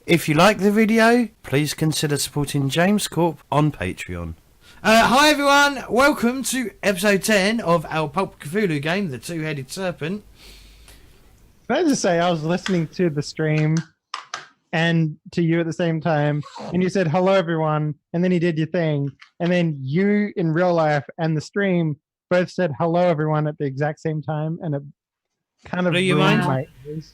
If you like the video, please consider supporting James Corp on Patreon. Hi everyone, welcome to episode 10 of our Pulp Cthulhu game, the Two-Headed Serpent. Can I just say, I was listening to the stream and to you at the same time, and you said, hello everyone, and then you did your thing, and then you in real life and the stream both said hello everyone at the exact same time, and it kind of Blew ruined your my ears.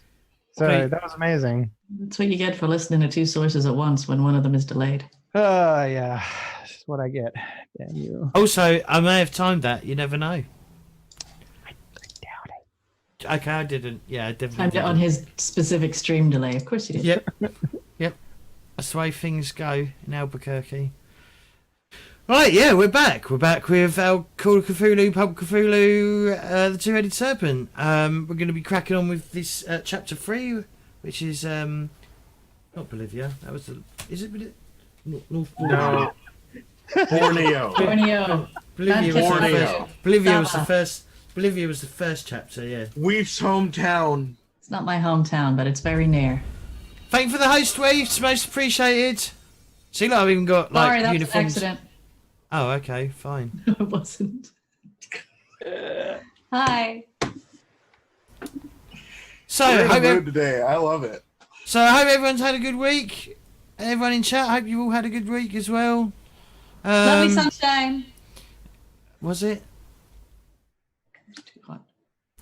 So that was amazing. That's what you get for listening to two sources at once when one of them is delayed. Yeah, that's what I get. Damn you. Also, I may have timed that, you never know. I doubt it. Okay, I didn't. Yeah, I definitely Timed it didn't. on his specific stream delay. Of course you did. Yep. That's the way things go in Albuquerque. Right, yeah, we're back. We're back with our Call of Cthulhu, Pulp Cthulhu, the Two-Headed Serpent. We're going to be cracking on with this chapter 3, which is not Bolivia. That was the. Is it North Borneo? No. Borneo. Borneo. Bolivia was the Borneo. first. Bolivia was the first. Bolivia was the first chapter. Yeah. Weef's hometown. It's not my hometown, but it's very near. Thank you for the host, Weaves. Most appreciated. See, like I've even got like Sorry, that's an uniforms. accident. Oh, okay, fine. No, it wasn't. Hi. So, We're in hope the mood today. I love it. I hope everyone's had a good week. Everyone in chat, hope you all had a good week as well. Lovely sunshine. Was it? Too hot.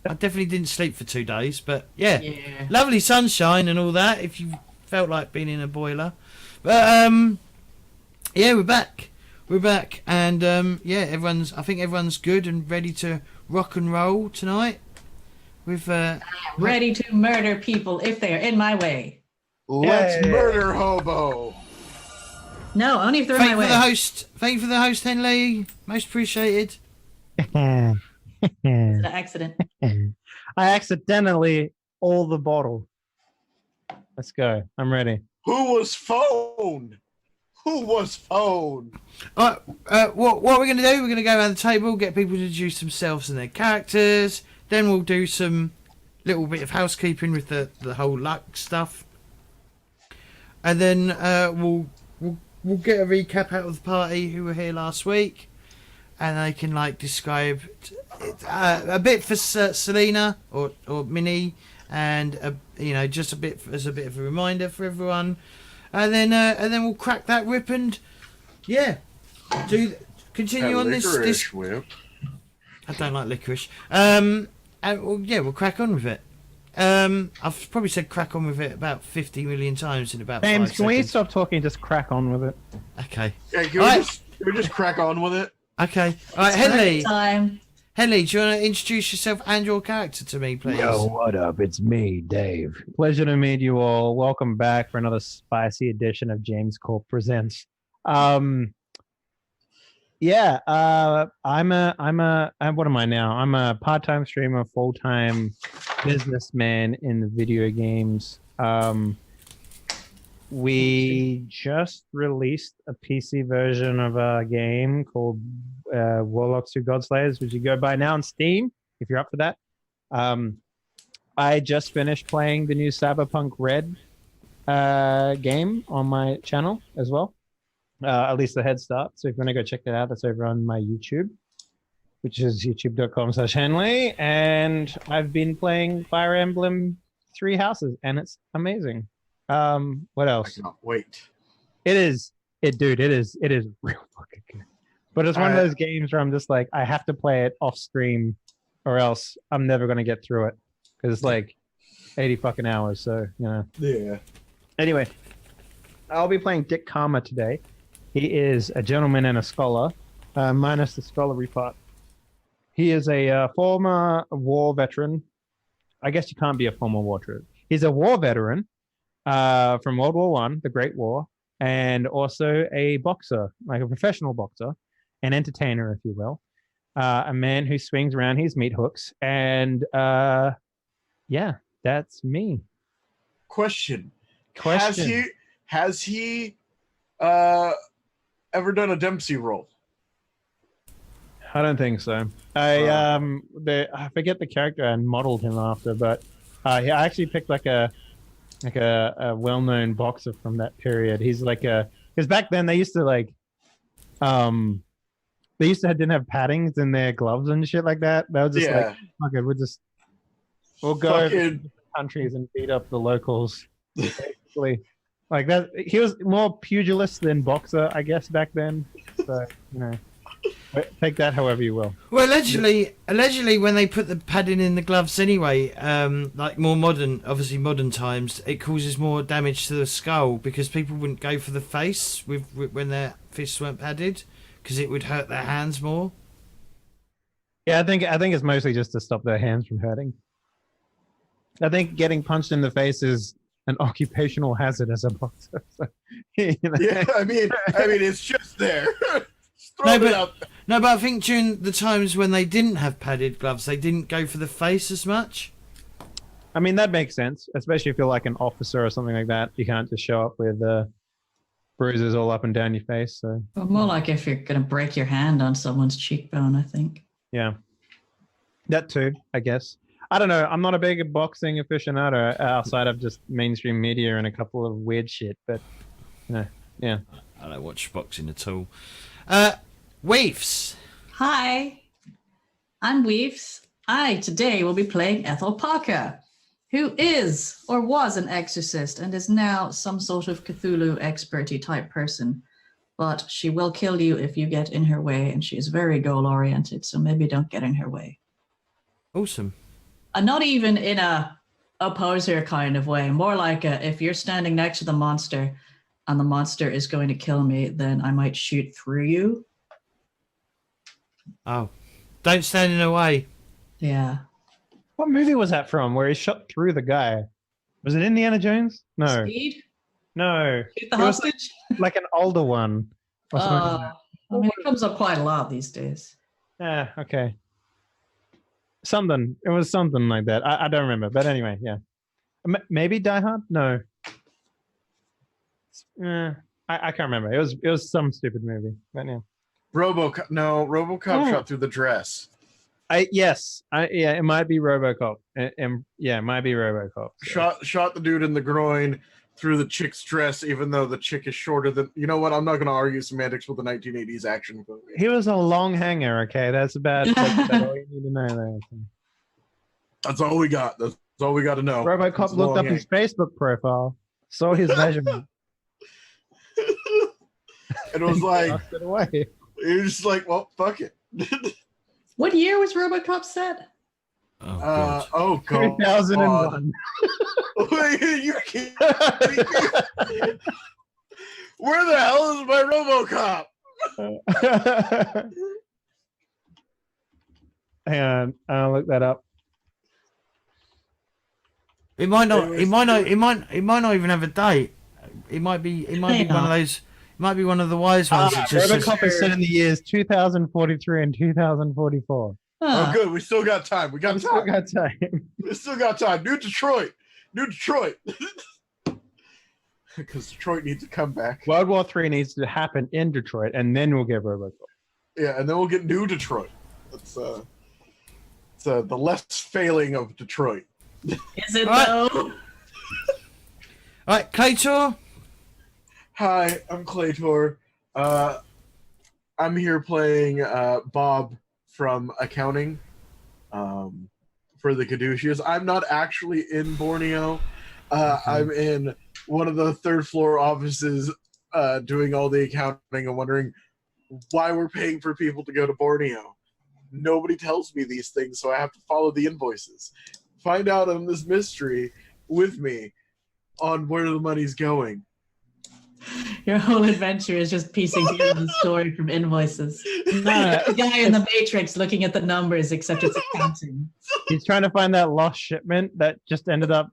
I definitely didn't sleep for 2 days, but yeah. Yeah. Lovely sunshine and all that, if you felt like being in a boiler. But, yeah, we're back. We're back, and, yeah, I think everyone's good and ready to rock and roll tonight. With, Ready to murder people if they are in my way. Let's Yay. murder hobo. No, only if they're in thank my you way. for the host. Thank you for the host, Henley. Most appreciated. It's an accident. I accidentally all the bottle. Let's go. I'm ready. Who was phoned? Who was phoned? Alright, what we're going to do, we're going to go around the table, get people to introduce themselves and their characters. Then we'll do some little bit of housekeeping with the whole luck stuff. And then we'll get a recap out of the party who were here last week. And they can like describe a bit for Selena or Minnie, and just a bit as a bit of a reminder for everyone. And then we'll crack that whip and yeah, continue on this. Licorice whip. I don't like licorice. And we'll crack on with it. I've probably said crack on with it about 50 million times in about James, 5 can we seconds. stop talking and just crack on with it? Okay. Yeah, can Alright. we just crack on with it? Okay. All right, Henley. Time. Henley, do you want to introduce yourself and your character to me, please? Yo, what up? It's me, Dave. Pleasure to meet you all. Welcome back for another spicy edition of James Corp Presents. I'm what am I now? I'm a part-time streamer, full-time businessman in the video games. We just released a PC version of a game called Warlocks 2 Godslayers, which you go buy now on Steam if you're up for that. I just finished playing the new Cyberpunk Red game on my channel as well. At least the head start. So if you want to go check that out, that's over on my YouTube, which is youtube.com/Henley. And I've been playing Fire Emblem Three Houses, and it's amazing. What I else? cannot wait. It is real fucking good. But it's one of those games where I'm just like, I have to play it off stream or else I'm never going to get through it because it's like 80 fucking hours. So, Yeah. Anyway, I'll be playing Dick Karma today. He is a gentleman and a scholar, minus the scholarly part. He is a former war veteran. I guess you can't be a former war veteran. He's a war veteran from World War One, the Great War, and also a boxer, like a professional boxer, an entertainer, if you will. A man who swings around his meat hooks. And yeah, that's me. Question. Question. Has he ever done a Dempsey roll? I don't think so. I forget the character I modeled him after, but I actually picked like a like a well-known boxer from that period. He's like because back then they used to like didn't have paddings in their gloves and shit like that. They were just like, okay, we'll go over to different countries and beat up the locals. Basically, like that. He was more pugilist than boxer, I guess, back then. So take that however you will. Well, allegedly, when they put the padding in the gloves anyway, like more modern times, it causes more damage to the skull because people wouldn't go for the face when their fists weren't padded because it would hurt their hands more. Yeah, I think it's mostly just to stop their hands from hurting. I think getting punched in the face is an occupational hazard as a boxer. So, Yeah, I mean, it's just there. No, but I think during the times when they didn't have padded gloves, they didn't go for the face as much. I mean, that makes sense, especially if you're like an officer or something like that. You can't just show up with bruises all up and down your face. So, Well, more like if you're going to break your hand on someone's cheekbone, I think. yeah, that too, I guess. I don't know. I'm not a big boxing aficionado outside of just mainstream media and a couple of weird shit, but yeah. I don't watch boxing at all. Weefs. Hi, I'm Weaves. I today will be playing Ethel Parker, who is or was an exorcist and is now some sort of Cthulhu experty type person. But she will kill you if you get in her way, and she is very goal oriented, so maybe don't get in her way. Awesome. And not even in a opposer kind of way, more like if you're standing next to the monster and the monster is going to kill me, then I might shoot through you. Oh, don't stand in the way. Yeah. What movie was that from where he shot through the guy? Was it Indiana Jones? No. Speed? No. Shoot the It was hostage? like an older one. Or something like I mean, it comes up quite a lot these days. that. Yeah, okay. Something. It was something like that. I don't remember. But anyway, yeah. Maybe Die Hard? No. I can't remember. It was some stupid movie. But yeah. RoboCop shot through the dress. Yeah, it might be RoboCop. Yeah, it might be RoboCop. So. Shot the dude in the groin through the chick's dress, even though the chick is shorter than. You know what? I'm not going to argue semantics with the 1980s action movie. He was a long hanger. Okay, that's about all you need to know there. That's all we got. That's all we got to know. RoboCop looked up his Facebook profile, saw his measurement, and it was like, it away. He was just like, well, fuck it. What year was RoboCop set? Oh, God. 2001. Wait, you're kidding me? Where the hell is my RoboCop? Hang on, I'll look that up. It might not even have a date. It might be one of those. It might be one of the wise ones. That just RoboCop is set in the years 2043 and 2044. Oh, good. We still got time. We still got time. New Detroit. Because Detroit needs to come back. World War III needs to happen in Detroit, and then we'll get RoboCop. Yeah, and then we'll get New Detroit. That's the less failing of Detroit. Is it though? All right, Claytor. Hi, I'm Claytor. I'm here playing Bob from accounting for the Caduceus. I'm not actually in Borneo. I'm in one of the third floor offices doing all the accounting and wondering why we're paying for people to go to Borneo. Nobody tells me these things, so I have to follow the invoices. Find out on this mystery with me on where the money's going. Your whole adventure is just piecing together the story from invoices. The guy in the Matrix looking at the numbers, except it's accounting. He's trying to find that lost shipment that just ended up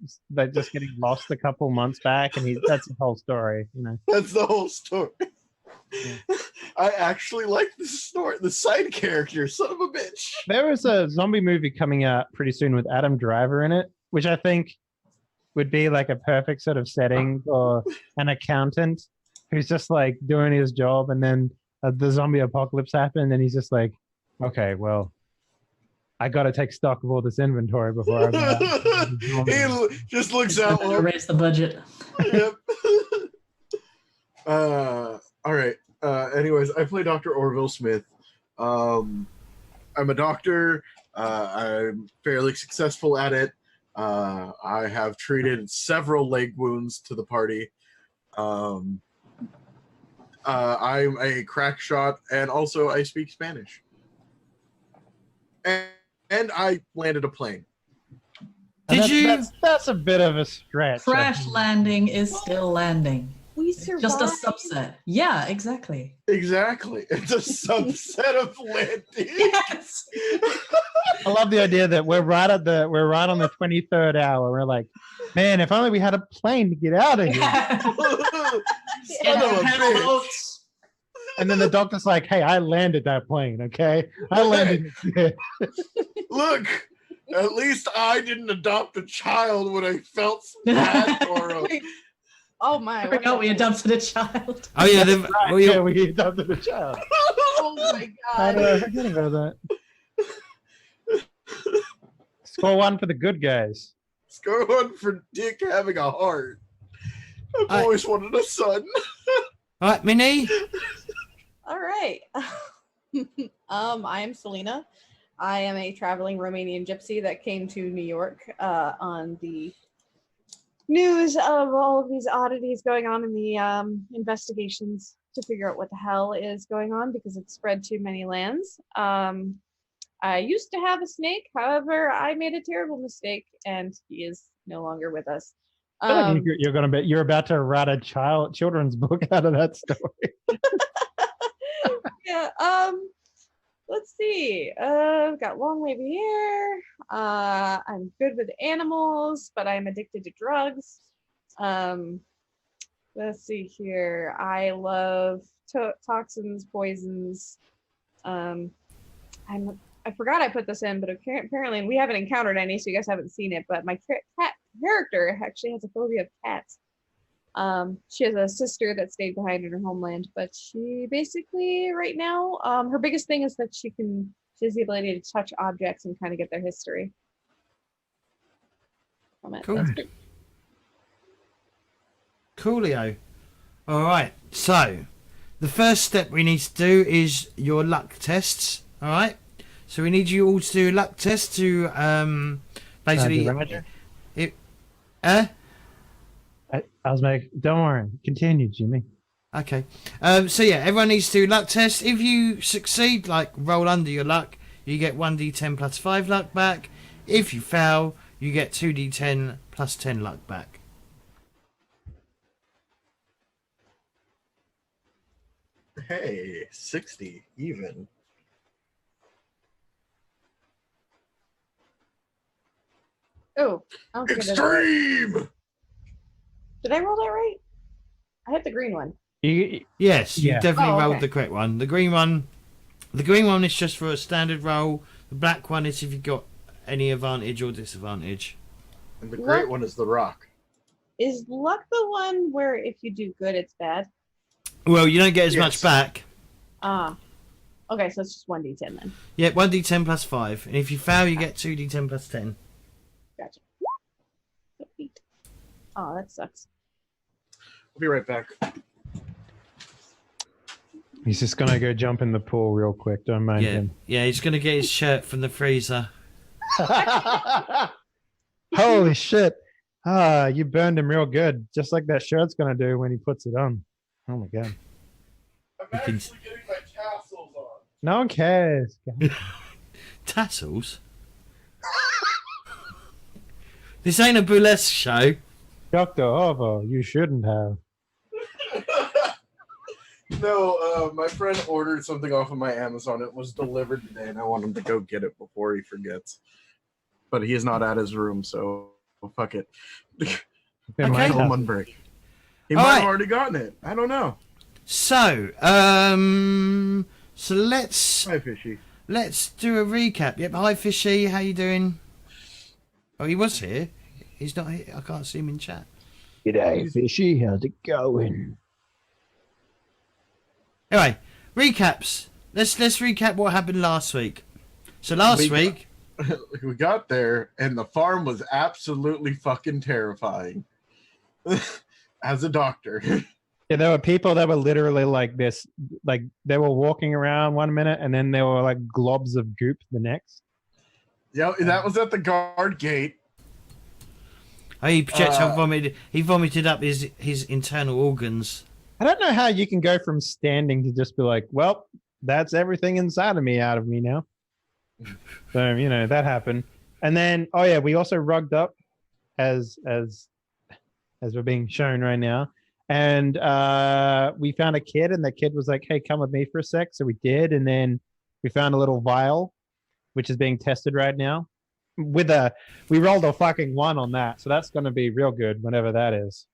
just getting lost a couple months back, and that's the whole story, you know. That's the whole story. Yeah. I actually like this story. The side character, son of a bitch. There is a zombie movie coming out pretty soon with Adam Driver in it, which I think would be like a perfect sort of setting for an accountant who's just like doing his job, and then the zombie apocalypse happened, and he's just like, okay, well, I got to take stock of all this inventory before I He just looks out. Raise the budget. Yep. All right. Anyways, I play Dr. Orville Smith. I'm a doctor. I'm fairly successful at it. I have treated several leg wounds to the party. I'm a crack shot, and also I speak Spanish. And I landed a plane. Did you? That's a bit of a stretch. Crash landing is still landing. We survived. Just a subset. Yeah, exactly. Exactly. It's a subset of landing. Yes. I love the idea that we're right on the 23rd hour. We're like, man, if only we had a plane to get out of here. Son of a bitch. And then the doctor's like, hey, I landed that plane, okay? I landed it. Look, at least I didn't adopt a child when I felt bad for him. Oh my! I forgot we adopted a child. Oh yeah, Yeah, we adopted a child. Oh my How god! do I forget about that? Score 1 for the good guys. Score 1 for Dick having a heart. I've always wanted a son. All right, Minnie. All right. I am Selena. I am a traveling Romanian gypsy that came to New York on the news of all of these oddities going on in the investigations to figure out what the hell is going on because it's spread to many lands. I used to have a snake, however, I made a terrible mistake and he is no longer with us. I feel like you're about to write a children's book out of that story. Yeah. Let's see. I've got long wavy hair. I'm good with animals, but I'm addicted to drugs. Let's see here. I love toxins, poisons. I forgot I put this in, but apparently we haven't encountered any, so you guys haven't seen it. But my cat character actually has a phobia of cats. She has a sister that stayed behind in her homeland, but she basically right now, her biggest thing is that she has the ability to touch objects and kind of get their history from it. Cool. That's good. Coolio. All right. So, the first step we need to do is your luck tests. All right. So we need you all to do a luck test to basically. I was like, don't worry. Continue, Jimmy. Okay. So yeah, everyone needs to do luck test. If you succeed, like roll under your luck, you get 1d10 plus 5 luck back. If you fail, you get 2d10 plus 10 luck back. Hey, 60 even. Oh, I don't think I did that right. Extreme. Did I roll that right? I hit the green one. Yes, you Yeah. definitely Oh, rolled okay. the correct one. The green one is just for a standard roll. The black one is if you've got any advantage or disadvantage. And the great one is the rock. Is luck the one where if you do good, it's bad? Well, you don't get as Yes. much back. Ah. Okay, so it's just 1d10 then. Yeah, 1d10 plus 5. And if you fail, you get 2d10 plus 10. Gotcha. Oh, that sucks. I'll be right back. He's just going to go jump in the pool real quick. Don't mind Yeah, him. yeah, he's going to get his shirt from the freezer. Holy shit. Ah, you burned him real good. Just like that shirt's going to do when he puts it on. Oh my God. I'm You can- actually getting my tassels on. No one cares. Tassels? This ain't a burlesque show. Dr. Ovo, you shouldn't have. No, my friend ordered something off of my Amazon. It was delivered today, and I want him to go get it before he forgets. But he is not at his room, so fuck it. It Okay. might Tell him have- on break. He All might right. have already gotten it. I don't know. So, so let's Hi, Fishy. do a recap. Yep, hi Fishy, how you doing? Oh, he was here. He's not here. I can't see him in chat. G'day, fishy. How's it going? Anyway, recaps. Let's recap what happened last week. So last week we got there, and the farm was absolutely fucking terrifying. As a doctor. Yeah, there were people that were literally like this, like they were walking around 1 minute, and then there were like globs of goop the next. Yeah, that was at the guard gate. Oh, he projectile vomited. He vomited up his internal organs. I don't know how you can go from standing to just be like, well, that's everything inside of me out of me now. So, you know, that happened. And then, oh yeah, we also rugged up as we're being shown right now. And we found a kid, and the kid was like, hey, come with me for a sec. So we did. And then we found a little vial, which is being tested right now. We rolled a fucking 1 on that. So that's going to be real good, whenever that is.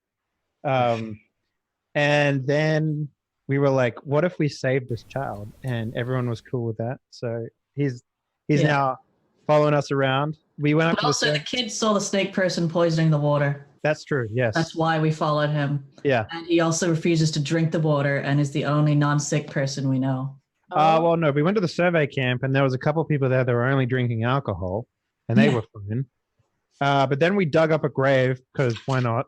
And then we were like, what if we saved this child? And everyone was cool with that. So he's now following us around. We went up But to also, the kid saw the snake person poisoning the water. That's true, yes. That's why we followed him. Yeah. And he also refuses to drink the water and is the only non-sick person we know. Well, no, we went to the survey camp, and there was a couple of people there that were only drinking alcohol, and they were fine. But then we dug up a grave, because why not?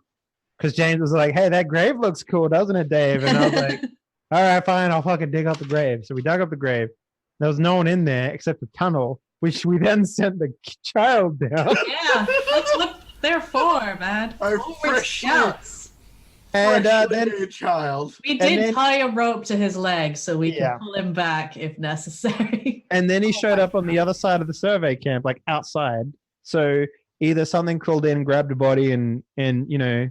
Because James was like, hey, that grave looks cool, doesn't it, Dave? And I was like, all right, fine, I'll fucking dig up the grave. So we dug up the grave. There was no one in there except the tunnel, which we then sent the child down. Yeah, that's what they're for, man. Our We're fresh scouts. And then freshly made child. We did tie a rope to his leg so we Yeah. can pull him back if necessary. And then he showed up on the other side of the survey camp, like outside. So either something crawled in, grabbed a body, and you know,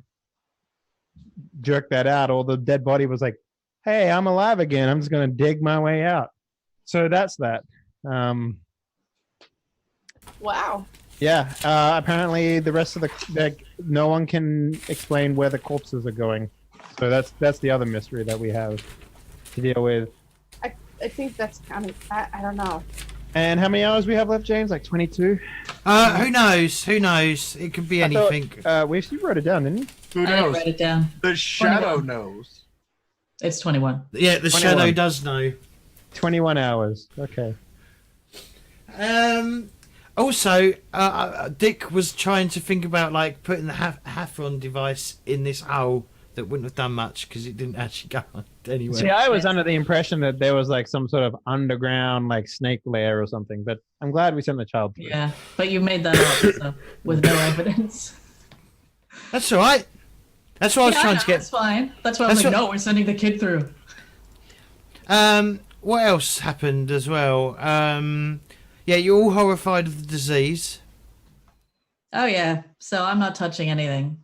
jerked that out, or the dead body was like, hey, I'm alive again. I'm just going to dig my way out. So that's that. Wow. Yeah. Apparently, the rest of no one can explain where the corpses are going. So that's the other mystery that we have to deal with. I think that's kind of, I don't know. And how many hours we have left, James? Like 22? Who knows? Who knows? It could be anything. You wrote it down, didn't you? Who I knows? wrote it down. The shadow 21. knows. It's 21. Yeah, the 21. shadow does know. 21 hours. Okay. Also, Dick was trying to think about like putting the Hathron device in this hole that wouldn't have done much because it didn't actually go anywhere. See, I was under the impression that there was like some sort of underground like snake lair or something, but I'm glad we sent the child through. Yeah, but you made that up so, with no evidence. That's all right. That's what I was trying to get. That's fine. That's why I was like, no, we're sending the kid through. What else happened as well? Yeah, you're all horrified of the disease. Oh, yeah. So I'm not touching anything.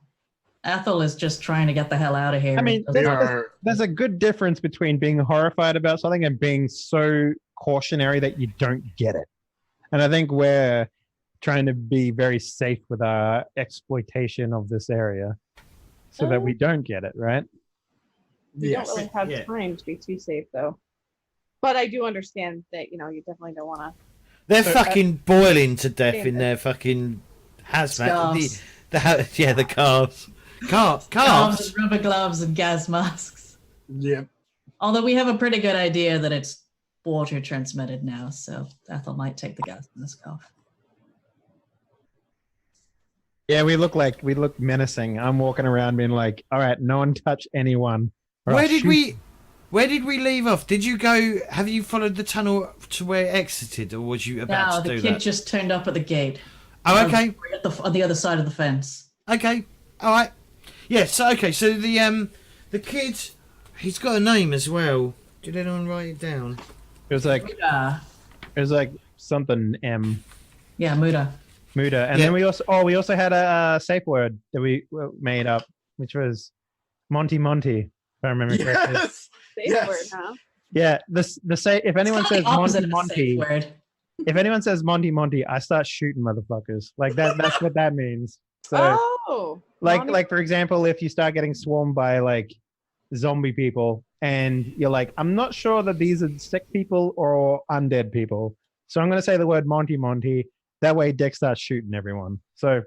Ethel is just trying to get the hell out of here. I mean, there's a good difference between being horrified about something and being so cautionary that you don't get it. And I think we're trying to be very safe with our exploitation of this area so that we don't get it, right? You don't really have time to be too safe, though. But I do understand that, you definitely don't want to. They're fucking boiling to death in their fucking hazmat. The cars. Gloves Cars? and rubber gloves and gas masks. Yep. Although we have a pretty good idea that it's water transmitted now, so Ethel might take the gas mask off. Yeah, we look menacing. I'm walking around being like, all right, no one touch anyone. Where did we leave off? Did you go? Have you followed the tunnel to where it exited, or was you about to do that? No, the kid just turned up at the gate. Oh, okay. On the other side of the fence. Okay. All right. Yeah. So the kid, he's got a name as well. Did anyone write it down? It was like something M. Yeah, Muda. And then we also had a safe word that we made up, which was Monty, if I remember correctly. Safe word, huh? Yeah, if anyone says Monty, if anyone says Monty, I start shooting motherfuckers. Like that's what that means. So, like for example, if you start getting swarmed by like zombie people, and you're like, I'm not sure that these are sick people or undead people, so I'm going to say the word Monty. That way, Dick starts shooting everyone. So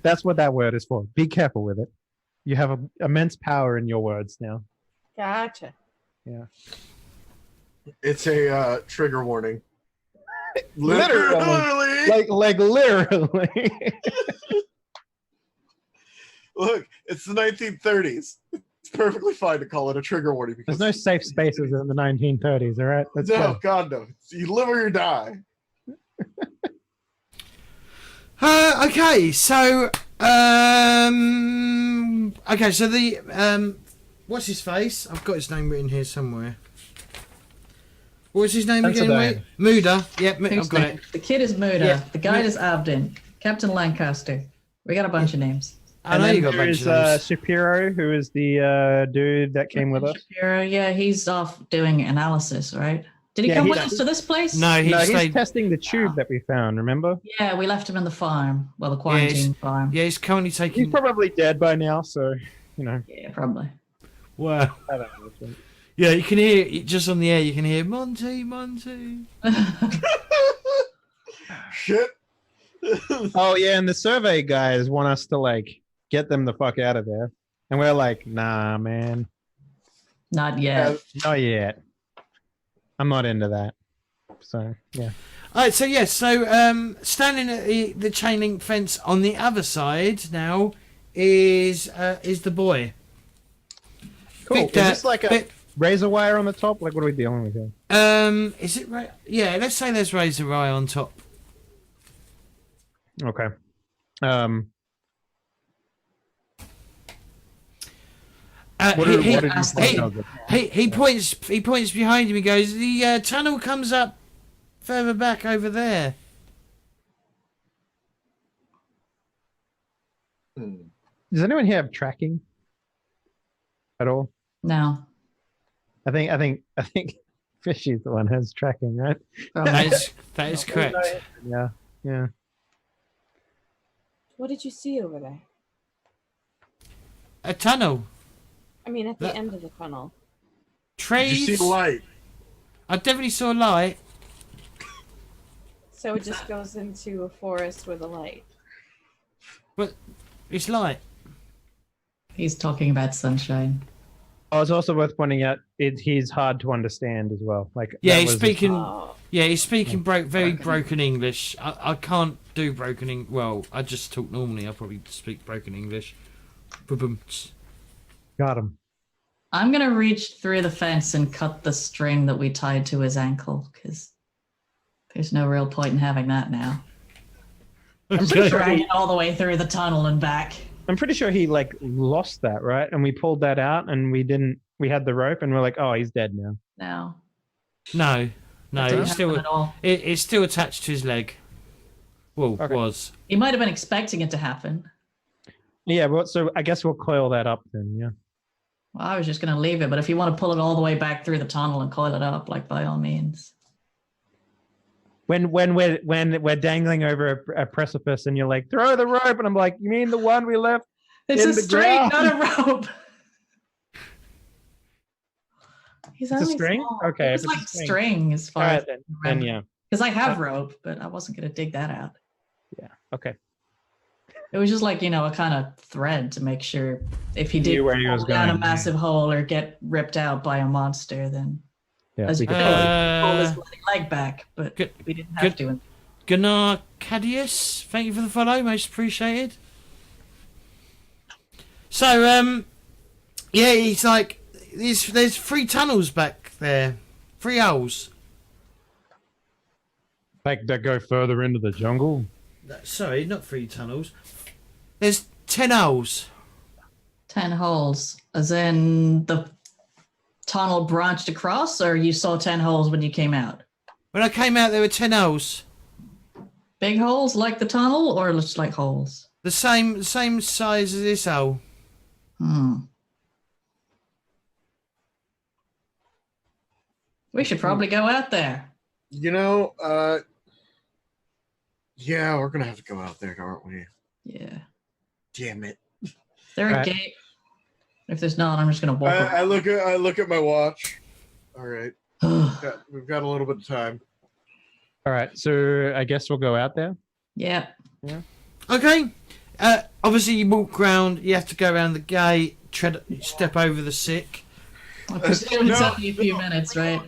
that's what that word is for. Be careful with it. You have immense power in your words now. Gotcha. Yeah. It's a trigger warning. Literally. Like literally. Look, it's the 1930s. It's perfectly fine to call it a trigger warning because There's no safe spaces in the 1930s, all right? Let's no, go. God no. You live or you die. Okay, so the what's his face? I've got his name written here somewhere. What's his name again? Wait, Muda. Yep, I've got it. The kid is Muda. Yeah. The guide is Abdin. Captain Lancaster. We got a bunch of names. I know you got a bunch of names. Shapiro, who is the dude that came with us. Shapiro, yeah, he's off doing analysis, right? Did he come with us to this place? No, he's testing the tube that we found, remember? Yeah, we left him in the farm. Well, the quarantine farm. Yeah, he's currently taking... He's probably dead by now, so, you know. Yeah, probably. Wow. I don't know. Yeah, you can hear, just on the air, you can hear, Monty, Monty. Shit. Oh, yeah, and the survey guys want us to, like, get them the fuck out of there. And we're like, nah, man. Not yet. Not yet. I'm not into that. So, yeah. All right, so yes, standing at the chain link fence on the other side now is the boy. Cool. Is this like a razor wire on the top? Like, what are we dealing with here? Is it right? Yeah, let's say there's razor wire on top. Okay. He points behind him. He goes, the tunnel comes up further back over there. Does anyone here have tracking at all? No. I think Fishy's the one who has tracking, right? That is correct. Yeah. What did you see over there? A tunnel. I mean, at the end of the tunnel. Trees. Did you see light? I definitely saw light. So it just goes into a forest with a light. But it's light. He's talking about sunshine. Oh, it's also worth pointing out he's hard to understand as well. Like, yeah, he's speaking. Yeah, he's speaking very broken English. I can't do broken English. Well, I just talk normally. I probably speak broken English. Boom. Got him. I'm gonna reach through the fence and cut the string that we tied to his ankle because there's no real point in having that now. I'm just dragging it all the way through the tunnel and back. I'm pretty sure he like lost that, right? And we pulled that out, and we had the rope, and we're like, oh, he's dead now. No, it's still attached to his leg. Well, okay. Was. He might have been expecting it to happen. Yeah, but so I guess we'll coil that up then. Yeah. Well, I was just gonna leave it, but if you want to pull it all the way back through the tunnel and coil it up, like by all means. When we're dangling over a precipice and you're like, throw the rope, and I'm like, you mean the one we left? It's in a the string, ground? not a rope. It's a string? Small. Okay. It's like string as far as then yeah. Because I have rope, but I wasn't gonna dig that out. Yeah. Okay. It was just like, a kind of thread to make sure if he did fall down a massive hole or get ripped out by a monster, then as you could pull his bloody leg back, but we didn't have to. Gunnar Caduceus, thank you for the follow, most appreciated. So, yeah, he's like, there's 3 tunnels back there, 3 holes. Like that go further into the jungle? Sorry, not 3 tunnels. There's 10 holes. 10 holes, as in the tunnel branched across, or you saw 10 holes when you came out? When I came out, there were 10 holes. Big holes like the tunnel, or just like holes? The same size as this hole. We should probably go out there. Yeah, we're gonna have to go out there, aren't we? Yeah. Damn it. Is there a gate? If there's not, I'm just gonna walk. I look at my watch. All right. We've got a little bit of time. All right, so I guess we'll go out there. Yeah. Okay. Obviously, you walk around. You have to go around the gate. Step over the sick. I presume it's only a few minutes, right?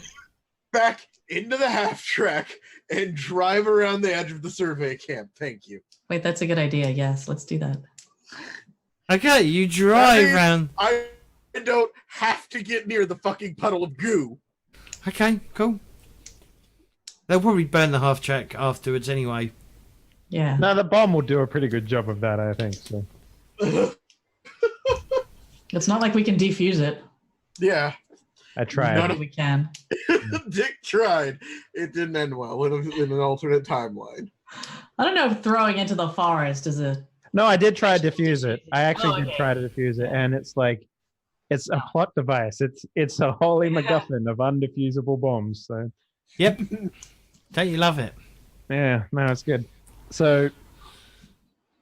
Back into the half track. and drive around the edge of the survey camp. Thank you. Wait, that's a good idea. Yes, let's do that. Okay, you drive round. I don't have to get near the fucking puddle of goo. Okay, cool. They'll probably burn the half track afterwards anyway. Yeah. No, the bomb will do a pretty good job of that, I think. So. It's not like we can defuse it. Yeah. I tried. None of- We can. Dick tried. It didn't end well in an alternate timeline. I don't know if throwing into the forest is a. No, I did try to defuse it. I actually Oh, did okay. try to defuse it, and it's like, it's a plot device. It's a holy MacGuffin of undefusable bombs. So Yep. Don't you love it? yeah, no, it's good. So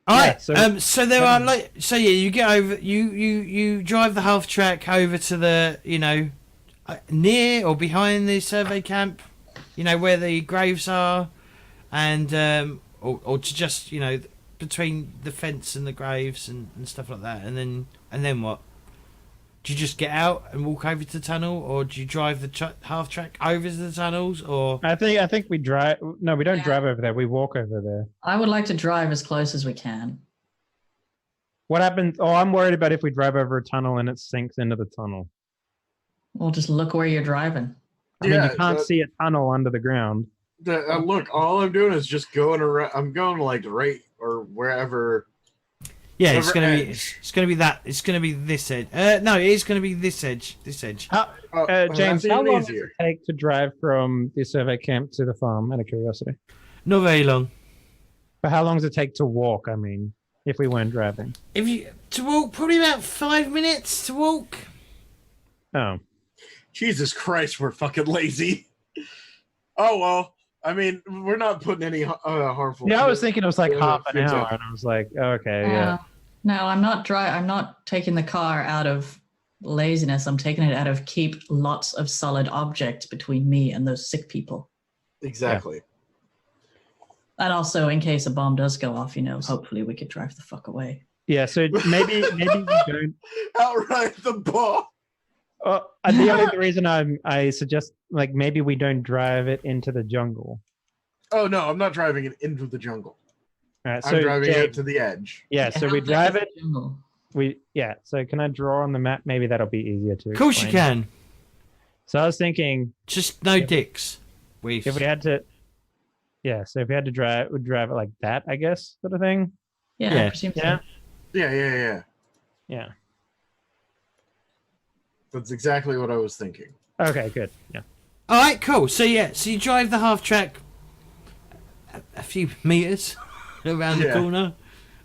All Yeah, right. so- So there are like. So yeah, you get over. You drive the half track over to the near or behind the survey camp. Where the graves are, and or to just between the fence and the graves and stuff like that. And then what? Do you just get out and walk over to the tunnel, or do you drive the half track over to the tunnels, or? I think we drive. No, we don't Yeah. drive over there. We walk over there. I would like to drive as close as we can. What happens? Oh, I'm worried about if we drive over a tunnel and it sinks into the tunnel. We'll just look where you're driving. I mean, you can't see a tunnel under the ground. Look, all I'm doing is just going around. I'm going like right or wherever. Yeah, it's Over gonna be. edge. It's gonna be that. It's gonna be this edge. No, it is gonna be this edge. This edge. James, that's how even long does easier. it take to drive from the survey camp to the farm? Out of curiosity. Not very long. But how long does it take to walk? I mean, if we weren't driving. If you to walk, probably about 5 minutes to walk. Oh, Jesus Christ, we're fucking lazy. Oh well, I mean, we're not putting any harmful. yeah. I was shit. thinking it was like Yeah, half an it's hour, okay. and I was like, okay, yeah. No, I'm not I'm not taking the car out of laziness. I'm taking it out of keep lots of solid objects between me and those sick people. Exactly. And also, in case a bomb does go off, hopefully we could drive the fuck away. Yeah. So maybe we don't. Outright the ball. The only reason I suggest like maybe we don't drive it into the jungle. Oh no, I'm not driving it into the jungle. All right, I'm driving James- it to the edge. Yeah, so How we big drive is it. the jungle? So can I draw on the map? Maybe that'll be easier to. Of course you explain. can. So I was thinking Just no dicks. if we had to. Yeah, so if we had to drive, we'd drive it like that, I guess, sort of thing. Yeah, Yeah. I presume so. Yeah. Yeah. Yeah. That's exactly what I was thinking. Okay, good. Yeah. All right, cool. So you drive the half track a few meters around the Yeah. corner,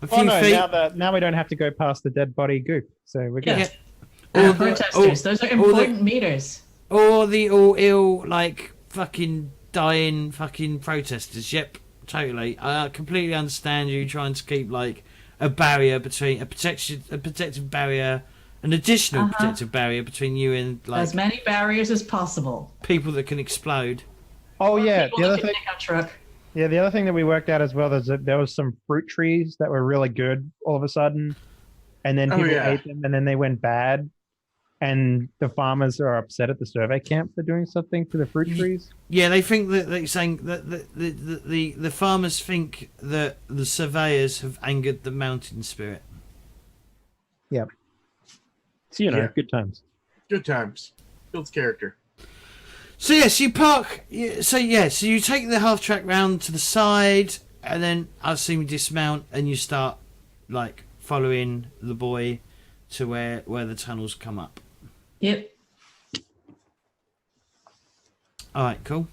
a few Oh no! feet. Now we don't have to go past the dead body goop, so we're good. Yeah. All the- Protesters, those are important meters. Or the all ill, like fucking dying fucking protesters. Yep, totally. I completely understand you trying to keep like a barrier between a protective barrier, an additional protective barrier between you and like As many barriers as possible. people that can explode. Oh yeah, People the that other can thing. pick up truck. Yeah, the other thing that we worked out as well is that there was some fruit trees that were really good all of a sudden, and then Oh, people yeah. ate them, and then they went bad, and the farmers are upset at the survey camp for doing something to the fruit trees. Yeah, they think that they're saying that the farmers think that the surveyors have angered the mountain spirit. Yep. So Yeah. good times. Good times. Builds character. So yes, you park. So you take the half track round to the side, and then I assume you dismount and you start like following the boy to where the tunnels come up. Yep. All right, cool.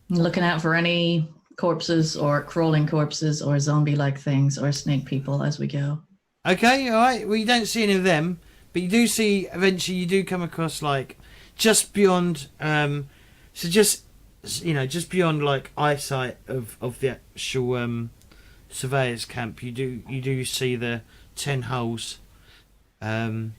Looking out for any corpses or crawling corpses or zombie-like things or snake people as we go. Okay, all right. Well, you don't see any of them, but you do see eventually. You do come across like just beyond. So just beyond like eyesight of the actual surveyors camp. You do see the 10 holes. They're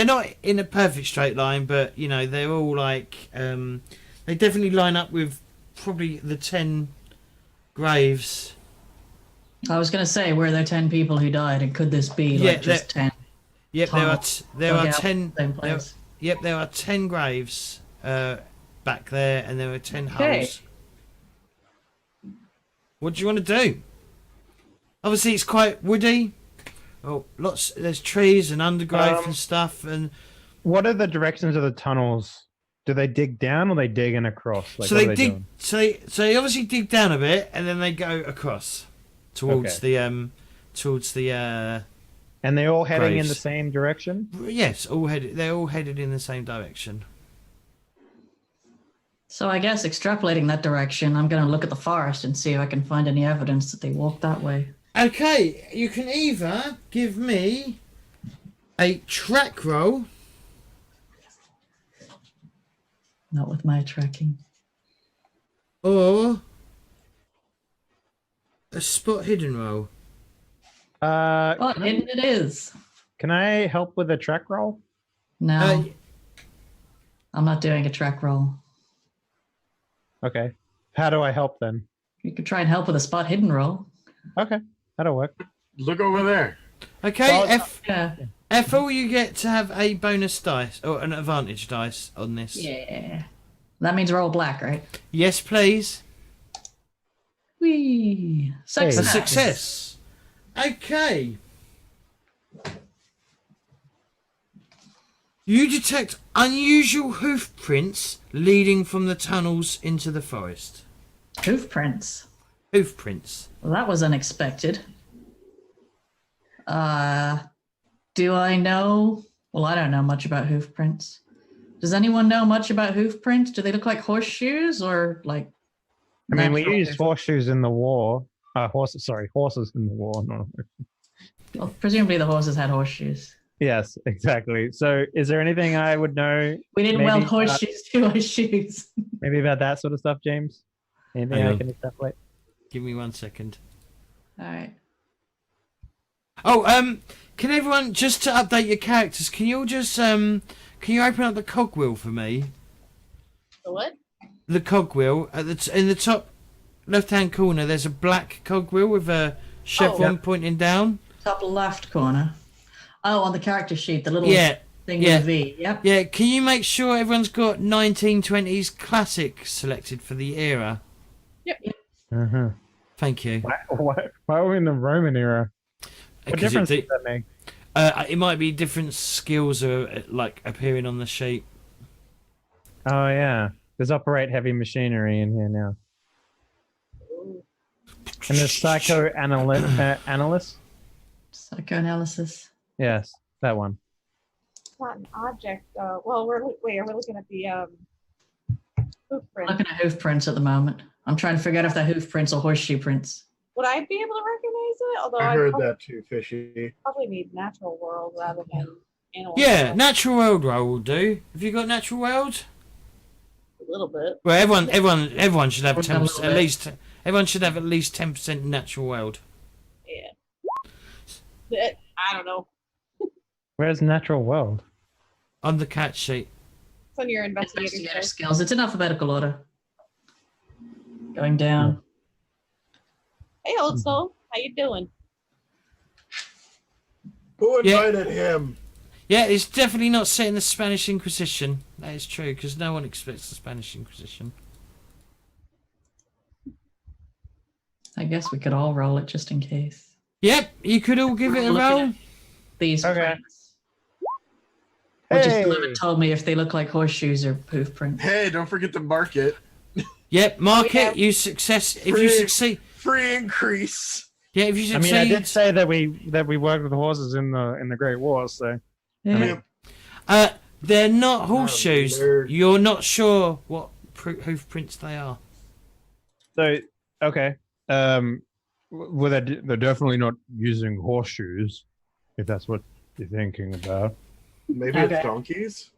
not in a perfect straight line, but they're all like they definitely line up with probably the 10 graves. I was going to say, were there 10 people who died, and could this be Yeah, like just 10? Yep, tunnels there dug are out 10. Same place. Yep, there are 10 graves back there, and there are 10 Okay. holes. What do you want to do? Obviously, it's quite woody. Oh, there's trees and undergrowth and stuff. And what are the directions of the tunnels? Do they dig down or they dig in across? Like, so what they are dig. doing? So they obviously dig down a bit, and then they go across towards the And they're all heading in graves. the same direction? Yes, they're all headed in the same direction. So I guess extrapolating that direction, I'm going to look at the forest and see if I can find any evidence that they walked that way. Okay, you can either give me a track roll. Not with my tracking. Or a spot hidden roll. But hidden it is. Can I help with a track roll? No, I'm not doing a track roll. Okay. How do I help then? You could try and help with a spot hidden roll. Okay, that'll work. Look over there. Okay, Well, Yeah. Ethel, you get to have a bonus dice or an advantage dice on this. Yeah. That means roll black, right? Yes, please. Whee! A Success. success. Okay. You detect unusual hoof prints leading from the tunnels into the forest. Hoof prints. Hoof prints. Well, that was unexpected. Do I know? Well, I don't know much about hoof prints. Does anyone know much about hoof prints? Do they look like horseshoes or like? I mean, we natural used hoof- horseshoes in the war. Horses in the war. No. Well, presumably the horses had horseshoes. Yes, exactly. So is there anything I would know We didn't Maybe, weld horseshoes to our shoes. maybe about that sort of stuff, James? Anything Hang I on. can extrapolate? Give me 1 second. All right. Oh, can everyone, just to update your characters, can you all just, can you open up the cogwheel for me? The what? The cogwheel in the top left-hand corner. There's a black cogwheel with a chevron pointing down. Top left corner. Oh, on the character sheet, the little Yeah, thing yeah. with V. Yep. yeah. Can you make sure everyone's got 1920s classic selected for the era? Uh-huh. Thank you. Why are we in the Roman era? What Because difference does that make? it might be different skills are like appearing on the sheet. Oh, yeah. There's operate heavy machinery in here now. And there's psychoanalyst. Psychoanalysis. Yes, that one. It's not an object. Well, are we looking at the footprint? Looking at hoof prints at the moment. I'm trying to figure out if they're hoof prints or horseshoe prints. Would I be able to recognize it? Although I I heard probably, that too, Fishy. probably need natural world rather than animal. Yeah, world. natural world roll will do. Have you got natural world? A little bit. Well, everyone should have What's that 10%, little at bit? least. Everyone should have at least 10% natural world. Yeah. I don't know. Where's natural world? On the cat sheet. It's on your investigator. Investigator skills. skills. It's in alphabetical order. Going down. Hey, old soul, how you doing? Who Yeah. invited him? Yeah, it's definitely not set in the Spanish Inquisition. That is true, because no one expects the Spanish Inquisition. I guess we could all roll it just in case. Yep, you could all give it a Looking roll. at These Okay. prints. Or just Hey! whoever told me if they look like horseshoes or hoof prints. Hey, don't forget to mark it. Yep, mark Yeah. it. You success. If you Free. succeed. Free increase. Yeah, if you I succeed. mean, I did say that we worked with horses in the Great War, so Yeah. They're not horseshoes. they're- You're not sure what hoof prints they are. okay. Well, they're definitely not using horseshoes, if that's what you're thinking about. Maybe Okay. it's donkeys.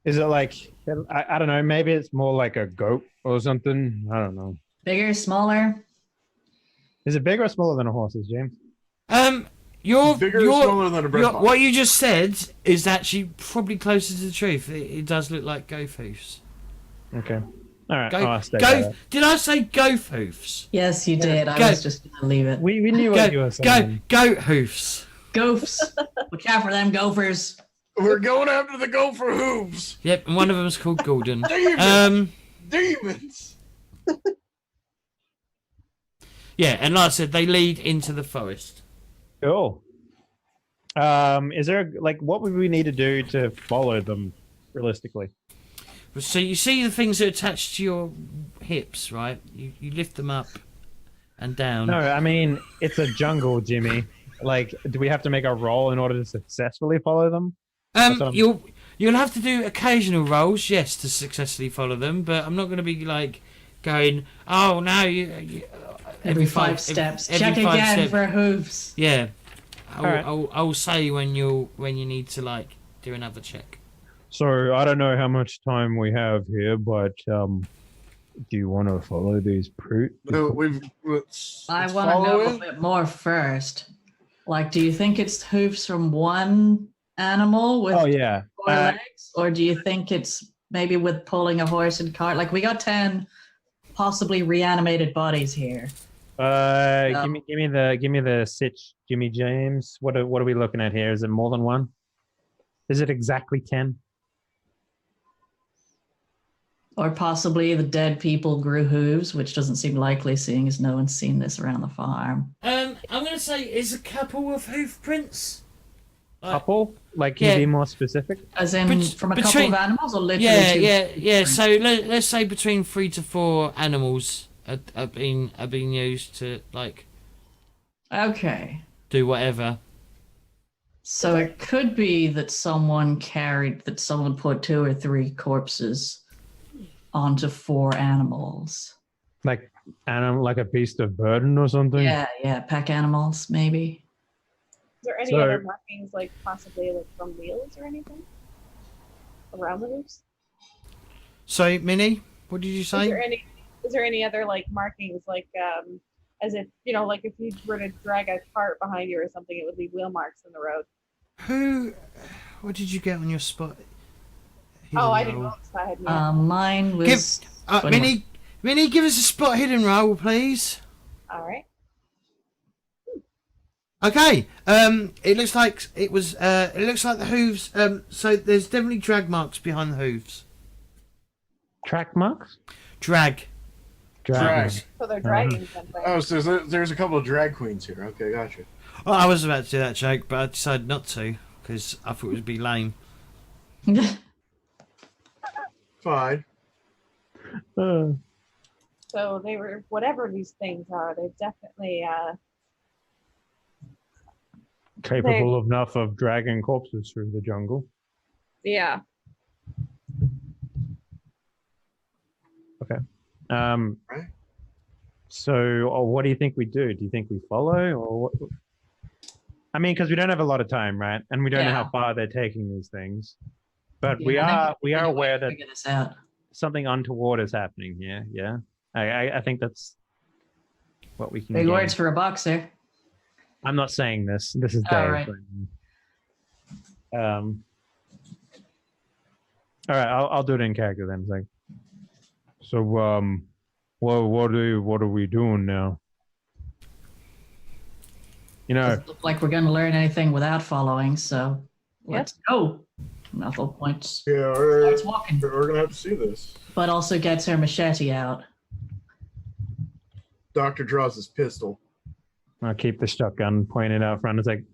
Is it like I don't know? Maybe it's more like a goat or something. I don't know. Bigger, smaller. Is it bigger or smaller than a horse's, James? Bigger or smaller than a bread box? what you just said is actually probably closer to the truth. It does look like goat hoofs. Okay. All right. Go, I'll stay by that. Did I say goat hoofs? Yes, you did. I Go. was just going to leave it. We knew what you were saying. Goat hoofs. Gophs. Look out for them gophers. We're going after the gopher hooves. Yep, and one of them's called Gordon. Demons. Um, Demons. Yeah, and like I said, they lead into the forest. Cool. Is there like what would we need to do to follow them realistically? So you see the things that are attached to your hips, right? You lift them up and down. No, I mean it's a jungle, Jimmy. Like, do we have to make a roll in order to successfully follow them? You'll have to do occasional rolls, yes, to successfully follow them. But I'm not going to be like going, oh no, you Every 5 steps. every Check 5 again steps. for hooves. Yeah, Alright. I'll say when you need to like do another check. So I don't know how much time we have here, but do you want to follow these brute? No, I want to know a bit more first. Like, do you think it's hooves from one animal with Oh yeah. 4 legs? Or do you think it's maybe with pulling a horse and cart? Like, we got 10 possibly reanimated bodies here. Give me the sitch, Jimmy James. What are we looking at here? Is it more than one? Is it exactly 10? Or possibly the dead people grew hooves, which doesn't seem likely, seeing as no one's seen this around the farm. I'm gonna say is a couple of hoof prints. Couple? Like, can you be more specific? As in from a couple of animals, or literally Yeah. So let's say between 3 to 4 animals are being used to like. Okay. Do whatever. So it could be that someone put 2 or 3 corpses onto 4 animals. Like a beast of burden or something? Yeah, pack animals, maybe. Is there any other markings, like possibly like from wheels or anything around the roofs? So, Minnie, what did you say? Is there any other like markings, like as if like if you were to drag a cart behind you or something, it would leave wheel marks in the road? What did you get on your spot? I didn't know. I had mine was. Minnie, give us a spot hidden roll, please. All right. Okay. It looks like it was. It looks like the hooves. So there's definitely drag marks behind the hooves. Track marks? Drag. Drag. So they're dragging something. Oh, so there's a couple of drag queens here. Okay, gotcha. Well, I was about to do that joke, but I decided not to because I thought it would be lame. Fine. So they were, whatever these things are, they're definitely capable enough of dragging corpses through the jungle. Yeah. Okay. Right. So, what do you think we do? Do you think we follow, or what? I mean, because we don't have a lot of time, right? And we don't know how far they're taking these things. But we are aware that something untoward is happening here. Yeah, I think that's what we can. Big words for a boxer. I'm not saying this. This is Dave. Right. All right, I'll do it in character then. Like, so what are we doing now? Doesn't look like we're going to learn anything without following. So let's go. Ethel points. Yeah, starts walking. We're gonna have to see this. But also gets her machete out. Doctor draws his pistol. I'll keep the shotgun pointed out front. It's like,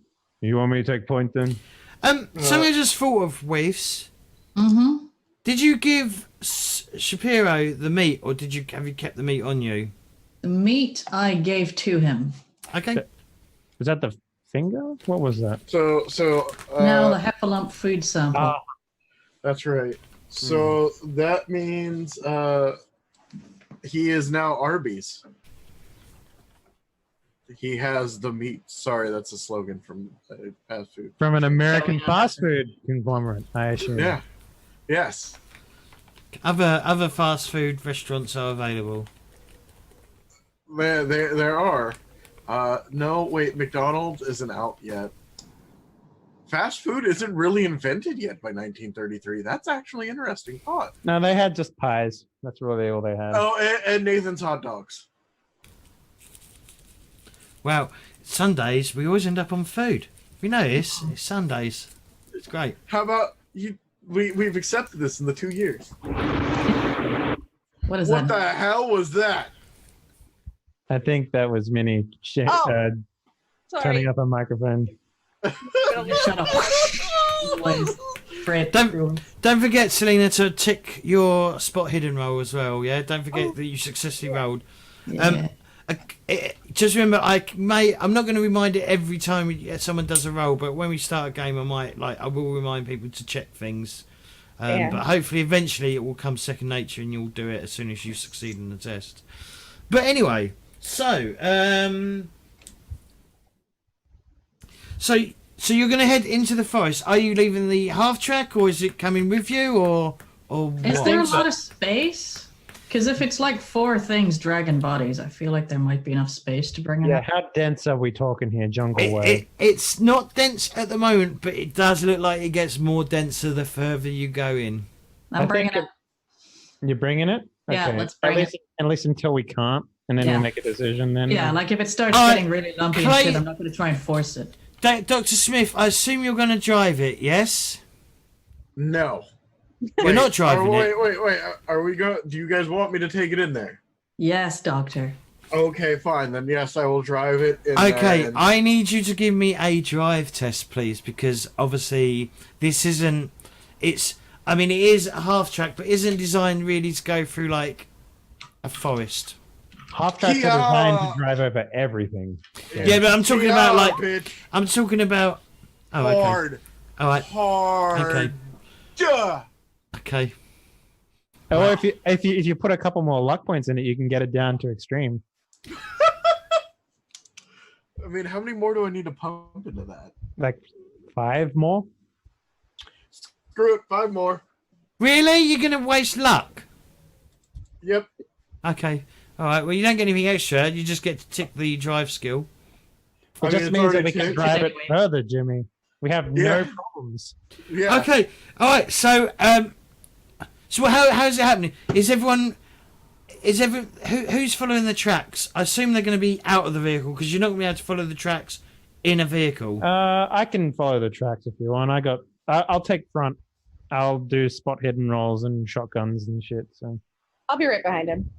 you want me to take point then? Something I just thought of, Waifs. Mm-hmm. Did you give Shapiro the meat, or have you kept the meat on you? The meat I gave to him. Okay. Was that the finger? What was that? So no, the heffalump food sample. That's right. So that means he is now Arby's. He has the meat. Sorry, that's a slogan from fast food. From an American fast food conglomerate, I assume. Yeah. Yes. Other fast food restaurants are available. There are. No, wait, McDonald's isn't out yet. Fast food isn't really invented yet by 1933. That's actually interesting thought. No, they had just pies. That's really all they had. Oh, and Nathan's hot dogs. Well, Sundays we always end up on food. We know this. It's Sundays. It's great. How about you? We've accepted this in the 2 years. What is What that? the hell was that? I think that was Minnie Oh, turning Sorry. up a microphone. Shut up. Noise. Fred, Don't- rules. Don't forget, Selena, to tick your spot hidden roll as well. Yeah, don't forget that you successfully rolled. Yeah. Just remember, I'm not going to remind it every time someone does a roll, but when we start a game, I will remind people to check things. Yeah. But hopefully, eventually, it will come second nature, and you'll do it as soon as you succeed in the test. But anyway, so you're going to head into the forest. Are you leaving the half track, or is it coming with you, or Is what? there a lot of space? Because if it's like 4 things dragon bodies, I feel like there might be enough space to bring it Yeah, up. how dense are we talking here, Jungle Way? It's not dense at the moment, but it does look like it gets more denser the further you go in. I'm I bringing think it. You're bringing it? Yeah, Okay. let's bring it. At least until we can't, and then Yeah. we'll make a decision then. Yeah, like if it starts Alright, getting really lumpy and Clay- shit, I'm not going to try and force it. Dr. Smith, I assume you're going to drive it, yes? No. You're not driving it. Wait. Are we going? Do you guys want me to take it in there? Yes, Doctor. Okay, fine. Then yes, I will drive it. In Okay, there and- I need you to give me a drive test, please, because obviously this isn't. It is a half track, but isn't designed really to go through like a forest. Half tracks are designed to drive over everything. Yeah, but I'm talking about like. bitch. I'm talking about. Oh, okay. Hard. All right. Hard. Okay. Duh. Okay. Or if you put a couple more luck points in it, you can get it down to extreme. I mean, how many more do I need to pump into that? Like 5 more. Screw it. 5 more. Really? You're going to waste luck? Yep. Okay. All right. Well, you don't get anything extra. You just get to tick the drive skill. It I just mean, means it's that already we can ticked. drive it Anyway. further, Jimmy. We have no Yeah. problems. Yeah. Okay. All right. So how's it happening? Who's following the tracks? I assume they're going to be out of the vehicle because you're not going to be able to follow the tracks in a vehicle. I can follow the tracks if you want. I'll take front. I'll do spot hidden rolls and shotguns and shit. So I'll be right behind him.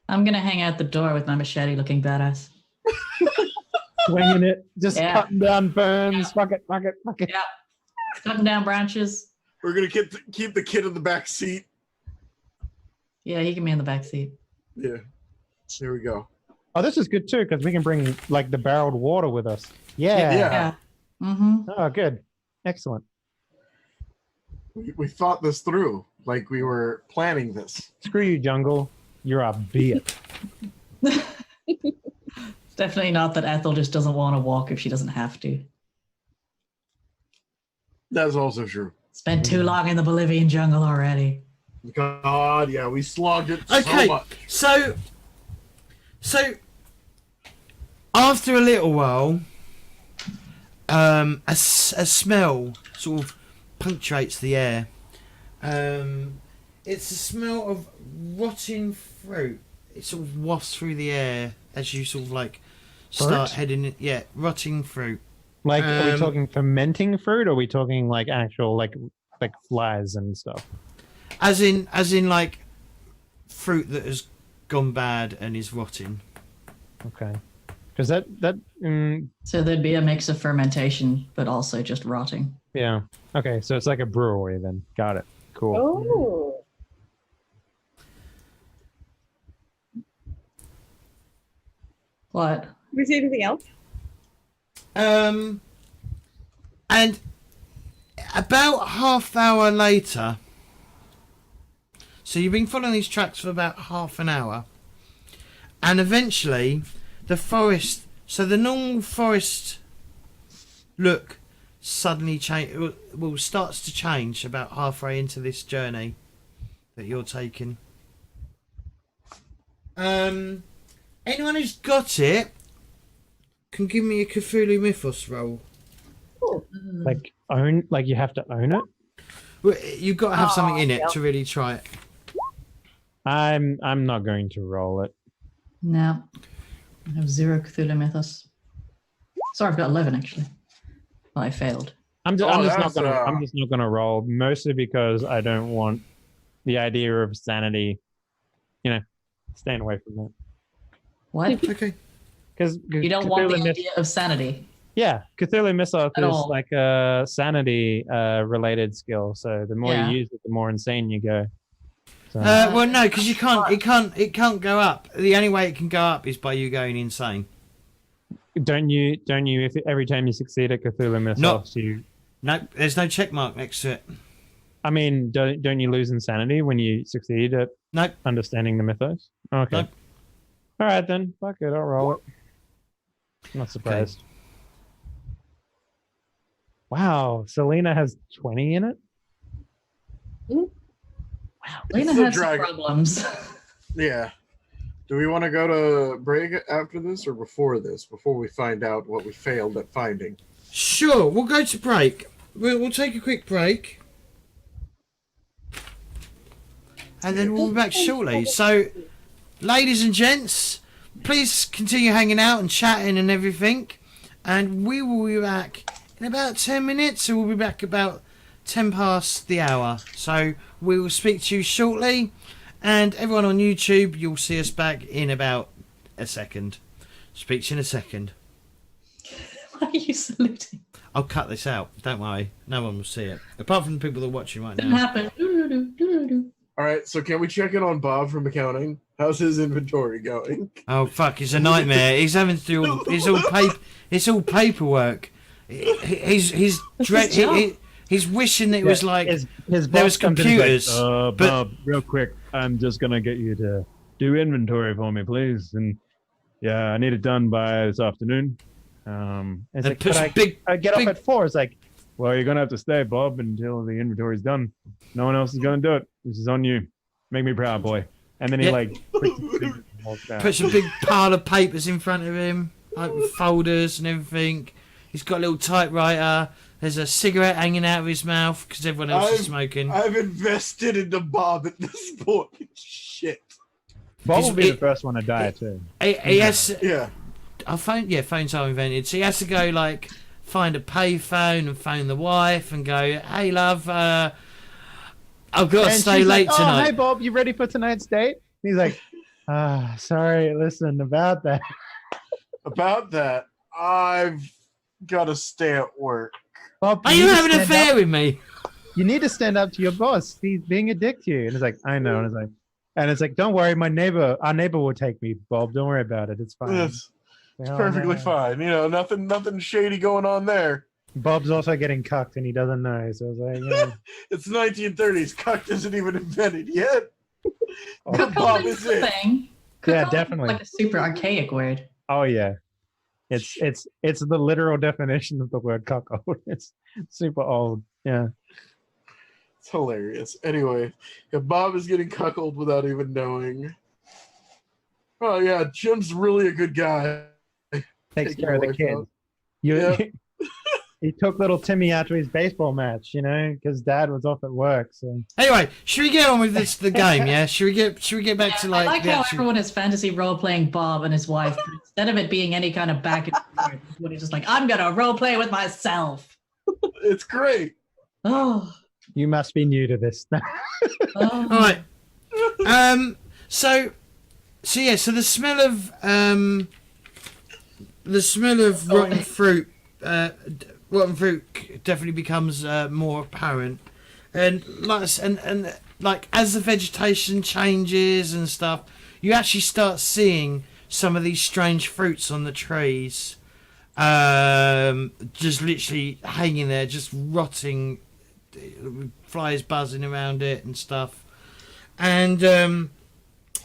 I'm going to hang out the door with my machete looking badass. swinging it, just Yeah. cutting down ferns. Fuck it. Yeah. Cutting down branches. We're gonna keep the kid in the back seat. Yeah, he can be in the back seat. Yeah. Here we go. Oh, this is good too because we can bring like the barreled water with us. Yeah. Yeah. Yeah. Mm-hmm. Oh, good. Excellent. We thought this through. Like we were planning this. Screw you, Jungle. You're a bitch. It's definitely not that Ethel just doesn't want to walk if she doesn't have to. That's also true. Spent too long in the Bolivian jungle already. God, yeah, we slogged it Okay. so much. So after a little while, a smell sort of punctuates the air. It's a smell of rotting fruit. It sort of wafts through the air as you sort of like start Fruit? heading. Yeah, rotting fruit. Like, are we Um, talking fermenting fruit, or are we talking like actual like flies and stuff? As in like fruit that has gone bad and is rotting. Okay. Because So there'd be a mix of fermentation, but also just rotting. yeah. Okay, so it's like a brewery then. Got it. Cool. Oh. What? Do we see anything else? And about half hour later, so you've been following these tracks for about half an hour, and eventually the forest, so the normal forest look suddenly starts to change about halfway into this journey that you're taking. Anyone who's got it can give me a Cthulhu Mythos roll. Like you have to own it. Well, you've got to have something in it to really try it. I'm not going to roll it. No. I have 0 Cthulhu Mythos. Sorry, I've got 11 actually. Well, I failed. I'm just not that's, gonna roll, mostly because I don't want the idea of sanity, staying away from that. What? Okay. Because You don't want the idea of sanity. Yeah, Cthulhu Mythos At is all. like a sanity related skill. So the more Yeah. you use it, the more insane you go. So Well, no, because you can't. It can't go up. The only way it can go up is by you going insane. don't you if every time you succeed at Cthulhu Mythos, No. you No, there's no check mark next to it. I mean, don't you lose insanity when you succeed at Nope. understanding the mythos? Okay. Nope. All right then. Fuck it, I'll roll it. Not surprised. Wow, Selena has 20 in it. Lena It's a had some dragon. problems. Yeah. Do we want to go to break after this or before this? Before we find out what we failed at finding. Sure, we'll go to break. We'll take a quick break. And then we'll be back shortly. So, ladies and gents, please continue hanging out and chatting and everything. And we will be back in about 10 minutes. So we'll be back about 10 past the hour. So we will speak to you shortly. And everyone on YouTube, you'll see us back in about a second. Speak to you in a second. Why are you saluting? I'll cut this out. Don't worry. No one will see it. Apart from the people that are watching right Didn't now. happen. Doo-doo-doo. All right, so can we check in on Bob from accounting? How's his inventory going? Oh fuck! It's a nightmare. He's having to do. It's all paperwork. He's dread. his job. He's wishing that it was like his there was boss comes in and is computers. like, but- Bob, real quick, I'm just gonna get you to do inventory for me, please. And yeah, I need it done by this afternoon. It's And like, puts but big- I get big- up at 4. It's like, well, you're gonna have to stay, Bob, until the inventory's done. No one else is gonna do it. This is on you. Make me proud, boy. And then he Yeah. like puts his fingers and walks out. Puts a big pile of papers in front of him, like with folders and everything. He's got a little typewriter. There's a cigarette hanging out of his mouth because everyone else is smoking. I've invested into Bob at this point. Shit. Bob will be it- the first one to die too. He has. Yeah. Phones are invented. So he has to go like find a payphone and phone the wife and go, "Hey, love, I've got to And stay she's late like, tonight." Oh, hey, Bob, you ready for tonight's date? And he's like, sorry, listen, about that. About that, I've got to stay at work. Bob, Are need you to having an stand affair up. with me? You need to stand up to your boss. He's being a dick to you. And it's like, I know. And it's like, don't worry, our neighbor will take me, Bob. Don't worry about it. It's fine. It's Oh, perfectly no. fine. You know, nothing shady going on there. Bob's also getting cucked and he doesn't know. So it's like, yeah. It's 1930s. Cuck isn't even invented yet. Oh, But Bob is it. Thing. Yeah, Cuckold is definitely. Like a super archaic word. Oh yeah. It's the literal definition of the word cuckold. It's super old. Yeah. It's hilarious. Anyway, if Bob is getting cuckolded without even knowing. Oh yeah, Jim's really a good guy. Takes Take care of your the wife kids. out. You, Yeah. he took little Timmy out to his baseball match, because Dad was off at work. So Anyway, should we get on with the game? Yeah, should we get back to I like like the how actual... everyone is fantasy role playing Bob and his wife. But instead of it being any kind of back and forth, everybody's just like, I'm gonna role play with myself. It's great. Oh, you must be new to this. oh. All right. So the smell of rotten fruit, definitely becomes more apparent, and like as the vegetation changes and stuff, you actually start seeing some of these strange fruits on the trees, just literally hanging there, just rotting, flies buzzing around it and stuff, and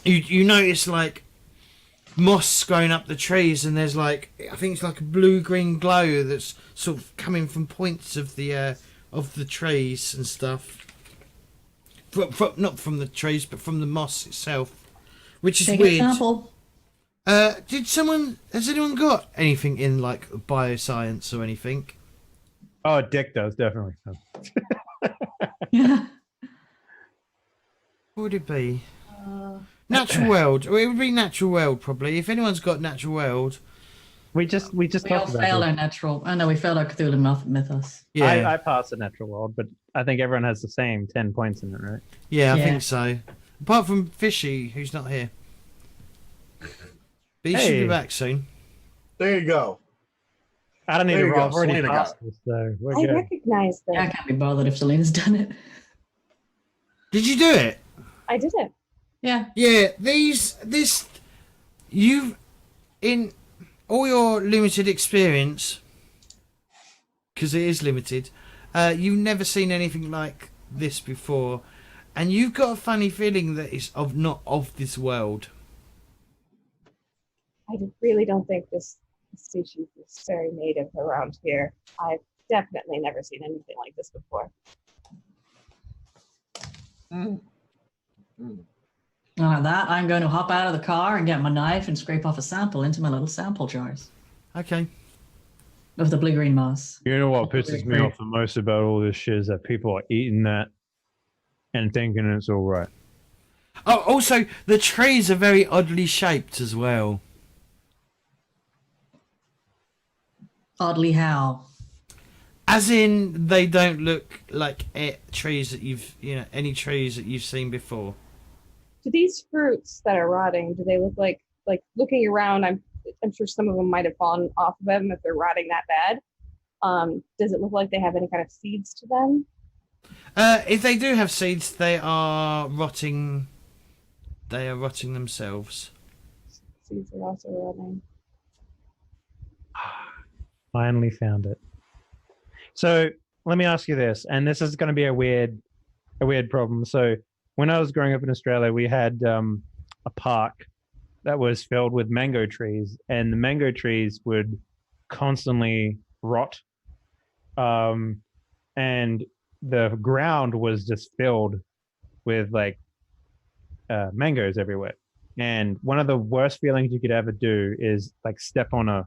you notice like moss growing up the trees, and there's like, I think it's like a blue-green glow that's sort of coming from points of the trees and stuff. Not from the trees, but from the moss itself, which is Take an weird. example. Has anyone got anything in like bioscience or anything? Oh, Dick does, definitely. Yeah. What would it be? Natural world. Well, it would be natural world probably. If anyone's got natural world, We just We all talked about failed it. our natural. Oh no, we failed our Cthulhu mythos. yeah, I passed the natural world, but I think everyone has the same 10 points in it, right? yeah, I Yeah. think so. Apart from Fishy, who's not here. But he should Hey. be back soon. There you go. I don't need There to you roll. go, I've already Selena passed got this, so we're I good. recognize Yeah, I them. can't be bothered if Selena's done it. Did you do it? I did it. Yeah. Yeah, you've, in all your limited experience, because it is limited, you've never seen anything like this before, and you've got a funny feeling that it's not of this world. I really don't think this species is very native around here. I've definitely never seen anything like this before. Like that, I'm going to hop out of the car and get my knife and scrape off a sample into my little sample jars Okay. of the blue-green moss. You know what pisses me off the most about all this shit is that people are eating that and thinking it's all right. Oh, also, the trees are very oddly shaped as well. Oddly how? As in, they don't look like trees that any trees that you've seen before. Do these fruits that are rotting, do they look like looking around, I'm sure some of them might have fallen off of them if they're rotting that bad. Does it look like they have any kind of seeds to them? If they do have seeds, they are rotting. They are rotting themselves. Seeds are also rotting. Finally found it. So let me ask you this, and this is going to be a weird problem. So when I was growing up in Australia, we had a park that was filled with mango trees, and the mango trees would constantly rot, and the ground was just filled with mangoes everywhere. And one of the worst feelings you could ever do is step on a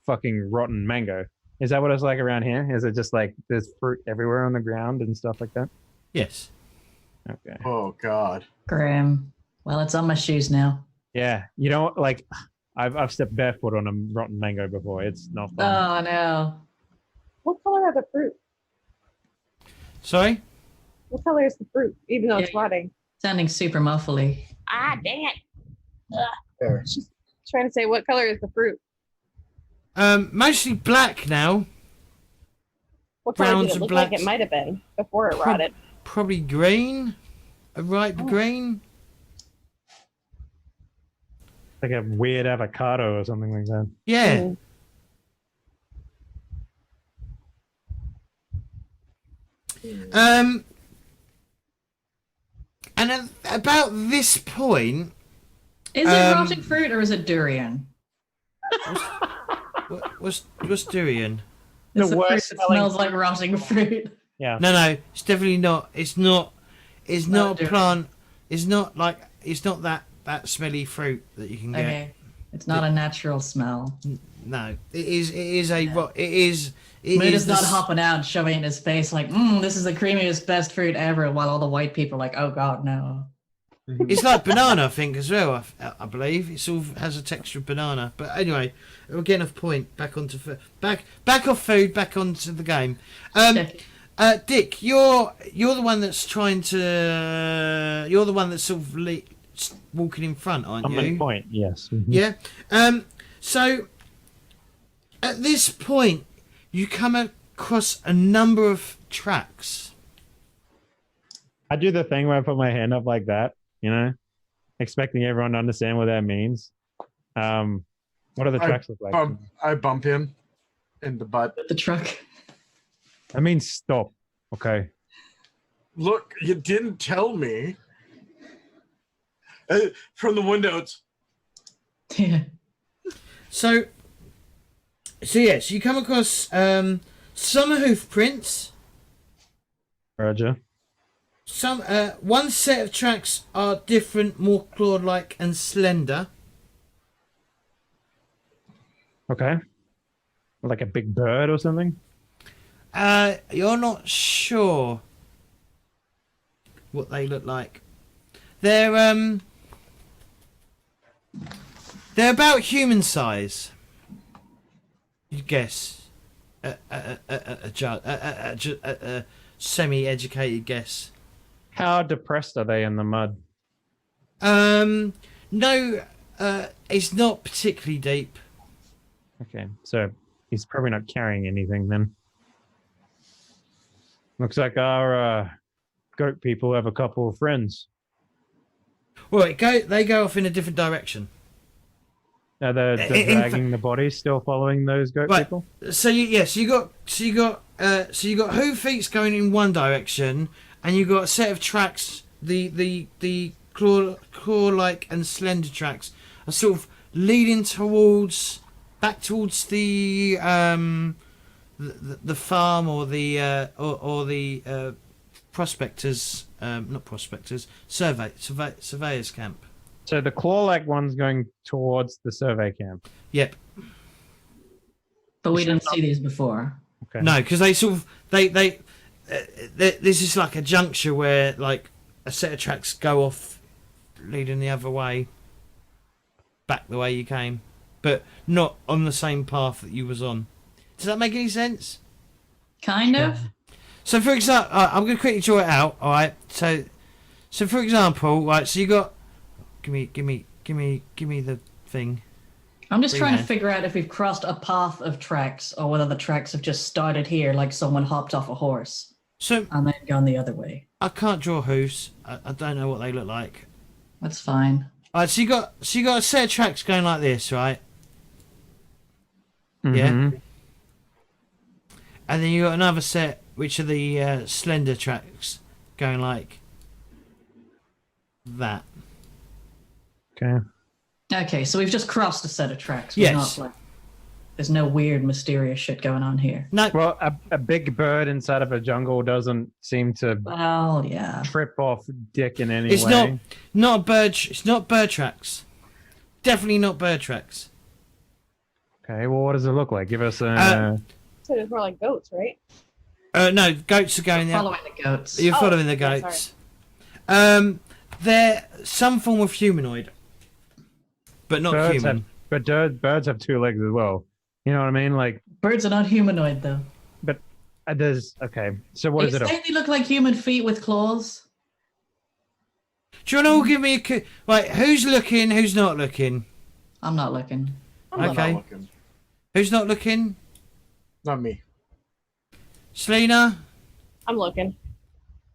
fucking rotten mango. Is that what it's like around here? Is it just there's fruit everywhere on the ground and stuff like that? Yes. Okay. Oh God. Grim. Well, it's on my shoes now. Yeah, I've stepped barefoot on a rotten mango before. It's not fun. Oh no. What color are the fruit? Sorry? What color is the fruit, even though it's Yeah. rotting? Sounding super muffly. Ah, dang it. There. Just trying to say, what color is the fruit? Mostly black now. What color Browns did it and look like blacks. it might have been before it rotted? Probably green. A ripe green. Like a weird avocado or something like that. Yeah. Mm. And about this point, Is it rotting fruit or is it durian? what's durian? It's The a fruit worst that smelling smells like rotting fruit. Yeah. No, it's definitely not. It's not not a durian. plant. It's not that smelly fruit that you can get. Okay. It's not a natural smell. No, it is a rot. It is. Mood is not the- hopping out and shoving it in his face like, this is the creamiest, best fruit ever, while all the white people are like, oh god, no. It's like banana, I think, as well. I believe it sort of has a texture of banana. But anyway, we're getting off point. Back onto back off food. Back onto the game. Dick, you're the one that's trying to. You're the one that's sort of walking in front, aren't On you? my point, yes. Mhm. Yeah. So at this point, you come across a number of tracks. I do the thing where I put my hand up like that, expecting everyone to understand what that means. What do the tracks look like? I bump him in the butt. The truck. That means stop. Okay. Look, you didn't tell me. From the windows. Yeah. So yes, you come across some hoof prints. Roger. Some one set of tracks are different, more claw-like and slender. Okay. Like a big bird or something? You're not sure what they look like. They're about human size. You guess. A semi-educated guess. How depressed are they in the mud? No, It's not particularly deep. Okay, so he's probably not carrying anything then. Looks like our goat people have a couple of friends. Well, they go off in a different direction. Now they're dragging the body, still following those goat Right. people. So you got hoof feet going in one direction, and you got a set of tracks. The claw-like and slender tracks are sort of leading back towards the farm or the prospectors, not prospectors, surveyors camp. So the claw-like one's going towards the survey camp. Yep. But we didn't see these before. Okay. No, because they sort of this is like a juncture where like a set of tracks go off, leading the other way, back the way you came, but not on the same path that you was on. Does that make any sense? Kind of. So, for example, I'm going to quickly draw it out. All right. So for example, right. So you got, give me the thing. I'm just trying to Freehand. figure out if we've crossed a path of tracks or whether the tracks have just started here like someone hopped off a horse So and then gone the other way. I can't draw hooves. I don't know what they look like. That's fine. All right. So you got a set of tracks going like this, right? Mhm. Yeah. And then you got another set, which are the slender tracks, going like that. Okay. Okay, so we've just crossed a set of tracks. We're Yes. not, like, there's no weird, mysterious shit going on here. No, Well, a big bird inside of a jungle doesn't seem to Well, yeah. trip off Dick in any it's way. not a bird. It's not bird tracks. Definitely not bird tracks. Okay, well, what does it look like? Give us a. So it's more like goats, right? No, goats are going there. Following the goats. You're Oh, following the yeah, goats. They're some form of humanoid, but not birds human. have, but birds have 2 legs as well. You know what I mean? Like, Birds are not humanoid, though. there's okay. So what Are is you it? saying they look like human feet with claws? Do you want to all give me a right? Who's looking? Who's not looking? I'm not looking. I'm not Okay. looking. Who's not looking? Not me. Selena. I'm looking.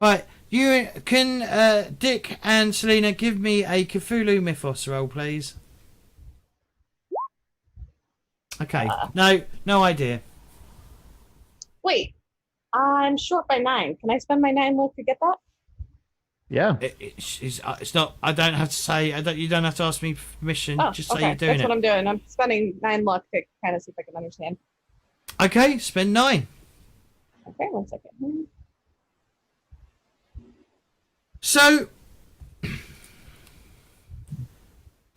Right, you can Dick and Selena give me a Cthulhu Mythos roll, please. Okay, no idea. Wait, I'm short by 9. Can I spend my 9 luck to get that? Yeah. It's not. I don't have to say. You don't have to ask me permission. Oh, Just say okay. you're doing That's it. what I'm doing. I'm spending 9 luck to kind of see if I can understand. Okay, spend 9. Okay, 1 second. So,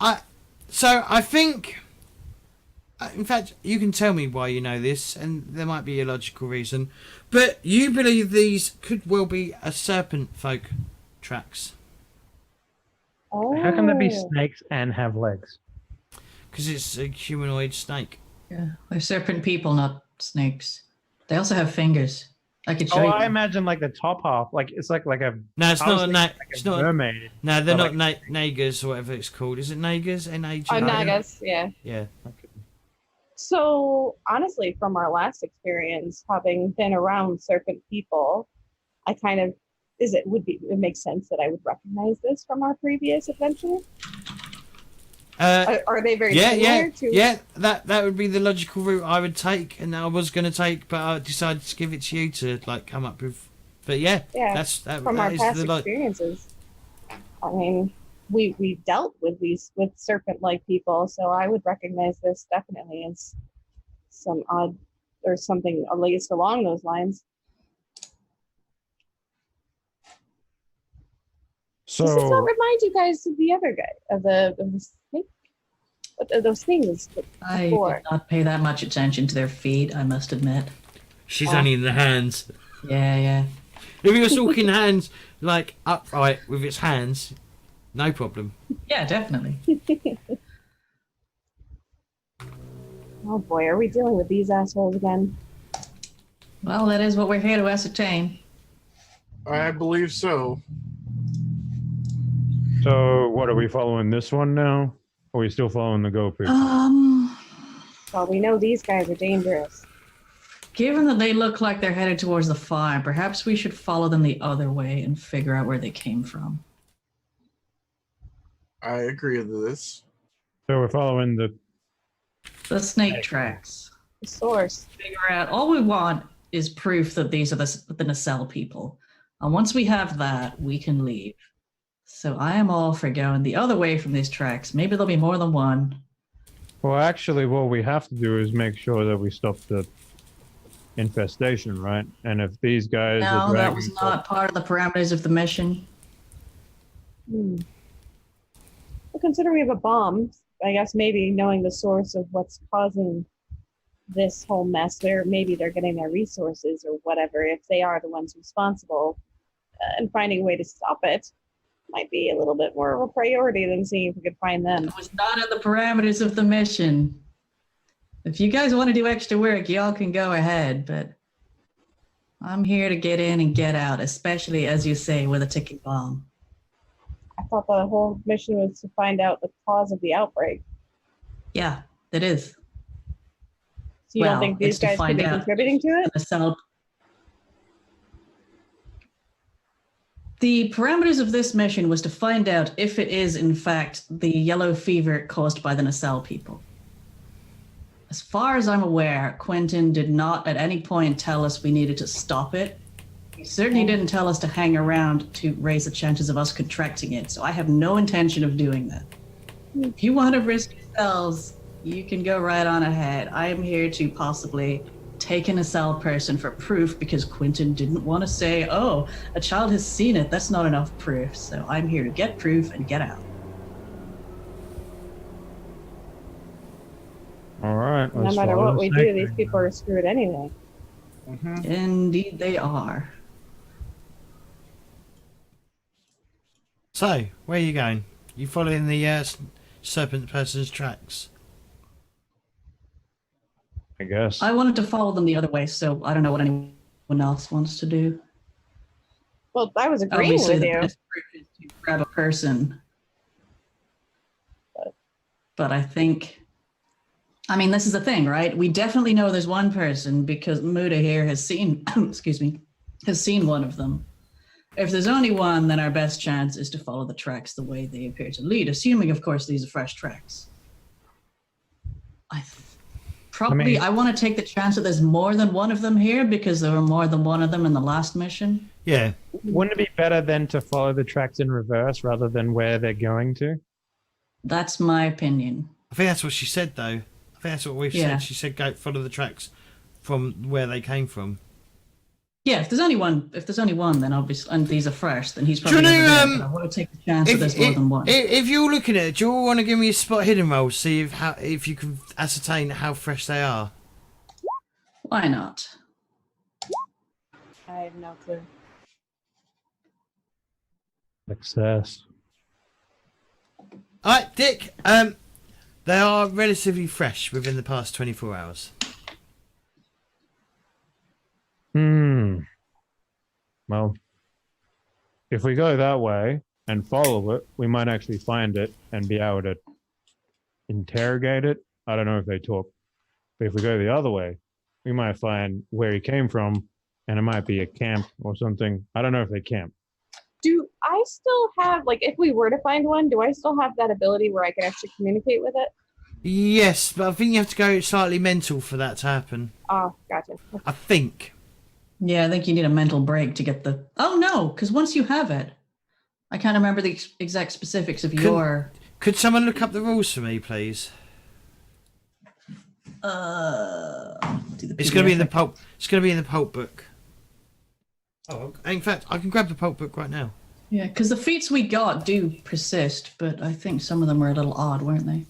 I think. In fact, you can tell me why you know this, and there might be a logical reason. But you believe these could well be a serpent folk tracks Oh. How can there be snakes and have legs? because it's a humanoid snake. Yeah, they're serpent people, not snakes. They also have fingers. I could show Oh, you. I imagine like the top half, like it's like a. No, it's I was not a thinking it's like a not. mermaid. No, they're But not nagas or whatever it's called. Is it nagas? N-A-G? Nagas, yeah. Yeah. So honestly, from our last experience, having been around serpent people, I kind of it makes sense that I would recognize this from our previous adventure. Are they very similar to? Yeah. That would be the logical route I would take, and I was going to take, but I decided to give it to you to like come up with. But yeah, Yeah, that from our is past the experiences. I mean, we dealt with serpent-like people, so I would recognize this definitely as some odd or something at least along those lines. Does this not So remind you guys of the other guy of the snake? What are those things? I before? did not pay that much attention to their feet, I must admit. She's only in the hands. Yeah. If it was talking hands like upright with its hands, no problem. Yeah, definitely. Oh boy, are we dealing with these assholes again? Well, that is what we're here to ascertain. I believe so. So what are we following this one now? Or are you still following the go people? Well, we know these guys are dangerous. Given that they look like they're headed towards the fire, perhaps we should follow them the other way and figure out where they came from. I agree with this. So we're following The snake tracks. The source. Figure out. All we want is proof that these are the nacelle people. And once we have that, we can leave. So I am all for going the other way from these tracks. Maybe there'll be more than one. Well, actually, what we have to do is make sure that we stop the infestation, right? And if these guys No, are that was not part of the parameters of the mission. Well, considering we have a bomb, I guess maybe knowing the source of what's causing this whole mess, maybe they're getting their resources or whatever, if they are the ones responsible, and finding a way to stop it might be a little bit more of a priority than seeing if we could find them. It was not in the parameters of the mission. If you guys want to do extra work, y'all can go ahead, but I'm here to get in and get out, especially, as you say, with a ticking bomb. I thought the whole mission was to find out the cause of the outbreak. Yeah, it is. So you Well, don't think these it's to guys could find be out. contributing to it? The parameters of this mission was to find out if it is, in fact, the yellow fever caused by the nacelle people. As far as I'm aware, Quentin did not at any point tell us we needed to stop it. He certainly didn't tell us to hang around to raise the chances of us contracting it, so I have no intention of doing that. If you want to risk yourselves, you can go right on ahead. I am here to possibly take a nacelle person for proof because Quentin didn't want to say, oh, a child has seen it. That's not enough proof. So I'm here to get proof and get out. All right. No matter what we do, these people are screwed anyway. Indeed they are. So, where are you going? You following the serpent person's tracks? I guess. I wanted to follow them the other way, so I don't know what anyone else wants to do. Well, I was agreeing Obviously, with the you. best proof is to grab a person. But I think, I mean, this is the thing, right? We definitely know there's one person because Muda here has seen, excuse me, has seen one of them. If there's only one, then our best chance is to follow the tracks the way they appear to lead, assuming, of course, these are fresh tracks. I want to take the chance that there's more than one of them here because there were more than one of them in the last mission. Yeah. Wouldn't it be better then to follow the tracks in reverse rather than where they're going to? That's my opinion. I think that's what she said, though. I think that's what we've Yeah. said. She said go follow the tracks from where they came from. Yeah, if there's only one, then obviously, and these are fresh, then he's Do you probably never know, there, but I want to take the chance that there's more than one. If you're looking at it, do you all want to give me a spot hidden roll, see if you can ascertain how fresh they are? Why not? I have no clue. Success. All right, Dick. They are relatively fresh within the past 24 hours. Well, if we go that way and follow it, we might actually find it and be able to interrogate it. I don't know if they talk. But if we go the other way, we might find where he came from and it might be a camp or something. I don't know if they camp. Do I still have, like, if we were to find one, do I still have that ability where I can actually communicate with it? Yes, but I think you have to go slightly mental for that to happen. Oh, gotcha. I think. Yeah, I think you need a mental break to get the... Oh, no, because once you have it, I can't remember the exact specifics of your... Could someone look up the rules for me, please? It's going to be in the pulp. It's going to be in the pulp book. Oh, in fact, I can grab the pulp book right now. Yeah, because the feats we got do persist, but I think some of them were a little odd, weren't they?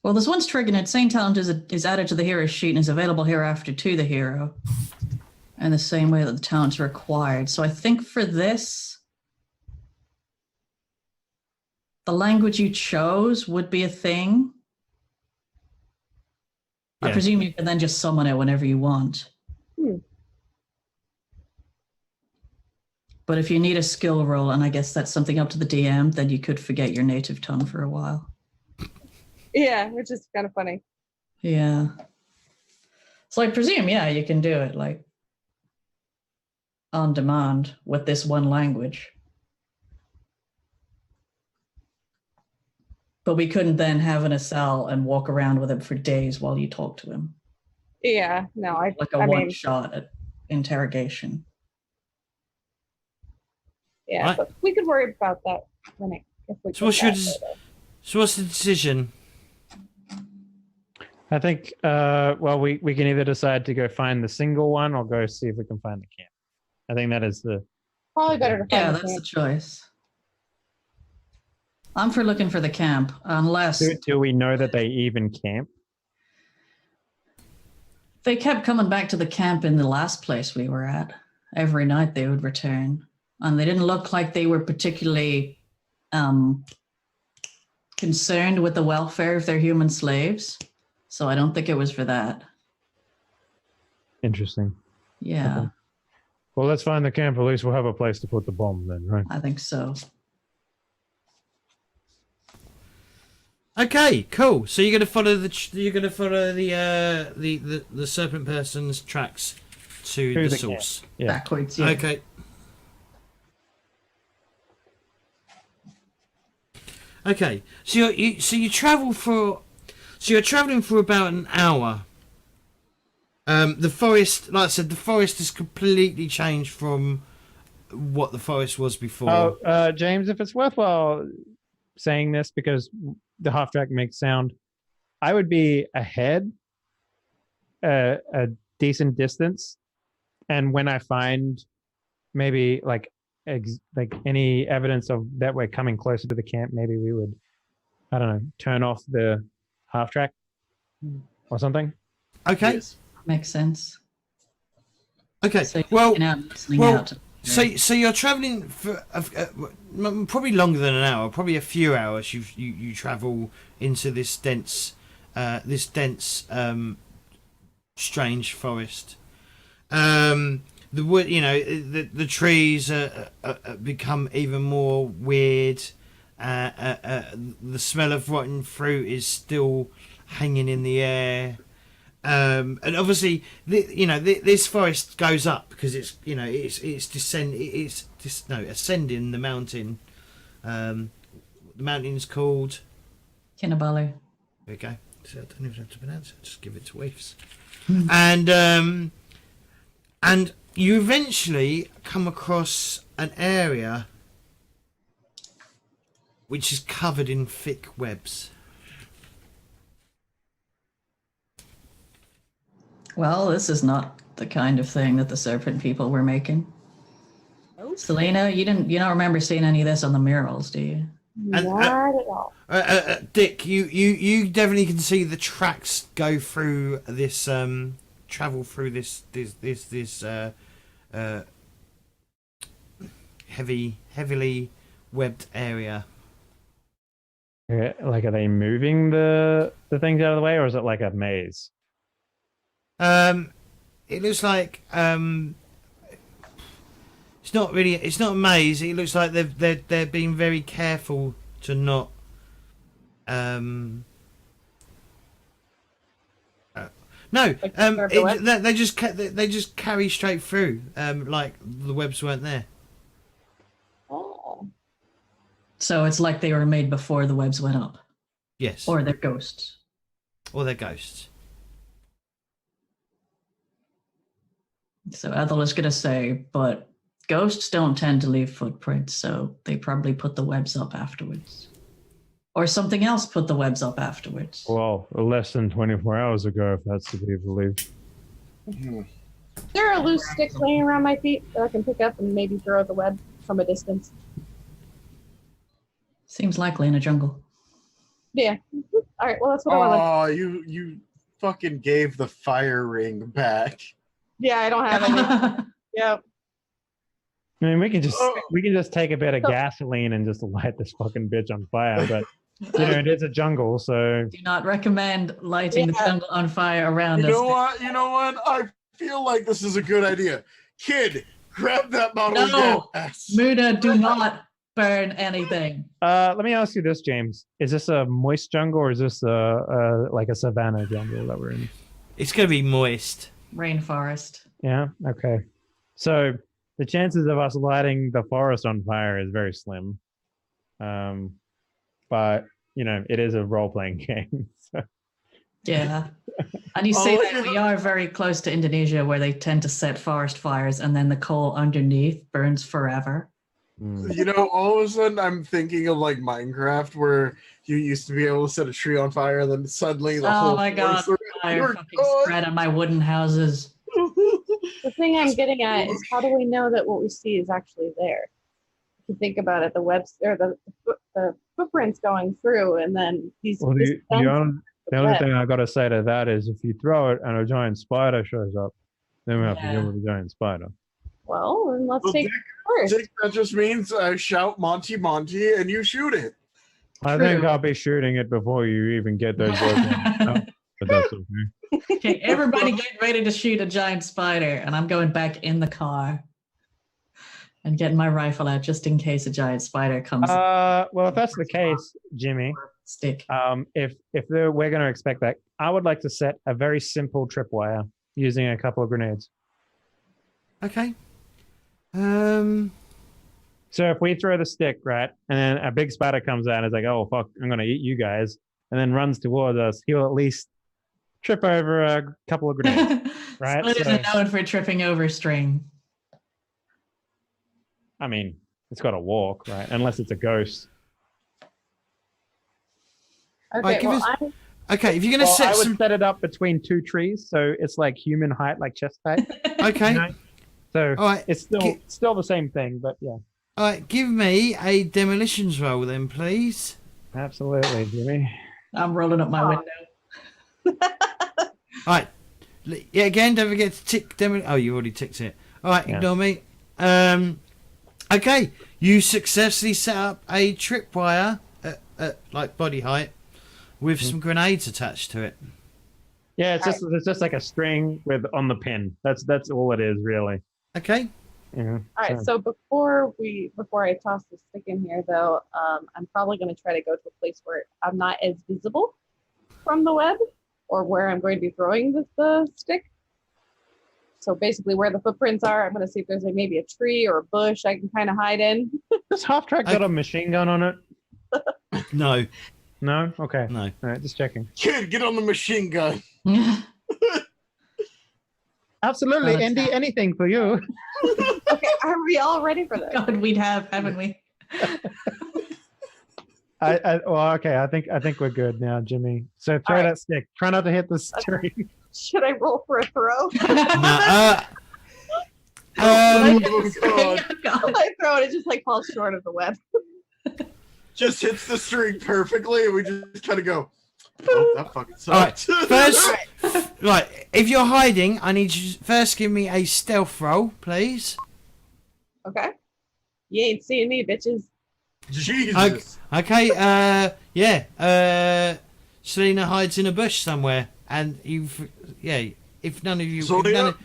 Well, there's one's triggered. Insane talent is added to the hero sheet and is available hereafter to the hero. In the same way that the talents are acquired. So I think for this, the language you chose would be a thing. Yeah. I presume you can then just summon it whenever you want. But if you need a skill roll, and I guess that's something up to the DM, then you could forget your native tongue for a while. Yeah, which is kind of funny. Yeah. So I presume, yeah, you can do it like on demand with this one language. But we couldn't then have in a cell and walk around with him for days while you talk to him. Yeah, no, Like a I one mean, shot at interrogation. yeah, Right. but we could worry about that when if we. So what's the decision? I think, well, we can either decide to go find the single one or go see if we can find the camp. I think that is the... Probably better to find Yeah, the that's the camp. choice. I'm for looking for the camp, unless Do we know that they even camp? they kept coming back to the camp in the last place we were at. Every night they would return. And they didn't look like they were particularly concerned with the welfare of their human slaves. So I don't think it was for that. Interesting. Yeah, Okay. Well, let's find the camp. At least we'll have a place to put the bomb then, right? I think so. Okay, cool. So you're gonna follow the serpent person's tracks to the the source. Yeah. Backwards, yeah. Okay. Okay. So you're traveling for about an hour. The forest, like I said, the forest has completely changed from what the forest was before. Oh, James, if it's worthwhile saying this because the half track makes sound, I would be ahead a decent distance, and when I find maybe like any evidence of that we're coming closer to the camp, maybe we would, I don't know, turn off the half track or something. Okay. Yes. Makes sense. Okay. So you're Well. looking out, listening well, out. So you're traveling for probably longer than an hour, probably a few hours. You travel into this dense, strange forest. The wood, the trees become even more weird. The smell of rotten fruit is still hanging in the air. And obviously, this forest goes up because ascending the mountain. The mountain's called Kinabalu. There we go. So I don't even have to pronounce it. Just give it to Weaves. And you eventually come across an area which is covered in thick webs. Well, this is not the kind of thing that the serpent people were making. Oh, Selena, you don't remember seeing any of this on the murals, do you? And, Not at all. Dick, you definitely can see the tracks go through this, travel through this heavily webbed area. Like, are they moving the things out of the way, or is it like a maze? It looks like it's not a maze. It looks like they're being very careful to not no, they just carry straight through, like the webs weren't there. Oh. So it's like they were made before the webs went up. Yes, Or they're ghosts. or they're ghosts. So Ethel is going to say, but ghosts don't tend to leave footprints, so they probably put the webs up afterwards. Or something else put the webs up afterwards. Well, less than 24 hours ago, if that's to be believed. There are loose sticks laying around my feet that I can pick up and maybe throw at the web from a distance. Seems likely in a jungle. Yeah. All right. Well, that's what I want. Oh, you fucking gave the fire ring back. Yeah, I don't have any. Yep. I mean, we can just take a bit of gasoline and just light this fucking bitch on fire, but it is a jungle, so Do not recommend lighting the jungle on fire around You us. know what? I feel like this is a good idea. Kid, grab that bottle No! of gas. Muda, do not. burn anything. Let me ask you this, James. Is this a moist jungle or is this like a savanna jungle that we're in? It's going to be moist. Rainforest. Yeah. Okay. So the chances of us lighting the forest on fire is very slim. But it is a role-playing game. So. Yeah. And you say that we are very close to Indonesia where they tend to set forest fires and then the coal underneath burns forever. All of a sudden I'm thinking of like Minecraft where you used to be able to set a tree on fire and then suddenly the whole my god, fire fucking spread on my wooden houses. The thing I'm getting at is how do we know that what we see is actually there? If you think about it, the footprints going through, and then these. Well, the only thing I gotta say to that is if you throw it and a giant spider shows up, then we have to deal with a giant spider. Well, then let's take it first. Dick, that just means I shout Monty Monty and you shoot it. I think I'll be shooting it before you even get those words out. But that's okay. Okay, everybody get ready to shoot a giant spider, and I'm going back in the car and getting my rifle out just in case a giant spider comes. Well, if that's the case, Jimmy, stick. If we're going to expect that, I would like to set a very simple tripwire using a couple of grenades. Okay. So if we throw the stick, right, and then a big spider comes out and is like, oh, fuck, I'm going to eat you guys, and then runs towards us, he'll at least trip over a couple of grenades, right? Spiders are known for tripping over string. I mean, it's got to walk, right? Unless it's a ghost. Okay, okay, if you're going to set I would set it up between two trees, so it's like human height, like chest height. Okay. So all right. It's still the same thing, but yeah. All right, give me a demolitions roll then, please. Absolutely, Jimmy. I'm rolling up my window. All right. Yeah, again, don't forget to tick demo. Oh, you already ticked it. All right, ignore me. Okay, you successfully set up a tripwire at like body height with some grenades attached to it. Yeah, it's just like a string with on the pin. That's all it is, really. Okay. Yeah. All right. So before I toss the stick in here, though, I'm probably going to try to go to a place where I'm not as visible from the web, or where I'm going to be throwing the stick. So basically, where the footprints are, I'm going to see if there's maybe a tree or a bush I can kind of hide in. Does Half Track got a machine gun on it? No. No? Okay. No. All right, just checking. Kid, get on the machine gun. Absolutely, Andy. Anything for you. Okay, are we all ready for this? God, we'd have, haven't we? Okay. I think we're good now, Jimmy. So throw that stick. Try not to hit the tree. Should I roll for a throw? God. I throw it, it just like falls short of the web. Just hits the string perfectly, and we just kind of go, oh, that fucking sucks. All right, first, right, if you're hiding, I need you to first give me a stealth roll, please. Okay. You ain't seeing me, bitches. Jesus. Okay, Selena hides in a bush somewhere, and if none of you... Selena,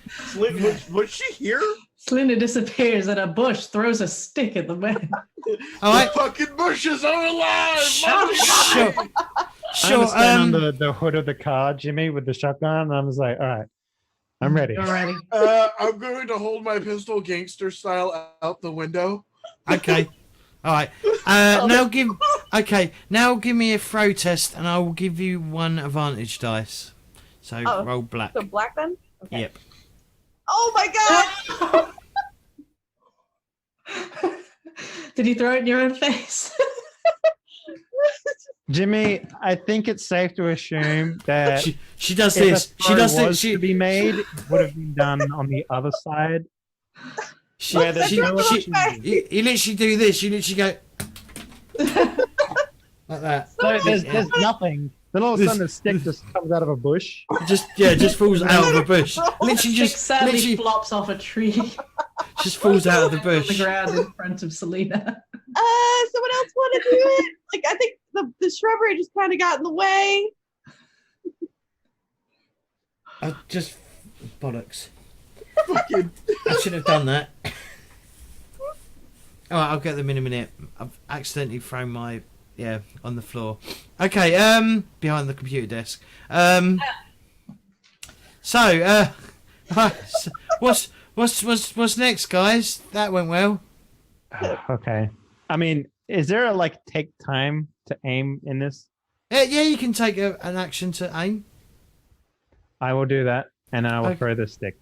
was she here? Selena disappears and a bush throws a stick at the man. All right. The fucking bushes are alive! Sure. I stand on the hood of the car, Jimmy, with the shotgun, and I was like, all right, I'm ready. You're ready. I'm going to hold my pistol gangster style out the window. Okay. All right. Now give me a throw test, and I will give you one advantage dice. So roll black. So black then? Okay. Yep. Oh my god! Did you throw it in your own face? Jimmy, I think it's safe to assume that she does this. She does this. To be made would have been done on the other side. You literally do this. You literally go like that. So there's nothing. Then all of a sudden the stick just comes out of a bush. Just falls out of a bush. Literally sadly flops off a tree. Just falls out of the bush. On the ground in front of Selena. Someone else want to do it? Like, I think the shrubbery just kind of got in the way. Just bollocks. I should have done that. All right, I'll get them in a minute. I've accidentally thrown my on the floor. Okay, behind the computer desk. So, what's next, guys? That went well. Okay. I mean, is there a like take time to aim in this? Yeah, you can take an action to aim. I will do that, and I will Okay. throw the stick.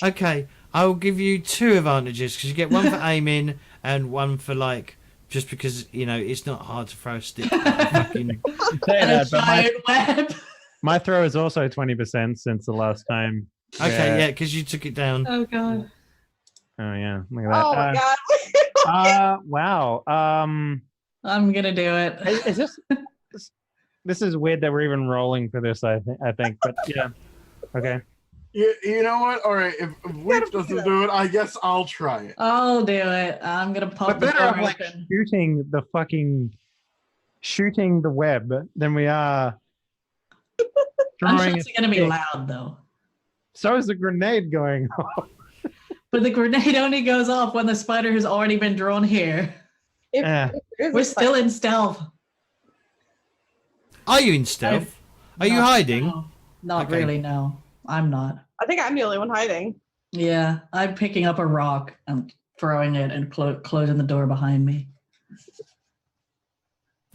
Okay, I will give you 2 advantages because you get 1 for aiming and 1 for like just because it's not hard to throw a stick. Fucking... Say And a that, but my, giant web. my throw is also 20% since the last time. Okay, yeah, because you took it down. Oh god. Oh yeah, look at that. Oh my god. Wow. I'm gonna do it. Is this is weird that we're even rolling for this. I think, but yeah. Okay. You know what? All right, if Weep doesn't do it, I guess I'll try it. I'll do it. I'm gonna We're pop the better off door like open. shooting the web than we are I'm throwing just it. gonna be loud though. So is the grenade going off. But the grenade only goes off when the spider has already been drawn here. Yeah. We're still in stealth. Are you in stealth? Are you hiding? No, not Okay. really, no. I'm not. I think I'm the only one hiding. Yeah, I'm picking up a rock and throwing it and closing the door behind me.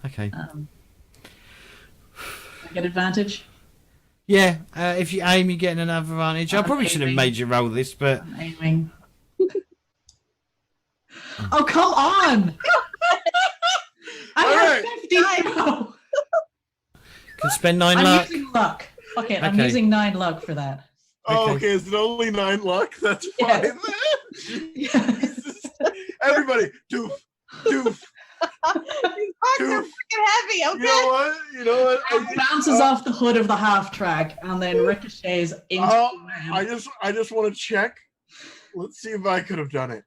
Okay. I get advantage? Yeah, if you aim, you get another advantage. I I'm probably should have aiming. made you roll this, but I'm aiming. Oh, come on! I have Alright. 50 now! can spend 9 I'm luck. using luck. Fuck it, I'm Okay. using 9 luck for that. Oh, Okay. okay, is it only 9 luck? That's Yeah. fine. Yes. Everybody, doof. These rocks are Dude. freaking heavy, okay? You know what? It bounces off the hood of the half track and then ricochets into Oh, the web. I just want to check. Let's see if I could have done it.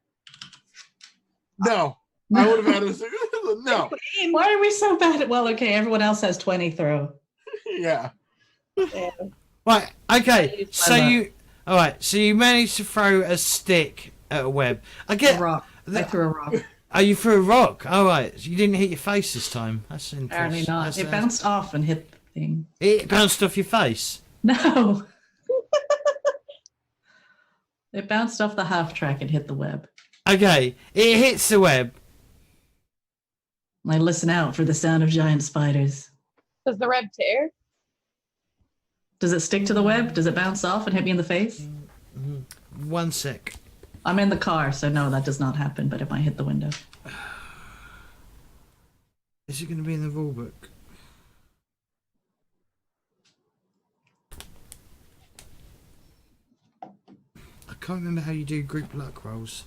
No, I would have had a no. Why are we so bad at? Well, okay, everyone else has 20 throw. Yeah. Yeah. Right, okay. It's So clever. you managed to throw a stick at a web. I A get. rock. I threw a rock. Oh, you threw a rock. All right, you didn't hit your face this time. That's interesting. Apparently not. That's- It bounced off and hit the thing. It bounced off your face. No. It bounced off the half track and hit the web. Okay, it hits the web. I listen out for the sound of giant spiders. Does the web tear? Does it stick to the web? Does it bounce off and hit me in the face? 1 sec. I'm in the car, so no, that does not happen, but it might hit the window. Is it going to be in the rule book? I can't remember how you do group luck rolls.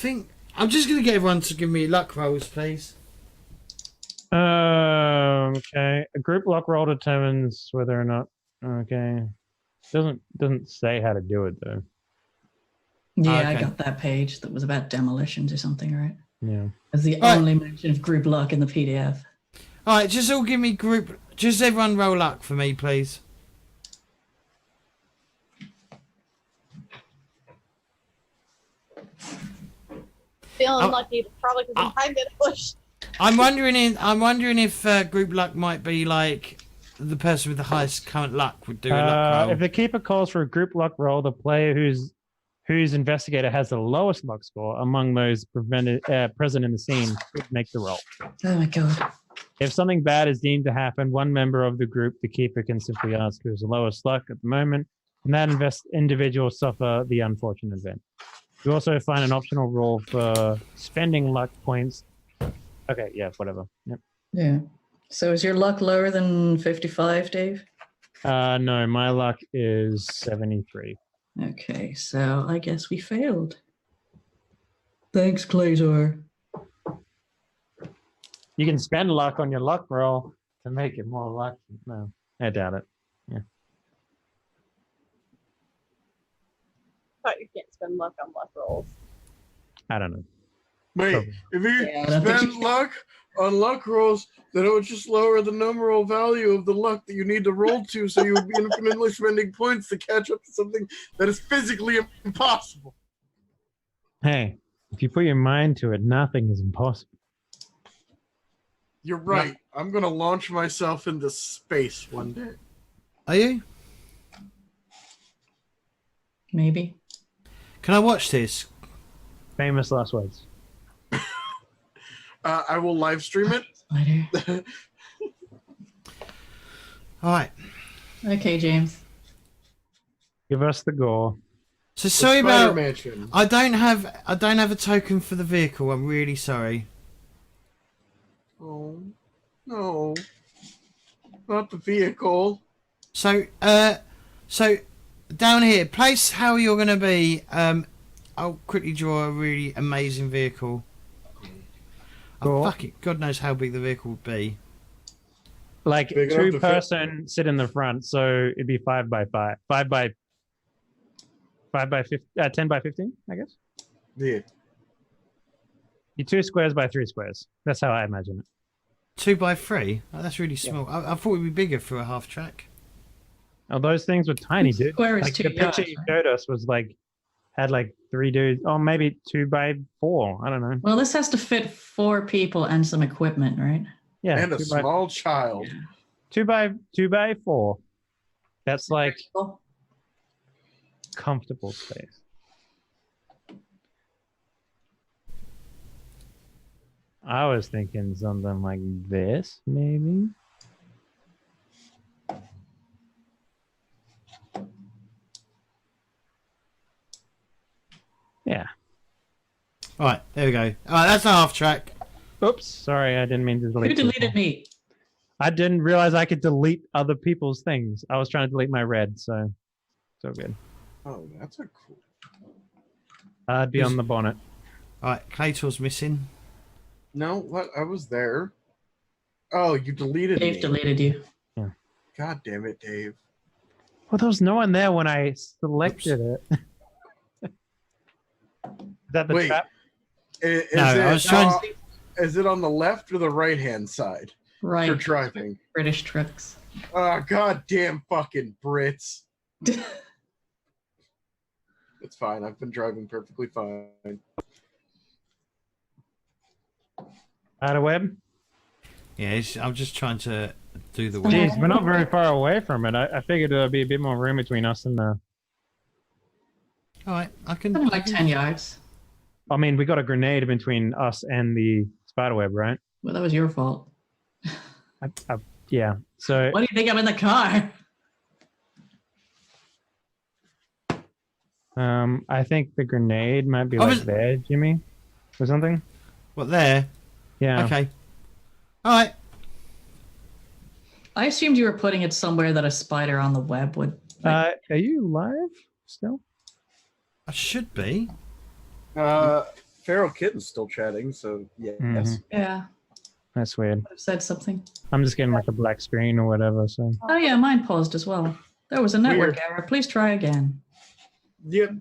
I'm just going to get everyone to give me luck rolls, please. Okay. A group lock roll determines whether or not. Okay. Doesn't say how to do it though. Yeah, I Okay. got that page that was about demolitions or something, right? Yeah. It's the Right. only mention of group luck in the PDF. All right, just all give me group. Just everyone roll luck for me, please. Feeling Oh. lucky, probably because I'm hiding in a bush. I'm wondering if group luck might be like the person with the highest current luck would do a luck roll. If the keeper calls for a group lock roll, the player whose investigator has the lowest luck score among those present in the scene would make the roll. Oh my god. If something bad is deemed to happen, one member of the group, the keeper, can simply ask who's the lowest luck at the moment, and that individual suffer the unfortunate event. You also find an optional rule for spending luck points. Okay, yeah, whatever. Yep. Yeah. So is your luck lower than 55, Dave? No, my luck is 73. Okay, so I guess we failed. Thanks, Claytor. You can spend luck on your luck roll to make it more lucky. No, I doubt it. But you can't spend luck on luck rolls. I don't know. Wait, if you Yeah, I don't think spend you- luck on luck rolls, then it would just lower the numeral value of the luck that you need to roll to, so you would be infinitely spending points to catch up to something that is physically impossible. Hey, if you put your mind to it, nothing is impossible. You're right. I'm gonna launch myself into space one day. Are you? Maybe. Can I watch this? Famous last words. I will live stream it. Spider. All right. Okay, James. Give us the gore. So sorry Spider about. Mansion. I don't have a token for the vehicle. I'm really sorry. Oh no, not the vehicle. So down here, place how you're going to be. I'll quickly draw a really amazing vehicle. Cool. Oh, fuck it. God knows how big the vehicle would be. Like Big enough to two fit. person sit in the front, so it'd be 5 by 5, 5 by 50, 10 by 15, I guess. Yeah. You 2 squares by 3 squares. That's how I imagine it. 2x3. Oh, that's really small. I thought it'd be bigger for a half track. Oh, those things were tiny, dude. Square is Like two the picture yards, you right? showed us was like had like 3 dudes. Oh, maybe 2 by 4. I don't know. Well, this has to fit 4 people and some equipment, right? Yeah, And a 2 by small child. 2 by 4. That's like Cool. comfortable space. I was thinking something like this, maybe. Yeah. All right, there we go. All right, that's a half track. Oops. Sorry, I didn't mean to delete. Who deleted me? I didn't realize I could delete other people's things. I was trying to delete my red, so good. Oh, that's a cool. I'd be on the bonnet. All right, Claytor's missing. No, what? I was there. Oh, you deleted Dave me. deleted you. God damn it, Dave. Well, there was no one there when I selected it. Is that the Wait. trap? Is No, I was trying. Is it on the left or the right hand side for Right. driving? British trucks. Oh, goddamn fucking Brits. It's fine. I've been driving perfectly fine. Out of web? Yeah, I'm just trying to do the work. Jeez, we're not very far away from it. I figured there'd be a bit more room between us and the. All right, I can. Something like 10 yards. I mean, we got a grenade between us and the spiderweb, right? Well, that was your fault. Yeah. So Why do you think I'm in the car? I think the grenade might be I like was- there, Jimmy, or something. What there? Yeah. Okay. All right. I assumed you were putting it somewhere that a spider on the web would. Are you live still? I should be. Feral Kitten's still chatting, so yes. Mhm. Yeah, That's weird. I've said something. I'm just getting like a black screen or whatever. So Oh, yeah, mine paused as well. There was a network Weird. error. Please try again. Yep.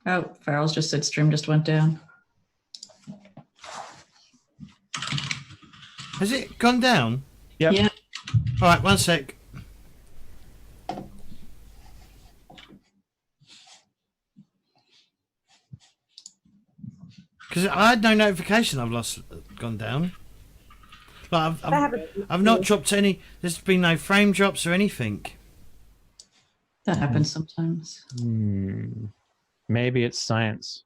Oh, Farrell's just said stream just went down. Has it gone down? Yep. Yeah. All right, one sec. Because I had no notification gone down. Like That happens. I've not dropped any. There's been no frame drops or anything. That happens sometimes. Maybe it's science.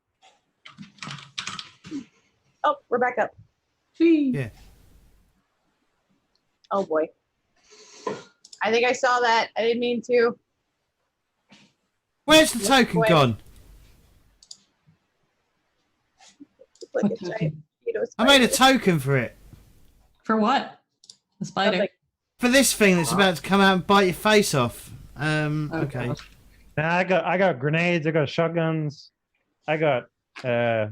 Oh, we're back up. Yeah. Oh boy. I think I saw that. I didn't mean to. Where's the token Wait. gone? It's like What a giant token? mosquito I made a spider. token for it. For what? The spider. Nothing. For this thing that's about to come out and bite your face off. Okay. God. Now I got grenades. I got shotguns. I got a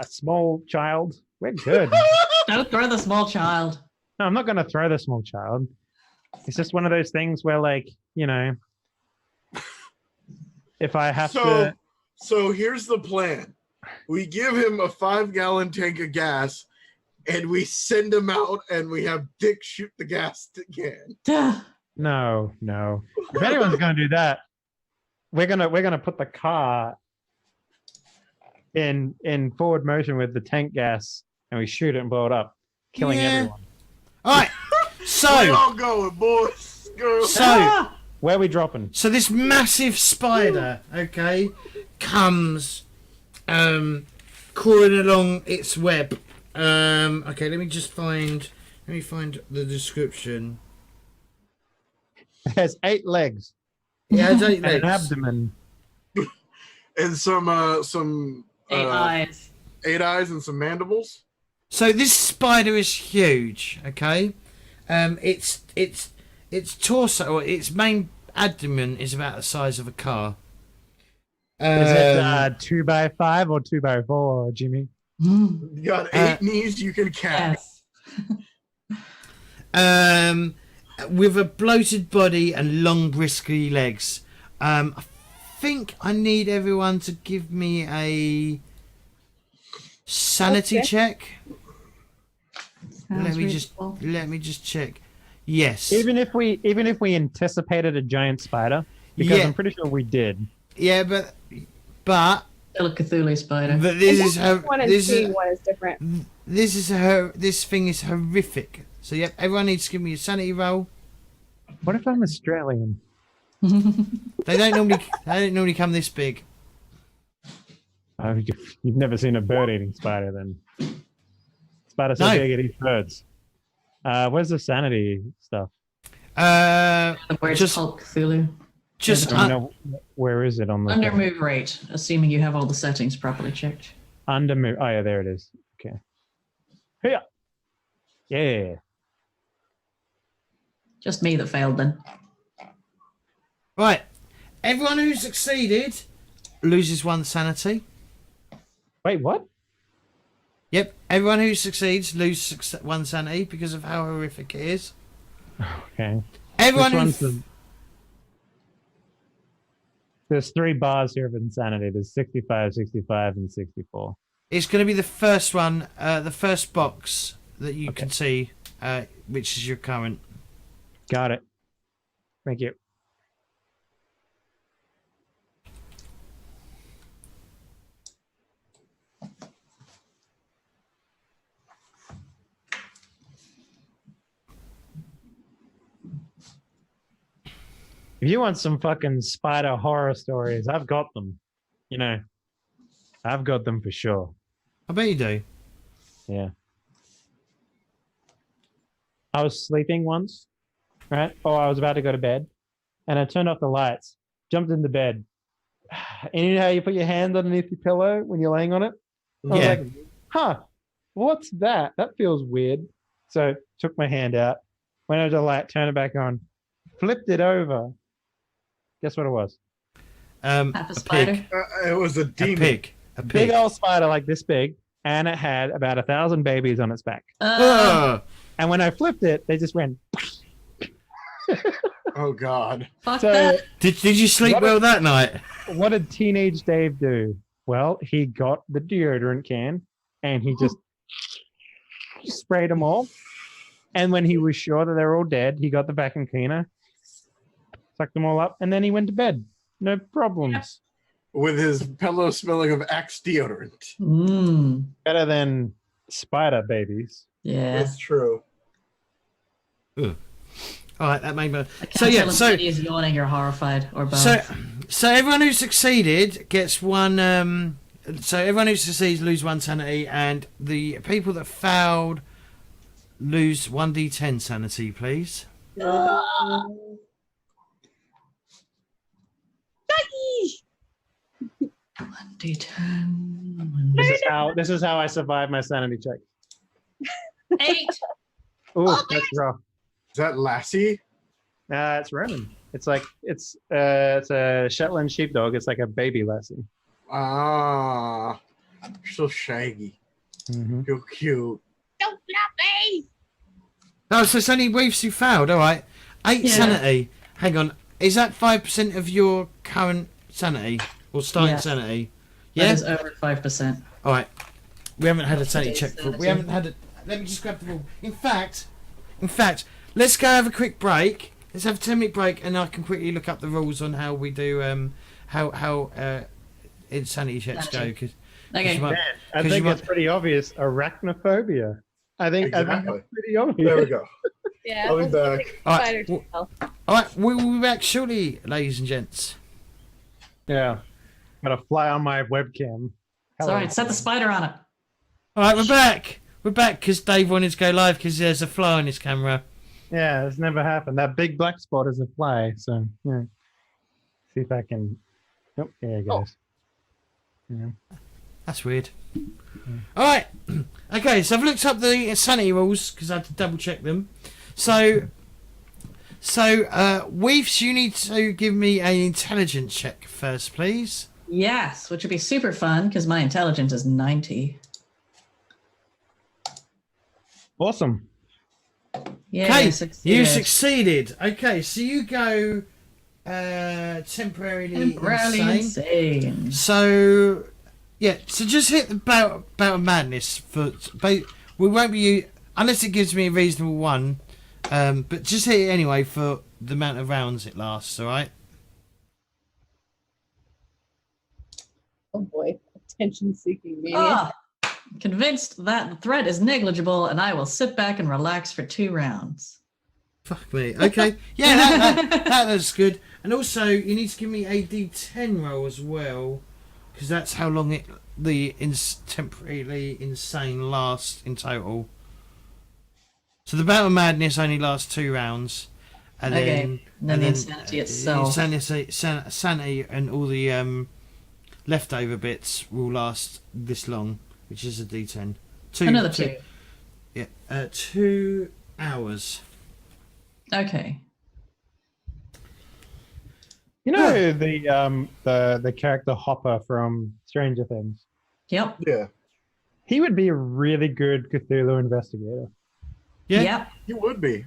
small child. We're good. Don't throw the small child. No, I'm not gonna throw the small child. It's just one of those things where, like, you know, if I have to. So here's the plan. We give him a 5-gallon tank of gas, and we send him out, and we have Dick shoot the gas can. No. If anyone's gonna do that, we're gonna put the car in forward motion with the tank gas, and we shoot it and blow it up, killing everyone. All right. We So, all going, boys. Girls. so, Where are we dropping? so this massive spider, okay, comes, crawling along its web. Okay, let me find the description. It has 8 legs It has 8 and legs. an abdomen. And some 8 eyes. 8 eyes and some mandibles. So this spider is huge. Okay, its torso or its main abdomen is about the size of a car. Is it 2x5 or 2x4, Jimmy? You got 8 knees you can count. Yes. With a bloated body and long, bristly legs. I think I need everyone to give me a sanity Okay. check. Sounds Let reasonable. me just check. Yes. Even if we anticipated a giant spider, because Yeah. I'm pretty sure we did. Yeah, but Still a Cthulhu spider. this is her. One and This seeing is one is different. This thing is horrific. So yep, everyone needs to give me a sanity roll. What if I'm Australian? They don't normally come this big. Oh, you've never seen a bird-eating spider, then? Spider so No. big it eats birds. Where's the sanity stuff? Where it's Just- Pulp Cthulhu. Just Do you know where is it on the Under move rate, assuming you have all the settings properly checked. under move? Oh yeah, there it is. Okay. Here. Yeah. Just me that failed then. right. Everyone who succeeded loses 1 sanity. Wait, what? Yep, everyone who succeeds loses 1 sanity because of how horrific it is. Okay. Everyone Which who one's the... There's 3 bars here of insanity. There's 65, 65, and 64. it's going to be the first one, the first box that you Okay. can see, which is your current. Got it. Thank you. If you want some fucking spider horror stories, I've got them. You know, I've got them for sure. I bet you do. Yeah. I was sleeping once, right? Or I was about to go to bed, and I turned off the lights, jumped into bed. And you know how you put your hand underneath your pillow when you're laying on it? I was Yeah. like, huh, what's that? That feels weird. So took my hand out, went over to the light, turned it back on, flipped it over. Guess what it was? Half a A spider. pig. It was a A demon. pig. A Big pig. old spider like this big, and it had about 1,000 babies on its back. Ugh. And when I flipped it, they just went. Oh God. Fuck So that. Did you sleep What well that night? what did teenage Dave do? Well, he got the deodorant can and he just sprayed them all. And when he was sure that they were all dead, he got the vacuum cleaner, sucked them all up, and then he went to bed. No problems. With his pillow smelling of Axe deodorant. Better than spider babies. Yeah. That's true. All right, that made me. I can't So yeah, tell if so Kitty is yawning or horrified or both. so everyone who succeeded gets 1. So everyone who succeeds lose 1 sanity, and the people that failed lose 1d10 sanity, please. One D10. This is how I survive my sanity check. 8. Oh, that's rough. Is that Lassie? It's Roman. It's like it's a Shetland sheepdog. It's like a baby lassie. Ah, so shaggy. Mm-hmm. So cute. Oh, so it's only Weaves who failed. All right, 8 Yeah. sanity. Hang on, is that 5% of your current sanity or starting Yeah. sanity? Yeah. That is over 5%. All right. We haven't had a sanity Today's check for. We sanity. haven't had a. Let me just grab the ball. In fact, let's go have a quick break. Let's have a 10-minute break, and I can quickly look up the rules on how we do how insanity checks go. Cause Okay. you might- I 'cause think you it's pretty obvious. Arachnophobia. I think Exactly. that's pretty obvious. There we go. Yeah. I'll be let's back. take All right, spiders well- health. All right, we will be back shortly, ladies and gents. Yeah. Got a fly on my webcam. It's all right. Set the spider on it. All right, we're back. We're back because Dave wanted to go live because there's a fly on his camera. Yeah, it's never happened. That big black spot is a fly. So, yeah. See if I can. Oh, there it goes. Yeah. That's weird. All right. Okay, so I've looked up the sanity rules because I had to double check them. So, Weefs, you need to give me an intelligence check first, please. Yes, which would be super fun because my intelligence is 90. Awesome. Yeah, Okay, succeeded. you succeeded. Okay, so you go temporarily insane. So, yeah, so just hit the bout of madness for. We won't be unless it gives me a reasonable one, but just hit it anyway for the amount of rounds it lasts. All right. Oh boy, attention-seeking maniac. Ah, convinced that the threat is negligible, and I will sit back and relax for 2 rounds. Fuck me. Okay. Yeah, that's good. And also, you need to give me a D10 roll as well, because that's how long temporarily insane lasts in total. So the Battle of Madness only lasts 2 rounds, and Okay, then the insanity itself. Sanity and all the leftover bits will last this long, which is a D10. Another 2. Yeah, 2 hours. Okay. You know the character Hopper from Stranger Things. Yep. Yeah, He would be a really good Cthulhu investigator. Yeah. Yep. you would be.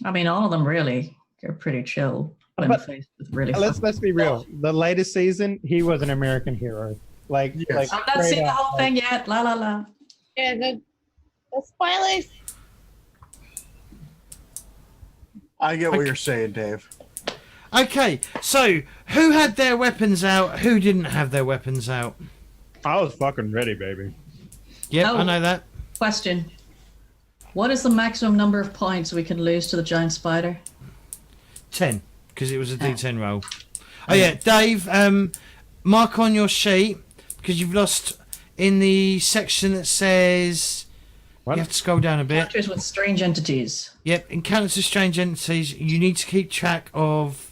I mean, all of them really are pretty chill when But faced with really. Let's be real. The latest season, he was an American hero. Like, Yes. like I've not straight seen the up, whole thing yet. La la la. Yeah, the spoilers. I get what you're saying, Dave. Okay, so who had their weapons out? Who didn't have their weapons out? I was fucking ready, baby. Yep, Oh. I know that. Question. What is the maximum number of points we can lose to the giant spider? 10, because it was a D10 roll. Oh yeah, Dave, mark on your sheet, because you've lost in the section that says... What? You have to scroll down a bit. Encounters with strange entities. Yep, encounters with strange entities. You need to keep track of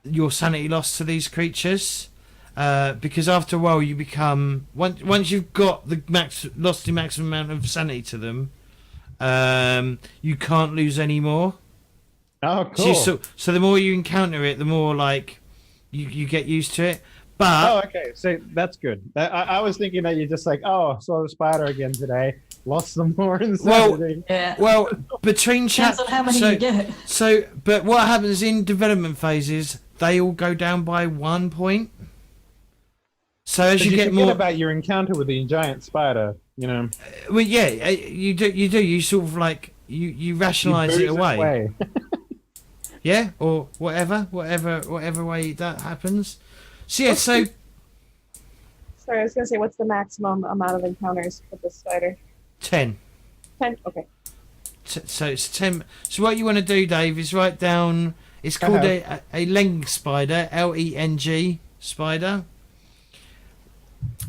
your sanity loss to these creatures, because after a while you become once you've got lost the maximum amount of sanity to them, you can't lose any more. Oh, cool. So the more you encounter it, the more like you get used to it. But Oh, okay. So that's good. I was thinking that you're just like, oh, saw the spider again today. Lost some more insanity. Yeah. well, between Depends on how many you get. But what happens in development phases? They all go down by 1 point. So as But you get forget more, about your encounter with the giant spider, you know. well, yeah, you do. You sort of like you rationalise You it booze away, yeah, or whatever way that happens. So yeah, so Sorry, I was gonna say, what's the maximum amount of encounters with the spider? 10. 10. Okay. So it's 10. So what you want to do, Dave, is write down. It's called a Leng spider, Leng spider,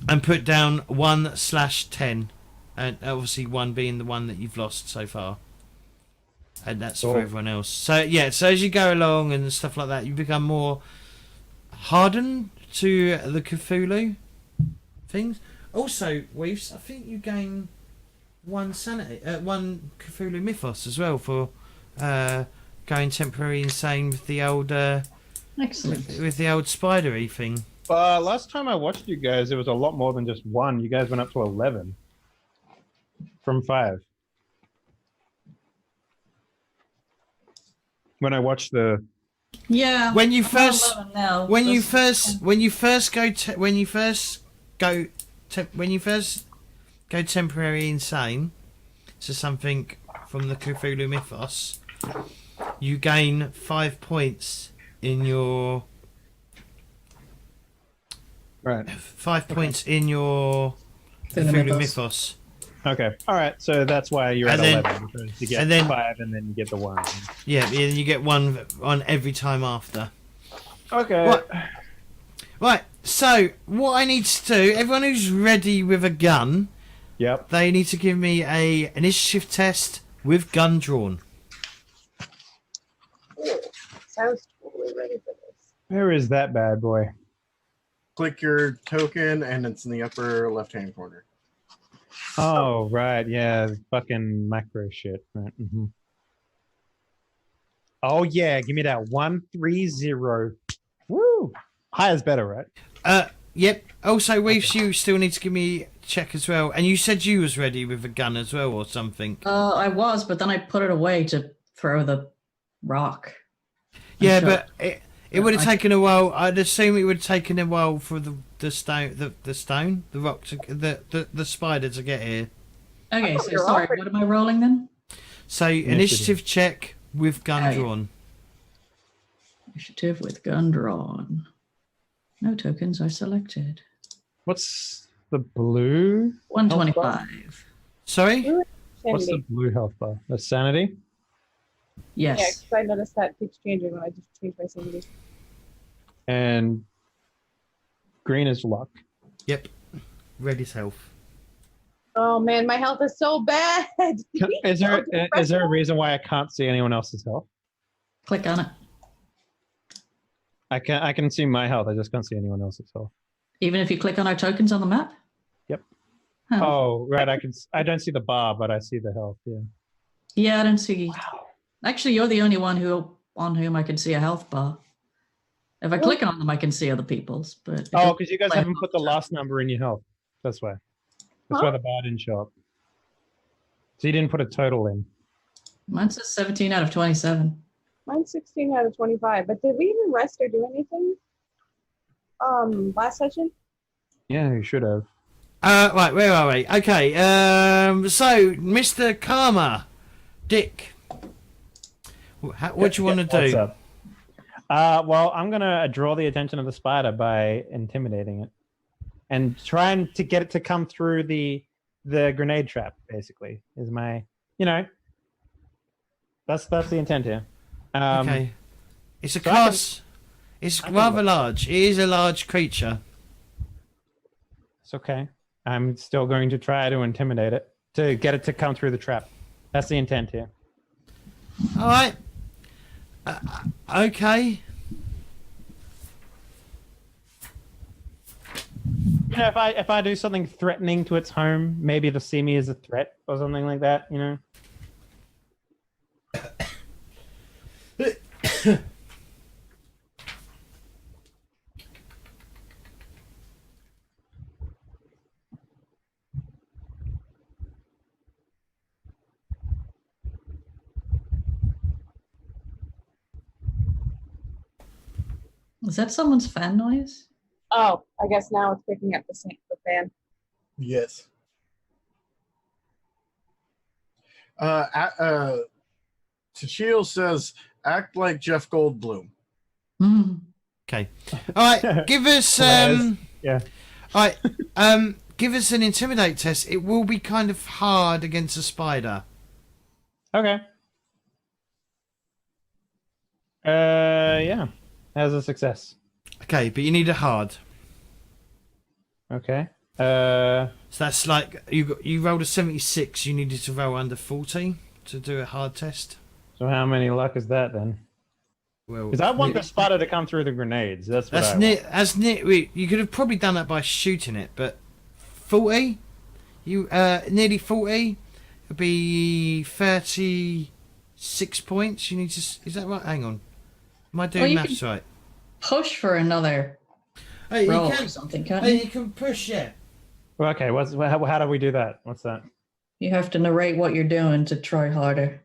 and put down 1/10, and obviously 1 being the one that you've lost so far, and that's for Cool. everyone else. So yeah, so as you go along and stuff like that, you become more hardened to the Cthulhu things. Also, Weaves, I think you gain 1 sanity, 1 Cthulhu mythos as well for going temporary insane with the old Excellent. with the old spidery thing. Last time I watched you guys, it was a lot more than just 1. You guys went up to 11 from 5. When I watched the Yeah. When you I'm first, 11 now. when you That's- first go temporary insane to something from the Cthulhu mythos, you gain 5 points in your Right. 5 points in your Cthulhu Cthulhu mythos. mythos. Okay. All right. So that's why you're And at then- 11. Because you get and then- 5 and then you get the 1. Yeah, you get one on every time after. Okay. What? Right. So what I need to do, everyone who's ready with a gun, Yep. they need to give me a initiative test with gun drawn. So I was totally ready for this. Where is that bad boy? Click your token, and it's in the upper left-hand corner. Oh, right. Yeah. Fucking macro shit. Right. Oh, yeah. Give me that 130. Woo. High is better, right? Yep. Also, Weaves, you still need to give me a check as well. And you said you was ready with a gun as well, or something. I was, but then I put it away to throw the rock. Yeah, Sure. but it would have taken a while. I'd assume it would have taken a while for the rock, the spider to get here. Okay, thought so we were sorry, all what am I rolling then? So initiative check with gun Okay. drawn. Initiative with gun drawn. No tokens are selected. What's the blue? 125. Sorry. What's the Sanity. blue health bar? The sanity? Yeah, Yes. because I noticed that keeps changing when I just change my sanity. And green is luck. Yep. Red is health. Oh man, my health is so bad. Is there a reason why I can't see anyone else's health? Click on it. I can see my health. I just can't see anyone else's health. Even if you click on our tokens on the map? Yep. Huh. Oh, right. I don't see the bar, but I see the health. Yeah. Yeah, I don't see. Wow. Actually, you're the only one on whom I can see a health bar. If I click on them, I can see other people's. But Oh, because you guys haven't put the last number in your health. That's why. That's why the bar didn't show up. So you didn't put a total in. Mine says 17 out of 27. Mine's 16 out of 25. But did we even rest or do anything? Last session? Yeah, you should have. Right, where are we? Okay, so Mr. Karma, Dick, what do you want to What's do? up? Well, I'm gonna draw the attention of the spider by intimidating it, and trying to get it to come through the grenade trap. Basically, is my that's the intent here. Okay, it's a so I class. It's can rather look. large. It is a large creature. It's okay. I'm still going to try to intimidate it to get it to come through the trap. That's the intent here. All right. Okay. If I do something threatening to its home, maybe it'll see me as a threat or something like that. Is that someone's fan noise? Oh, I guess now it's picking up the fan. Yes. Tachil says, "Act like Jeff Goldblum." Hmm. Okay. All right. Give us Yeah. All right. Give us an intimidate test. It will be kind of hard against a spider. Okay. Yeah. As a success. Okay, but you need a hard. Okay. So that's like you rolled a 76. You needed to roll under 40 to do a hard test. So how many luck is that then? Well, Because I want the spider to come through the grenades. That's what I want. That's you could have probably done that by shooting it, but 40. You nearly 40 would be 36 points. You need to. Is that right? Hang on. Am I doing Well, you maths right? Push for another Hey, you roll can. or something, can't Hey, you? you can push it. Well, okay. How do we do that? What's that? You have to narrate what you're doing to try harder.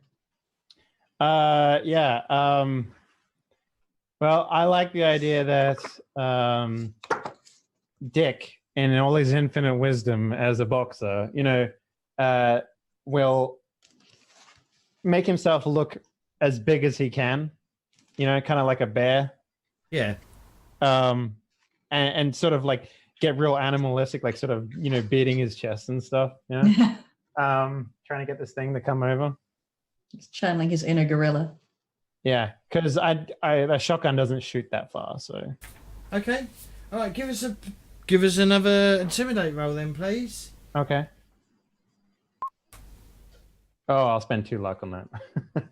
Yeah. Well, I like the idea that Dick, in all his infinite wisdom as a boxer, will make himself look as big as he can, kind of like a bear. Yeah. And sort of like get real animalistic, like sort of, beating his chest and stuff, trying to get this thing to come over. He's channeling his inner gorilla. Yeah, because a shotgun doesn't shoot that far, so. Okay. All right. Give us another intimidate roll then, please. Okay. Oh, I'll spend 2 luck on that. All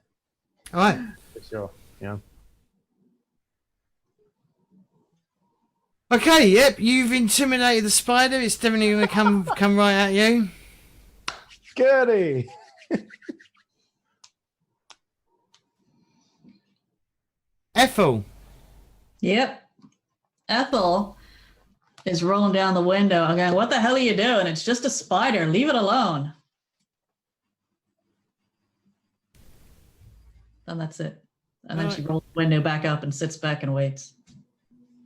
right. For sure. Yeah. Okay. Yep. You've intimidated the spider. It's definitely going to come right at you. Goody. Ethel. Yep. Ethel is rolling down the window and going, "What the hell are you doing? It's just a spider. Leave it alone." And that's it. And then she rolls the window back up and sits back and waits.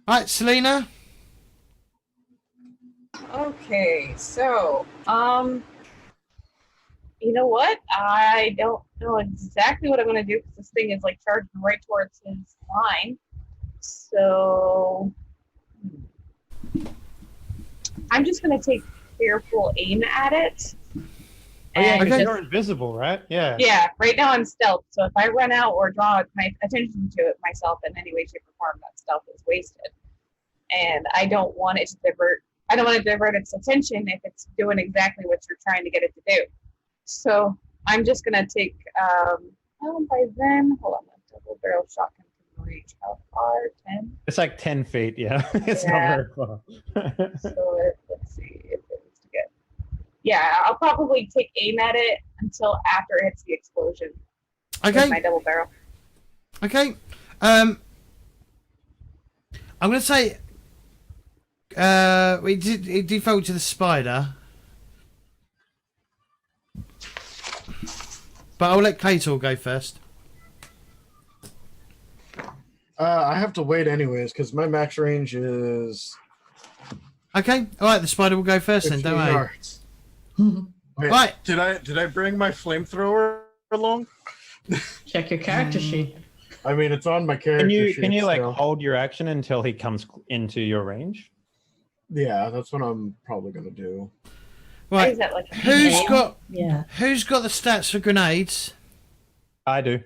All right, Selena. Okay, so, you know what? I don't know exactly what I'm going to do because this thing is like charging right towards his line. So, I'm just going to take careful aim at it. Oh, yeah, And because Okay. you're invisible, right? Yeah. yeah, right now I'm stealth. So if I run out or draw my attention to it myself in any way, shape, or form, that stealth is wasted. And I don't want it to divert. I don't want to divert its attention if it's doing exactly what you're trying to get it to do. So I'm just gonna take. By then, hold on, the double barrel shotgun can reach how far? 10. It's like 10 feet, yeah. It's Yeah. not very far. So let's see if it was to get. Yeah, I'll probably take aim at it until after it hits the explosion. Okay. With my double barrel. Okay. I'm going to say it default to the spider. But I'll let Claytor go first. I have to wait anyways because my max range is Okay. All right. The spider will go first then, 15 don't worry. yards. Wait, Right. Did I bring my flamethrower along? Check your character sheet. I mean, it's on my character sheet. Can you like still. hold your action until he comes into your range? Yeah, that's what I'm probably gonna do. Right. Is that like Who's got Yeah. the stats for grenades? I do.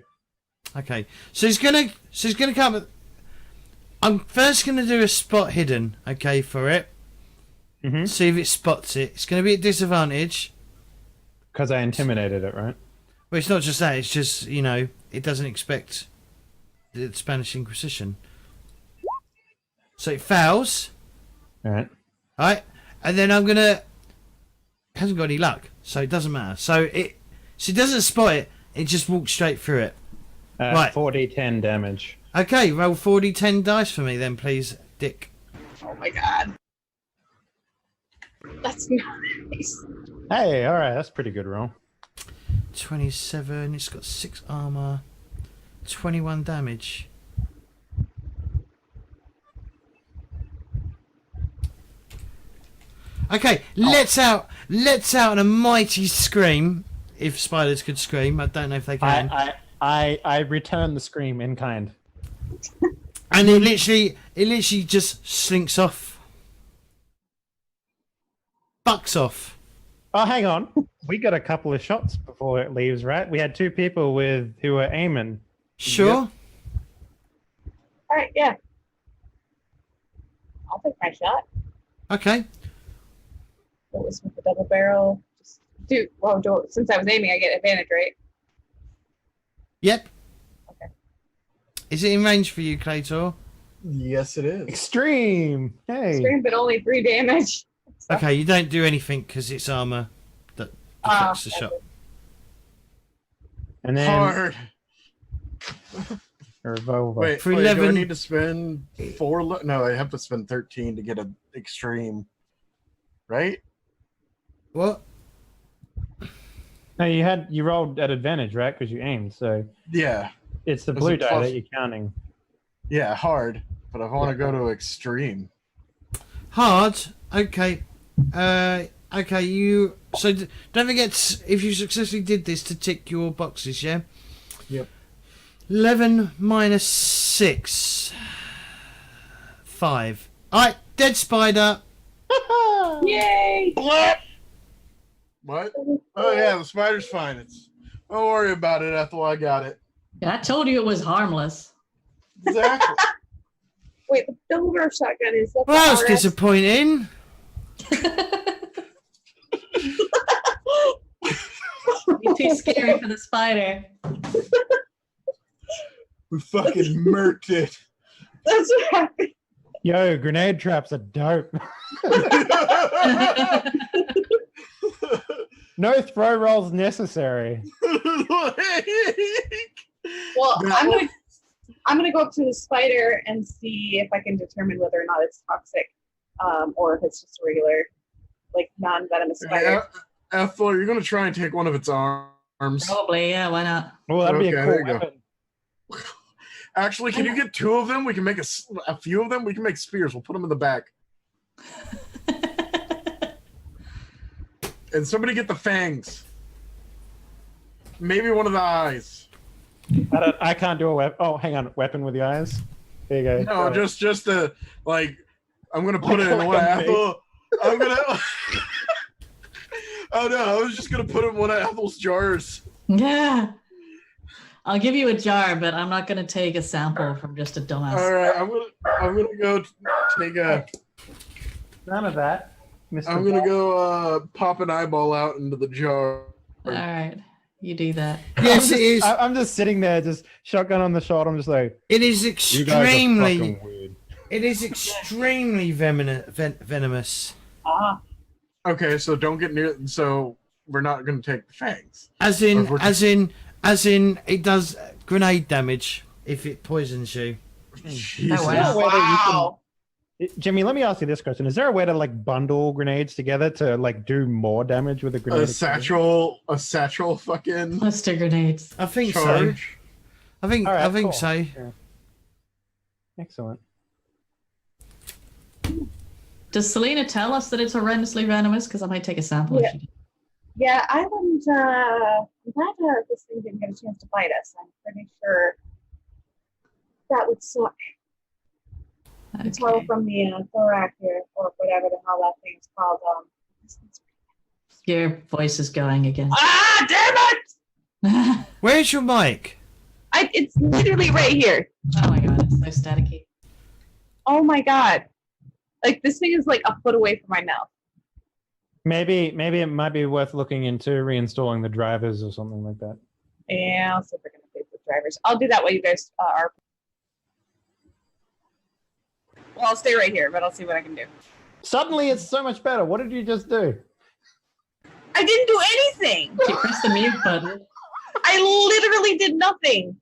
Okay. So he's gonna come with, I'm first gonna do a spot hidden, okay, for it. Mm-hmm. See if it spots it. It's gonna be at disadvantage. Because I intimidated it, right? Well, it's not just that, it's just, it doesn't expect the Spanish Inquisition. So it fails. All right. Alright. And then I'm gonna, it hasn't got any luck, so it doesn't matter. So it doesn't spot it, it just walks straight through it. Right. 4d10 damage. Okay, roll 4d10 dice for me then, please, Dick. Oh my god. That's nice. Hey, all right, that's a pretty good roll. 27, it's got 6 armor, 21 damage. Okay, lets out a mighty scream. If spiders could scream, I don't know if they can. I return the scream in kind. And it literally just slinks off. Bucks off. Oh, hang on. We got a couple of shots before it leaves, right? We had 2 people who were aiming. Sure. All right, yeah. I'll take my shot. Okay. What was with the double barrel? Just since I was aiming, I get advantage, right? Yep. Okay. Is it in range for you, Claytor? Yes, it is. Extreme. Hey. Scream, but only 3 damage. Okay, you don't do anything because it's armor that deflects the shot. And then Hard. a revolver. Wait, For do I 11 need to spend 4? No, I have to spend 13 to get an extreme. Right? What? No, you rolled at advantage, right? Because you aimed, so Yeah. it's the Is blue it die plus- that you're counting. Yeah, hard, but I want to go to extreme. Hard. Okay. Okay. You. So don't forget, if you successfully did this, to tick your boxes. Yeah. Yep. 11 minus 6. 5. All right. Dead spider. Yay! What? Oh yeah, the spider's fine. Don't worry about it, Ethel. I got it. Yeah, I told you it was harmless. Exactly. Wait, the double barrel shotgun is that the Well, that was RS? disappointing. You're too scary for the spider. We fucking murked it. That's what happened. Yo, grenade traps are dope. No throw rolls necessary. Well, No. I'm gonna go up to the spider and see if I can determine whether or not it's toxic, or if it's just a regular, like non-venomous spider. Ethel, you're gonna try and take one of its arms. Probably, yeah, why not? Well, that'd be Okay, a there cool you go. weapon. Actually, can you get 2 of them? We can make a few of them. We can make spears. We'll put them in the back. And somebody get the fangs. Maybe one of the eyes. I can't do a weapon. Oh, hang on. Weapon with the eyes. There you go. No, Got it. just the like. I'm gonna put it in Like one a of Ethel. I'm gonna. Oh no! I was just gonna put it in one of Ethel's jars. Yeah. I'll give you a jar, but I'm not going to take a sample from just a dumbass. All right, I'm gonna go take a. None of that, Mr. I'm gonna Ball. go pop an eyeball out into the jar. All right. You do that. Yes, it is. I'm just sitting there, just shotgun on the shoulder. I'm just like, It is you guys are extremely. fucking weird. It is extremely venomous. Ah, Okay, so don't get near. So we're not gonna take the fangs. As in, it does grenade damage if it poisons you. Jesus. Oh, Is there a way that you wow. can- Jimmy, let me ask you this question: is there a way to like bundle grenades together to like do more damage with a grenade? A satchel fucking Cluster grenades. I think so. charge. I think All right, I think cool. so. Yeah. Excellent. Does Selena tell us that it's horrendously venomous? Because I might take a sample. if Yeah. she did. Yeah, I wouldn't. I'm glad this thing didn't get a chance to bite us. I'm pretty sure that would suck. It's all Okay. from the thorax here, or whatever the hell that thing's called. Your voice is going again. Ah, damn it! Where's your mic? It's literally right here. Oh my god, it's so staticky. Oh my god! Like this thing is like a foot away from my mouth. Maybe it might be worth looking into reinstalling the drivers or something like that. Yeah, I'll see if we're gonna fix the drivers. I'll do that while you guys are. Well, I'll stay right here, but I'll see what I can do. Suddenly, it's so much better. What did you just do? I didn't do anything. You press the mute button. I literally did nothing.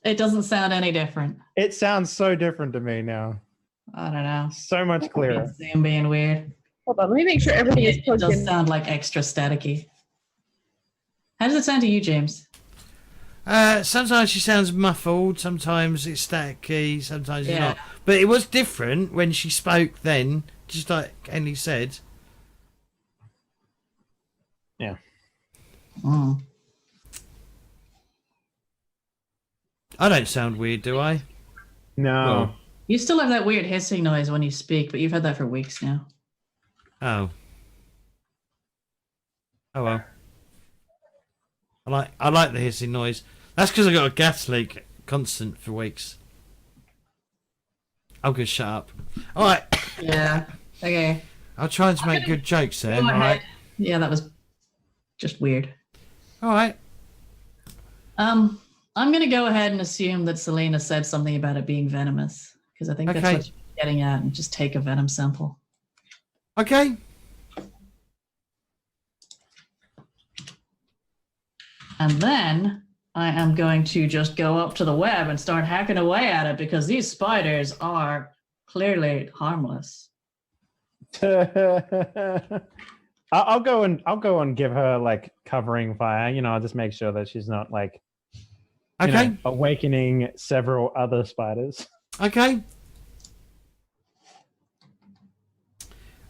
It doesn't sound any different. It sounds so different to me now. I don't know. So much clearer. Zoom being weird. Hold on, let me make sure everything is It plugged does in. sound like extra staticky. How does it sound to you, James? Sometimes she sounds muffled. Sometimes it's staticky. Sometimes it's Yeah. not. But it was different when she spoke then, just like Henley said. Mm. I don't sound weird, do I? No. You still have that weird hissing noise when you speak, but you've had that for weeks now. Oh. Oh well. I like the hissing noise. That's because I got a gas leak constant for weeks. I'm gonna shut up. All right. Yeah. Okay. I'll try and make good jokes there. Go All ahead. right. Yeah, that was just weird. All right. I'm gonna go ahead and assume that Selena said something about it being venomous because I think that's Okay. what you're getting at, and just take a venom sample. Okay. And then I am going to just go up to the web and start hacking away at it because these spiders are clearly harmless. I'll go and give her like covering fire. You know, I'll just make sure that she's not like you Okay. know, awakening several other spiders. Okay.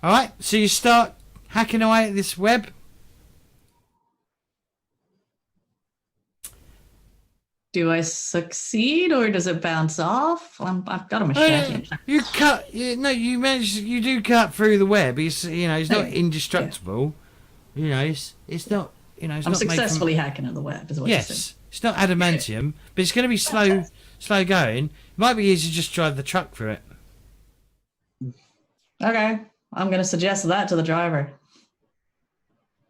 All right. So you start hacking away at this web. Do I succeed or does it bounce off? I've got a machete. You cut. You manage. You do cut through the web. It's it's not indestructible. It's not. It's I'm not made successfully hacking at the web. Is what you're saying. Yes, it's not adamantium, but it's going to be slow going. It might be easy to just drive the truck through it. Okay, I'm going to suggest that to the driver.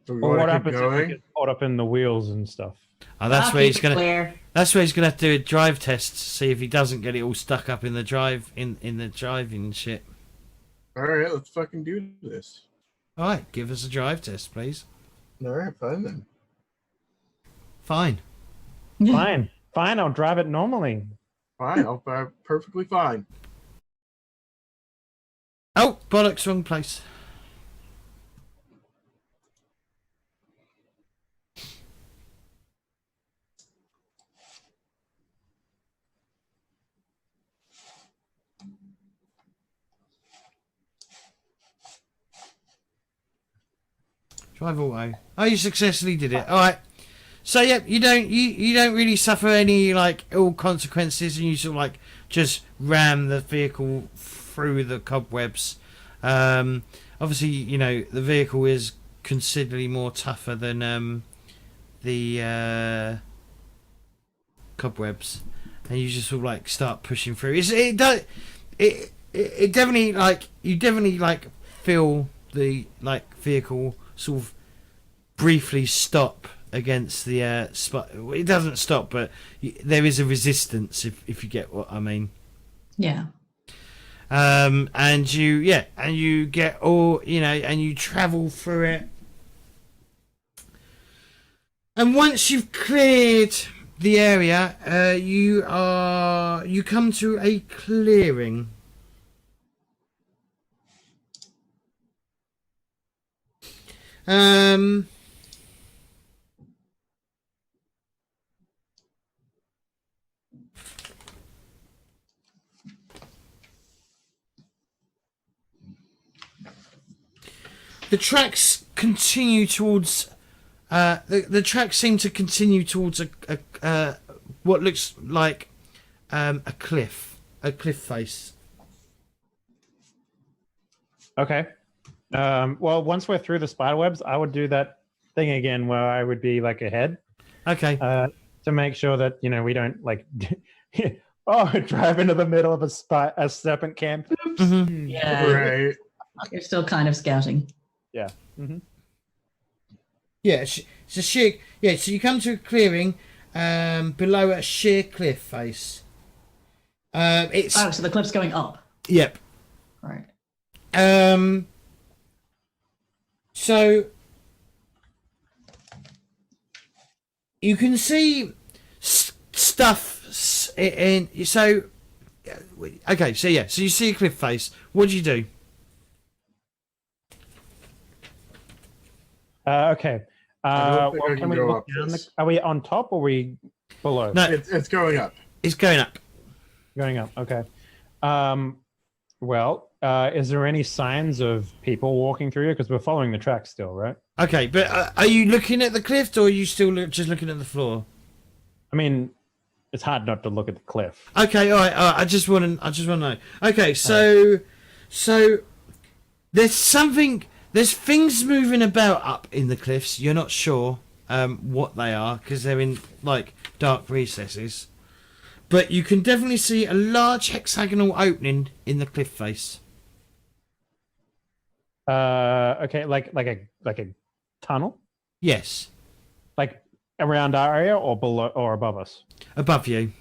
Do we Well, wanna what keep happens if going? we get caught up in the wheels and stuff? Oh, that's I'll where keep he's it going to. clear. That's where he's going to have to do a drive test to see if he doesn't get it all stuck up in the drive in the driving shit. All right, let's fucking do this. All right, give us a drive test, please. All right, fine then. Fine. Fine, I'll drive it normally. Fine, I'll perfectly fine. Oh, bollocks, wrong place. Drive auto. Oh, you successfully did it. All right. So yeah, you don't really suffer any like ill consequences, and you sort of like just ram the vehicle through the cobwebs. Obviously, the vehicle is considerably more tougher than the cobwebs, and you just sort of like start pushing through. It definitely you definitely feel the vehicle sort of briefly stop against the spot. It doesn't stop, but there is a resistance if you get what I mean. Yeah. And you get all and you travel through it, and once you've cleared the area, you come to a clearing. The tracks continue towards. The tracks seem to continue towards a what looks like a cliff face. Okay. Well, once we're through the spider webs, I would do that thing again where I would be ahead. Okay. To make sure that we don't drive into the middle of a serpent camp. Mm-hmm. Yeah. Right. You're still kind of scouting. Yeah. Mm-hmm. Yeah. It's a sheer. Yeah. So you come to a clearing below a sheer cliff face. It's. So the cliff's going up. Yep. Right. So you can see stuff in. So okay. So yeah. So you see a cliff face. What do you do? Okay. I don't think I can can we go look up down? this. Are we on top or are we below? No, It's going up. it's going up. Going up. Okay. Well, is there any signs of people walking through here? Because we're following the track still, right? Okay, but are you looking at the cliff, or are you still just looking at the floor? I mean, it's hard not to look at the cliff. Okay, all right. I just want to know. Okay, so there's things moving about up in the cliffs. You're not sure what they are because they're in dark recesses, but you can definitely see a large hexagonal opening in the cliff face. Okay, like a tunnel, Yes, like around our area or below or above us. above you.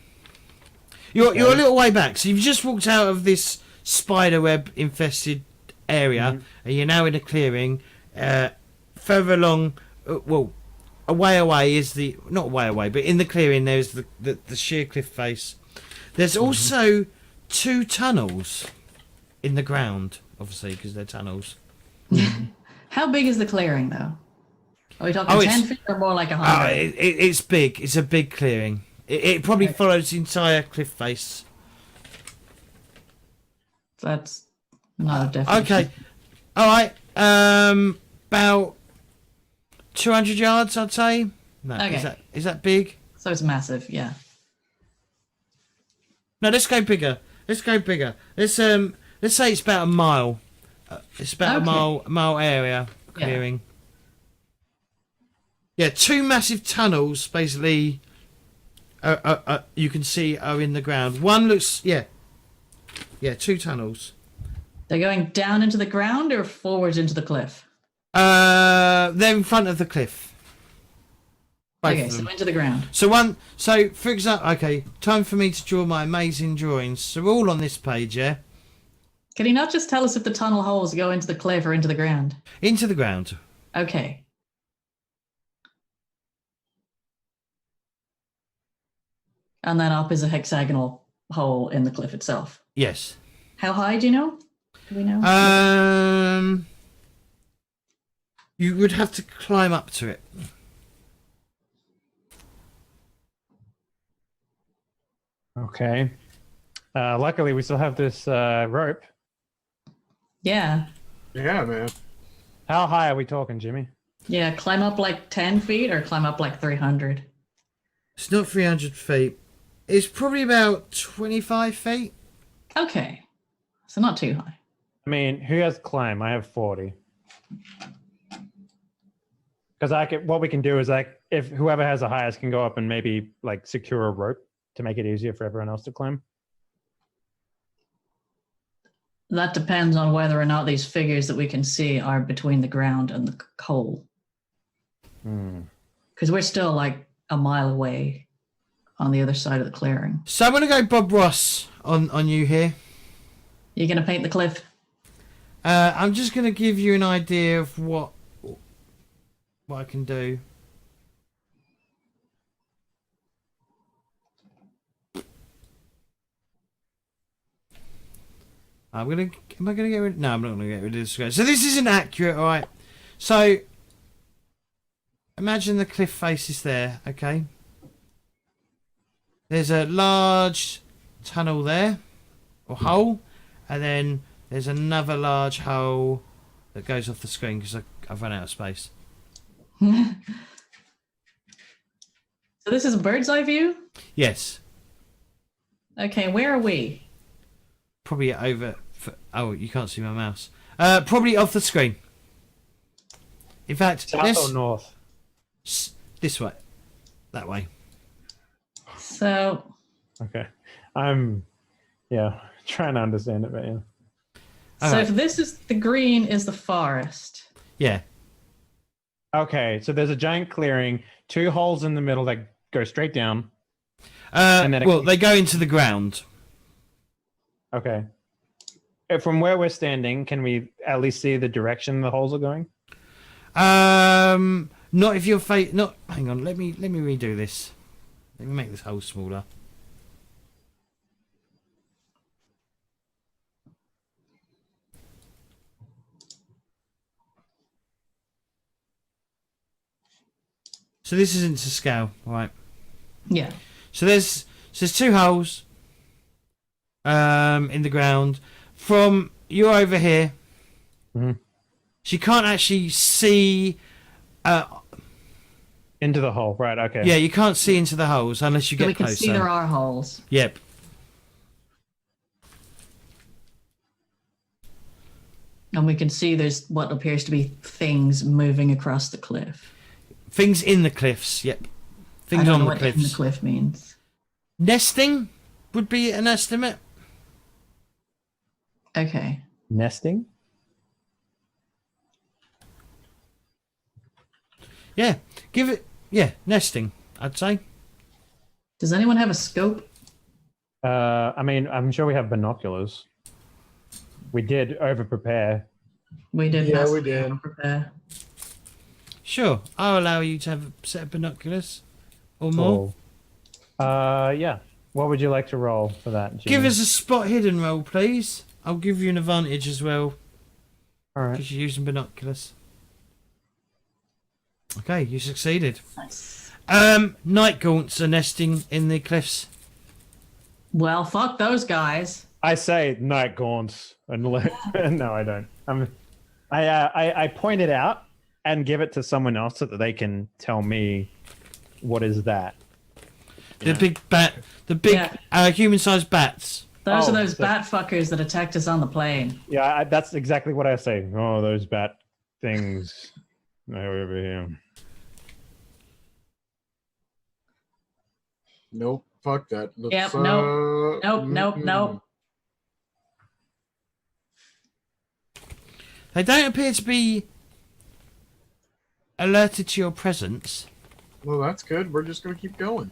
You're a little way back, so you've just walked out of this spiderweb infested area, and you're now in a clearing. Further along, a way away is not way away, but in the clearing there's the sheer cliff face. There's also 2 tunnels in the ground, obviously because they're tunnels. How big is the clearing, though? Are we talking 10 feet or more like 100? It's big. It's a big clearing. It probably follows the entire cliff face. That's not a definition. Okay. All right. About 200 yards, I'd say. No, Okay. is that big? So it's massive, yeah. No, let's go bigger. Let's say it's about a mile. It's about Okay. a mile area Yeah. clearing. Yeah, two massive tunnels basically. You can see are in the ground. One looks two tunnels. They're going down into the ground or forwards into the cliff? They're in front of the cliff. Both Okay, of so them. into the ground. So for example, okay, time for me to draw my amazing drawings. So we're all on this page, yeah? Can you not just tell us if the tunnel holes go into the cliff or into the ground? Into the ground. Okay. And then up is a hexagonal hole in the cliff itself. Yes. How high do you know? Do we know? You would have to climb up to it. Okay. Luckily, we still have this rope. Yeah. Yeah, man. How high are we talking, Jimmy? Yeah, climb up like 10 feet or climb up like 300? It's not 300 feet. It's probably about 25 feet. Okay. So not too high. I mean, who has climb? I have 40. Because what we can do is if whoever has the highest can go up and maybe like secure a rope to make it easier for everyone else to climb. That depends on whether or not these figures that we can see are between the ground and the hole. Because we're still like a mile away on the other side of the clearing. So I'm going to go Bob Ross on you here. You're going to paint the cliff? I'm just going to give you an idea of what I can do. Am I gonna get rid? No, I'm not gonna get rid of this guy. So this isn't accurate, all right? So imagine the cliff face is there, okay? There's a large tunnel there, or hole, and then there's another large hole that goes off the screen because I've run out of space. So this is a bird's eye view? Yes, Okay, where are we? probably over. Oh, you can't see my mouse. Probably off the screen. In fact, South or north? This way, that way. So, Okay. I'm trying to understand it, but yeah. so Okay. if this is the green is the forest. Yeah. Okay, so there's a giant clearing, 2 holes in the middle that go straight down. Well, then they go into the ground. Okay. From where we're standing, can we at least see the direction the holes are going? Not if you're not. Hang on. Let me redo this. Let me make this hole smaller. So this isn't to scale, right? Yeah. So there's 2 holes in the ground. From you're over here. Mhm. So you can't actually see. Into the hole, right? Okay. Yeah, you can't see into the holes unless you So get we can closer. see there are holes. Yep. And we can see there's what appears to be things moving across the cliff. Things in the cliffs. Yep. I Things don't on know the what in the cliffs. cliff means. Nesting would be an estimate. Okay. Nesting? Yeah. Give it. Yeah, nesting. I'd say. Does anyone have a scope? I mean, I'm sure we have binoculars. We did over-prepare. We did. Yeah, we massively did. prepare. Sure, I'll allow you to have a set of binoculars or more. Cool. Yeah. What would you like to roll for that, Jimmy? Give us a spot hidden roll, please. I'll give you an advantage as well All right. because you're using binoculars. Okay, you succeeded. Nice. Night gaunts are nesting in the cliffs. Well, fuck those guys. I say night gaunts, and no, I don't. I point it out and give it to someone else so that they can tell me what is that. The big bat, the big human-sized bats. Those are those bat fuckers that attacked us on the plane. Yeah, that's exactly what I say. Oh, those bat things. They're over here. Nope. Fuck that. Yep. Nope. They don't appear to be alerted to your presence. Well, that's good. We're just gonna keep going.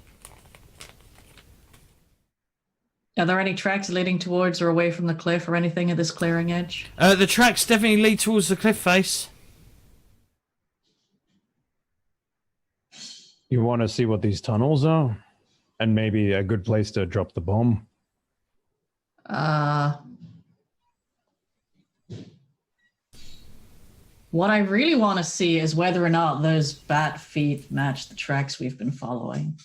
Are there any tracks leading towards or away from the cliff or anything at this clearing edge? The tracks definitely lead towards the cliff face. You want to see what these tunnels are? And maybe a good place to drop the bomb? What I really want to see is whether or not those bat feet match the tracks we've been following.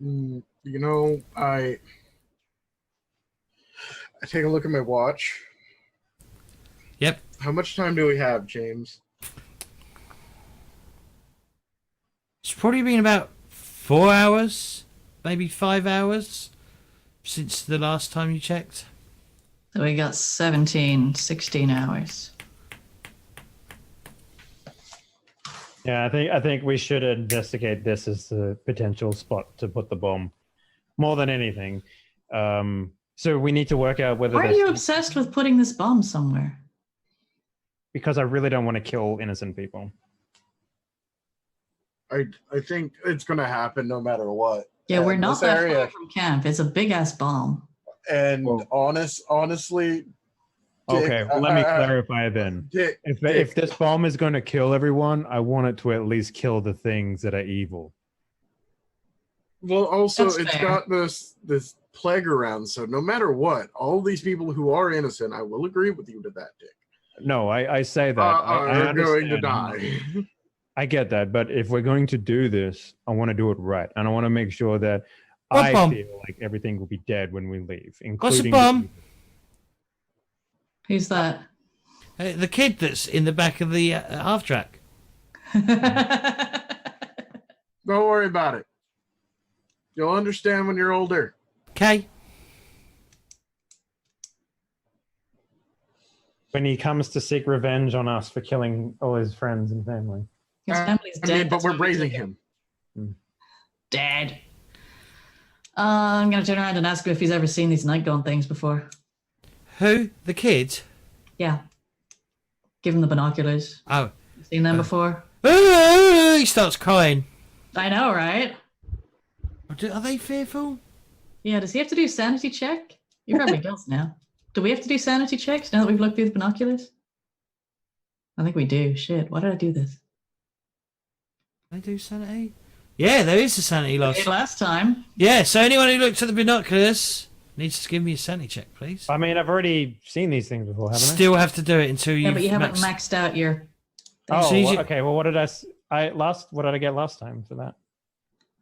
You know, I take a look at my watch. Yep. How much time do we have, James? It's probably been about 4 hours, maybe 5 hours since the last time you checked. So we got 16 hours. Yeah, I think we should investigate this as a potential spot to put the bomb, more than anything. So we need to work out whether. Why are you obsessed with putting this bomb somewhere? Because I really don't want to kill innocent people. I think it's gonna happen no matter what. Yeah, we're And not this that area, far from camp. It's a big ass bomb. And honestly. Okay, well, let me clarify then. Dick, If this bomb is going to kill everyone, I want it to at least kill the things that are evil. Well, also That's it's fair. got this plague around, so no matter what, all these people who are innocent, I will agree with you to that, Dick. No, I say that. Are I going to understand. die. I get that, but if we're going to do this, I want to do it right, and I want to make sure that What I bomb? feel like everything will be dead when we leave, What's the including bomb? Who's that? The kid that's in the back of the half track. Don't worry about it. You'll understand when you're older. Okay. when he comes to seek revenge on us for killing all his friends and family. His family's dead. But that's we're why we raising took him. Dead. I'm gonna turn around and ask him if he's ever seen these night gone things before. Who? The kid? Yeah. Give him the binoculars. Oh. Seen them before? He starts crying. I know, right? Are they fearful? Yeah, does he have to do a sanity check? He probably does now. Do we have to do sanity checks now that we've looked through the binoculars? I think we do. Shit, why did I do this? They do sanity? Yeah, there is a sanity loss. Okay, last time. Yeah, so anyone who looked at the binoculars needs to give me a sanity check, please. I mean, I've already seen these things before, haven't I? Still have to do it until you. Yeah, but you haven't maxed out your... Oh, So you well, should- okay. Well, what did what did I get last time for that?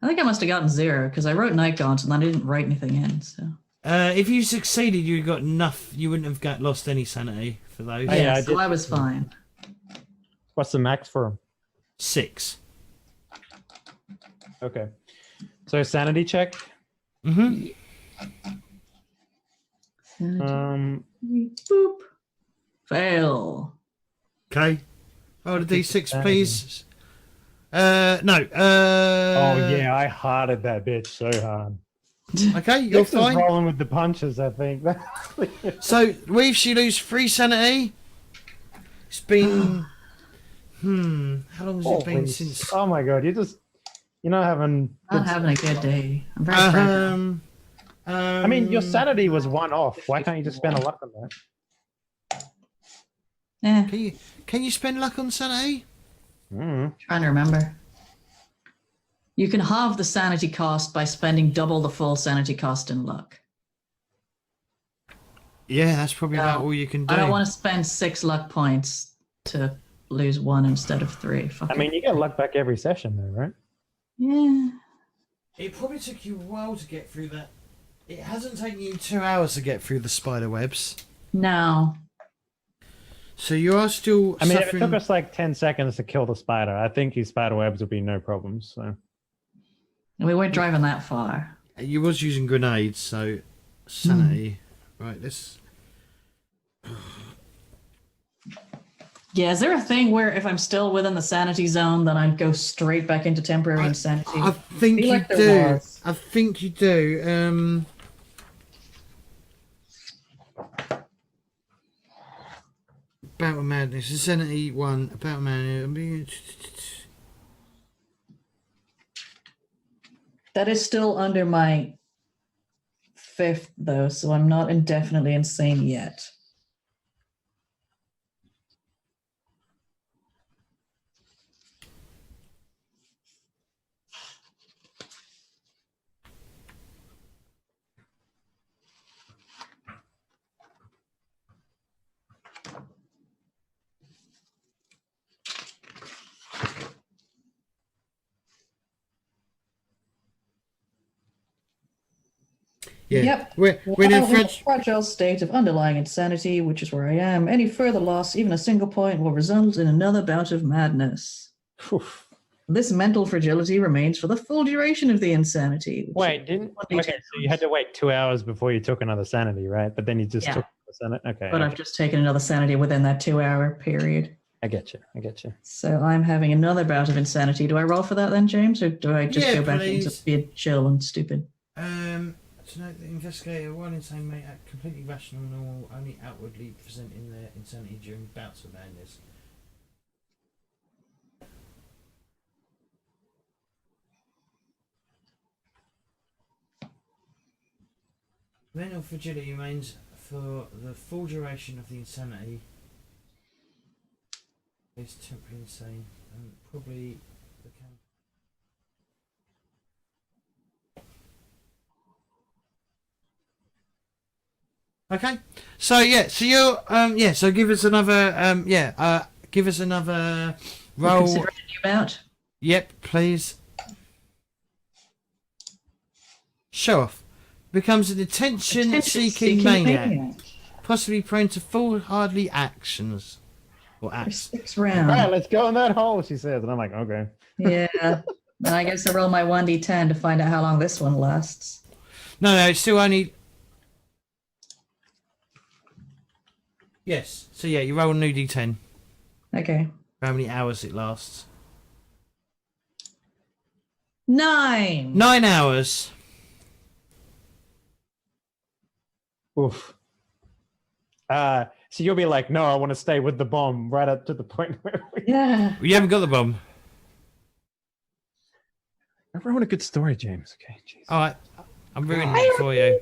I think I must have gotten 0 because I wrote night gaunts and I didn't write anything in, so... If you succeeded, you got enough. You wouldn't have lost any sanity for those. Oh, yeah, I so did. I was fine. What's the max for him? 6. Okay. So sanity check. Mm-hmm. Um, Boop. Fail. Okay. Oh, the D6, sanity. please. No. oh yeah, I hearted that bitch so hard. Okay, you're Nick's just fine. rolling with the punches, I think. So, Weaves, you lose 3 sanity. It's been... How long has it been Holy- since... Oh my god, you're not having. Not having a good day. I'm very fragile. I mean, your sanity was 1 off. Why can't you just spend a luck on that? Can you spend luck on sanity? Trying to remember. You can halve the sanity cost by spending double the full sanity cost in luck. Yeah, that's probably about all you can do. I don't want to spend 6 luck points to lose 1 instead of 3. Fuck I it. mean, you get luck back every session, though, right? Yeah. It probably took you a while to get through that. It hasn't taken you 2 hours to get through the spider webs. No. So you are still I mean, if it suffering. took us like 10 seconds to kill the spider, I think these spider webs would be no problem. So We weren't driving that far. You was using grenades, so sanity. Right, let's. Yeah, is there a thing where if I'm still within the sanity zone, then I'd go straight back into temporary insanity? I think Feel you like there do. was. I think you do. Battle Madness, Insanity 1, Battle Madness. That is still under my 5th, though, so I'm not indefinitely insane yet. Yeah. Yep. We're in While a in a fragile state of underlying insanity, which is where I am, any further loss, even a single point, will result in another bout of madness. Oof. This mental fragility remains for the full duration of the insanity. which Wait, is didn't 1d10 okay? So you had to wait 2 hours before you took another sanity, right? But then you just Yeah. took the sanity. Okay, But I've just taken another sanity within that 2-hour period. I get you. I get you. So I'm having another bout of insanity. Do I roll for that then, James, or do I just Yeah, go back please. into being chill and stupid? To note the investigator, one insane may act completely rational and normal, only outwardly presenting their insanity during bouts of madness. Mental fragility remains for the full duration of the insanity. Is temporarily insane and probably the Okay, so yeah, so you're so give us another give us another roll. Considering a new bout? Yep, please. Show off. Becomes an attention-seeking maniac, possibly prone to foolhardy actions or For acts. 6 All right, rounds. let's go in that hole. She says, and I'm like, okay. Yeah. And I guess I roll my 1d10 to find out how long this one lasts. No, it's still only. Yes. So yeah, you roll a new d10. Okay. How many hours it lasts? 9. 9 hours. Oof. So you'll be like, no, I want to stay with the bomb right up to the point where we. Yeah. You haven't got the bomb. I want a good story, James. Okay, jeez. All right, I'm ruining it for you.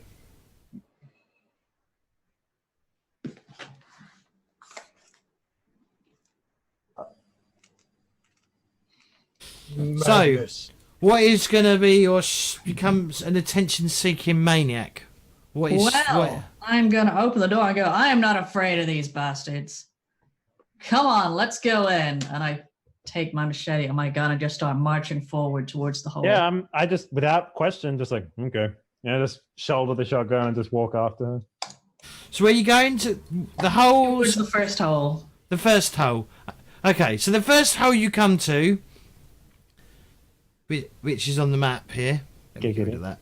Madness. What is going to be your becomes an attention-seeking maniac? What is Well, I'm going to open the door and go, I am not afraid of these bastards. Come on, let's go in. And I take my machete and my gun and just start marching forward towards the hole. Yeah, I just, without question, just like, okay. Yeah, just shoulder the shotgun and just walk after her. So where you going to the holes? Towards the first hole. The first hole. Okay, so the first hole you come to, which is on the map here. Let me get rid of that.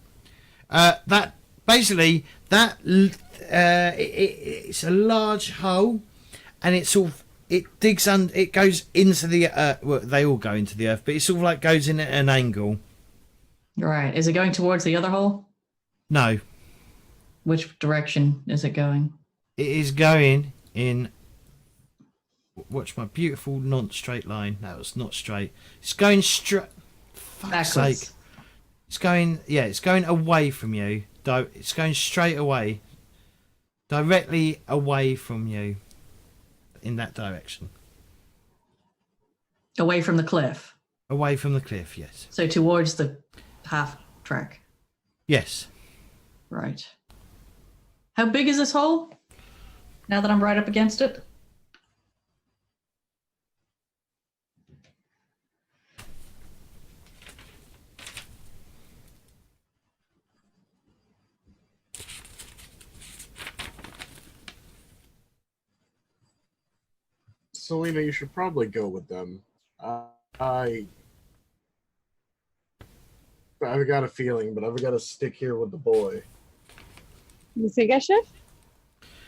That basically it's a large hole, and it sort of digs under. It goes into the earth. Well, they all go into the earth, but it sort of like goes in at an angle. Right. Is it going towards the other hole? No, Which direction is it going? it is going in. Watch my beautiful non-straight line. That was not straight. It's going straight. Fuck's Backwards. sake. It's going. Yeah, it's going away from you. It's going straight away. Directly away from you. In that direction. Away from the cliff. Away from the cliff. Yes. So towards the half track. Yes. Right. How big is this hole? Now that I'm right up against it? Selena, you should probably go with them. I've got a feeling, but I've got to stick here with the boy. You think I should?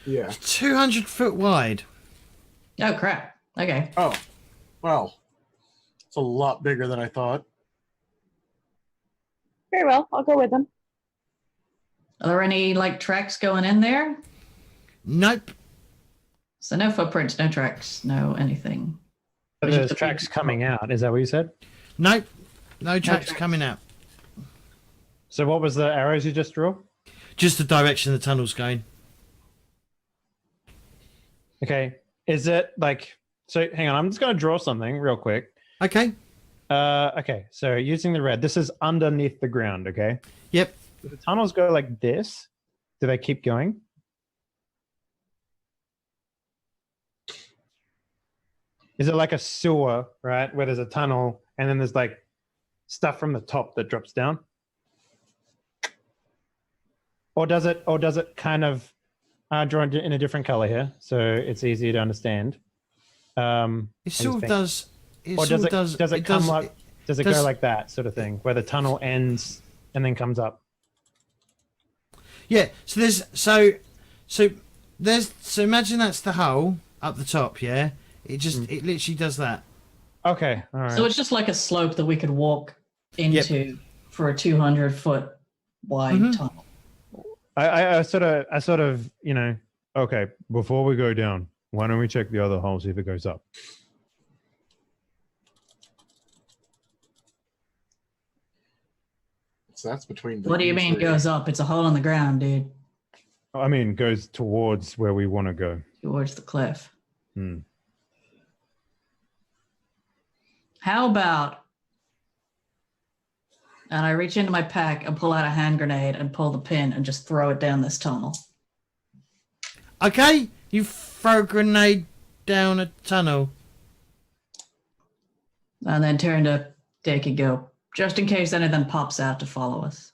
Yeah. 200 foot wide. Oh crap. Okay. Oh, well, it's a lot bigger than I thought. Very well. I'll go with them. Are there any like tracks going in there? Nope. So no footprints, no tracks, no anything. But there's tracks coming out. Is that what you said? Nope. No tracks tracks. coming out. So what was the arrows you just drew? Just the direction the tunnel's going. Okay. Is it like, so hang on, I'm just going to draw something real quick. Okay. Okay, so using the red, this is underneath the ground, okay? Yep. Do the tunnels go like this? Do they keep going? Is it like a sewer, right? Where there's a tunnel and then there's like stuff from the top that drops down? Or does it kind of drawn in a different color here, so it's easier to understand? It sort of does. It Or sort of does it come like? Does it does- go like that sort of thing, where the tunnel ends and then comes up? Yeah. So imagine that's the hole up the top. Yeah. It literally does that. Okay, all right. So it's just like a slope that we could walk into for a 200-foot wide tunnel. I sort of, you know. Okay, before we go down, why don't we check the other hole, see if it goes up? So that's between. What do you mean goes up? It's a hole in the ground, dude. I mean, goes towards where we want to go. Towards the cliff. Hmm. How about, and I reach into my pack and pull out a hand grenade and pull the pin and just throw it down this tunnel. Okay. You throw a grenade down a tunnel. And then turn to Dick and go, just in case any of them pops out to follow us.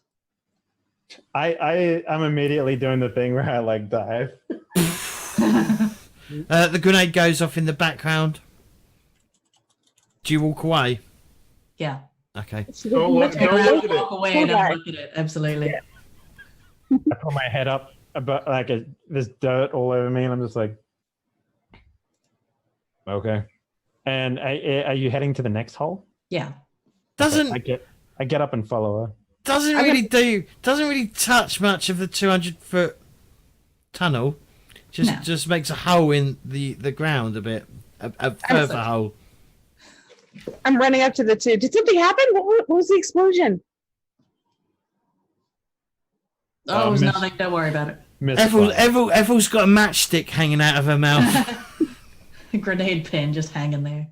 I'm immediately doing the thing where I like dive. The grenade goes off in the background. Do you walk away? Yeah. Okay. Don't look Turn around, at it. walk away and then look at it. Absolutely. Yeah. I put my head up, but like there's dirt all over me, and I'm just like, okay. And are you heading to the next hole? Yeah. Doesn't I get up and follow her. doesn't really touch much of the 200-foot tunnel. Just makes a hole in the ground a bit, a further hole. I'm running up to the two. Did something happen? What was the explosion? Oh, it was nothing. Don't worry about it. Ethel's got a matchstick hanging out of her mouth. Grenade pin just hanging there.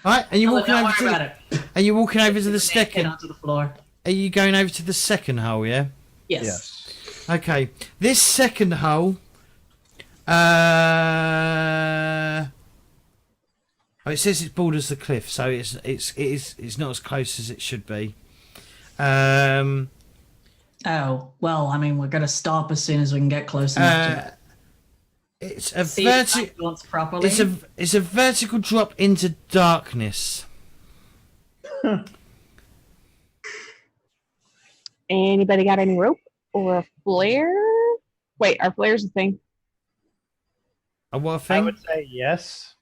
Right, and you're walking Don't over worry about it. and you're walking over to the Pin second. onto the floor. Are you going over to the second hole? Yeah. Yes. Okay. This second hole. It says it borders the cliff, so it's not as close as it should be. Oh, well, I mean, we're going to stop as soon as we can get close enough to It's a see if it wants properly. it's a vertical drop into darkness. Anybody got any rope or a flare? Wait, are flares a thing? A what I thing? would say yes.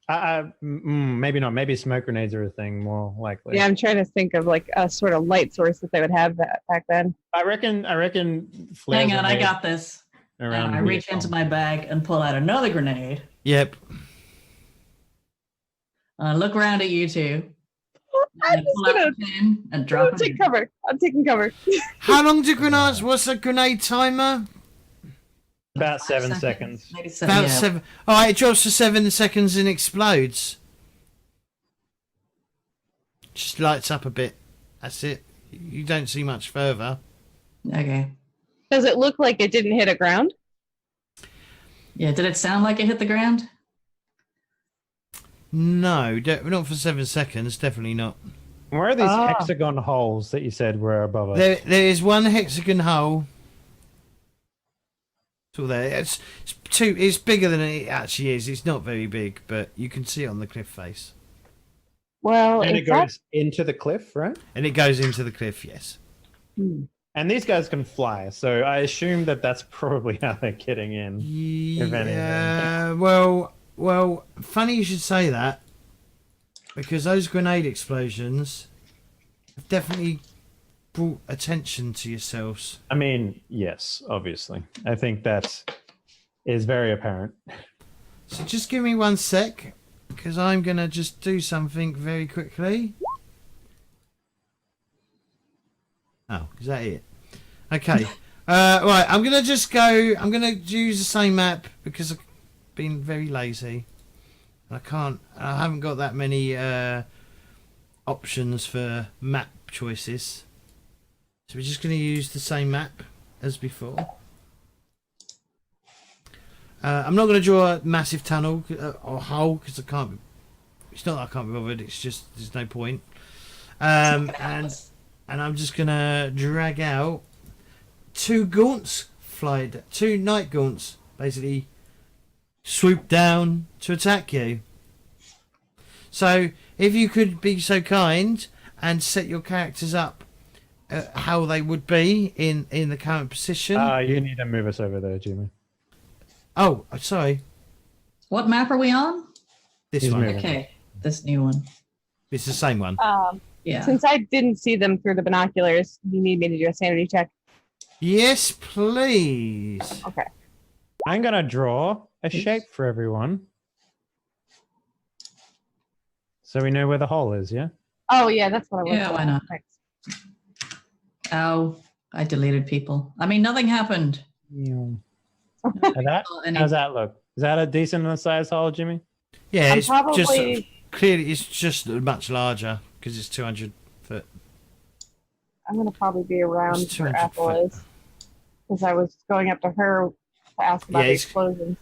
Maybe not. Maybe smoke grenades are a thing, more likely. Yeah, I'm trying to think of like a sort of light source that they would have back then. I reckon. Flares Hang on, are I made got this. around I here reach into my bag and pull out another grenade. Yep. I look around at you two. I'm And just pull out gonna the pin and drop it. take cover. I'm taking cover. How long do grenades? What's the grenade timer? About 7 seconds. Maybe seven. About Yeah. 7. All right, it drops for 7 seconds and explodes. Just lights up a bit. That's it. You don't see much further. Okay. Does it look like it didn't hit a ground? Yeah. Did it sound like it hit the ground? No, not for 7 seconds. Definitely not. Where are these hexagon holes that you said were above us? There is one hexagon hole. It's all there. It's bigger than it actually is. It's not very big, but you can see it on the cliff face. Well, And it if that- goes into the cliff, right? And it goes into the cliff, yes. And these guys can fly, so I assume that that's probably how they're getting in. If anything. Yeah, well, funny you should say that, because those grenade explosions have definitely brought attention to yourselves. I mean, yes, obviously. I think that is very apparent. So just give me 1 sec, because I'm going to just do something very quickly. Oh, is that it? Okay. Right, I'm going to just go... I'm going to use the same map, because I've been very lazy. I haven't got that many options for map choices. So we're just going to use the same map as before. I'm not going to draw a massive tunnel or hole because I can't. It's not that I can't be bothered. It's just there's no point. And I'm just going to drag out 2 gaunts two night gaunts, basically swoop down to attack you. So if you could be so kind and set your characters up how they would be in the current position. You need to move us over there, Jimmy. Oh, sorry. What map are we on? This He's one. moving. Okay, this new one. It's the same one. Yeah. Since I didn't see them through the binoculars, you need me to do a sanity check. Yes, please. Okay. I'm going to draw a shape for everyone. So we know where the hole is, yeah? Oh yeah, that's what I was. Yeah, why not? Thanks. Oh, I deleted people. I mean, nothing happened. How's that look? Is that a decent sized hole, Jimmy? Yeah, I'm it's just probably- clearly it's just much larger because it's 200 foot. I'm gonna probably be around It's where 200 Ethel foot. is, because I was going up to her to ask about Yeah, the it's- explosions.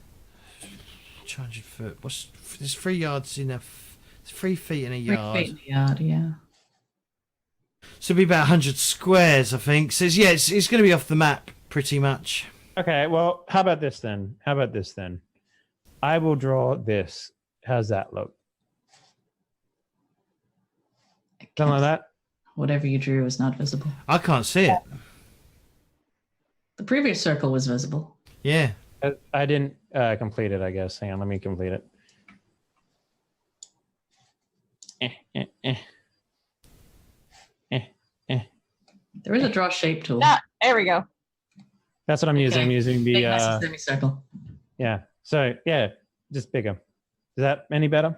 200 foot. There's 3 yards in a. 3 feet in a 3 yard. feet in the yard, yeah. So it'll be about 100 squares, I think. So yeah, it's going to be off the map pretty much. Okay, well, how about this then? I will draw this. How's that look? Something like that? Whatever you drew is not visible. I can't see it. The previous circle was visible. Yeah. I didn't complete it, I guess. Hang on, let me complete it. There is a draw shape tool. Ah, there we go. That's what I'm using. Okay. I'm using Big the massive semicircle. yeah. So yeah, just bigger. Is that any better?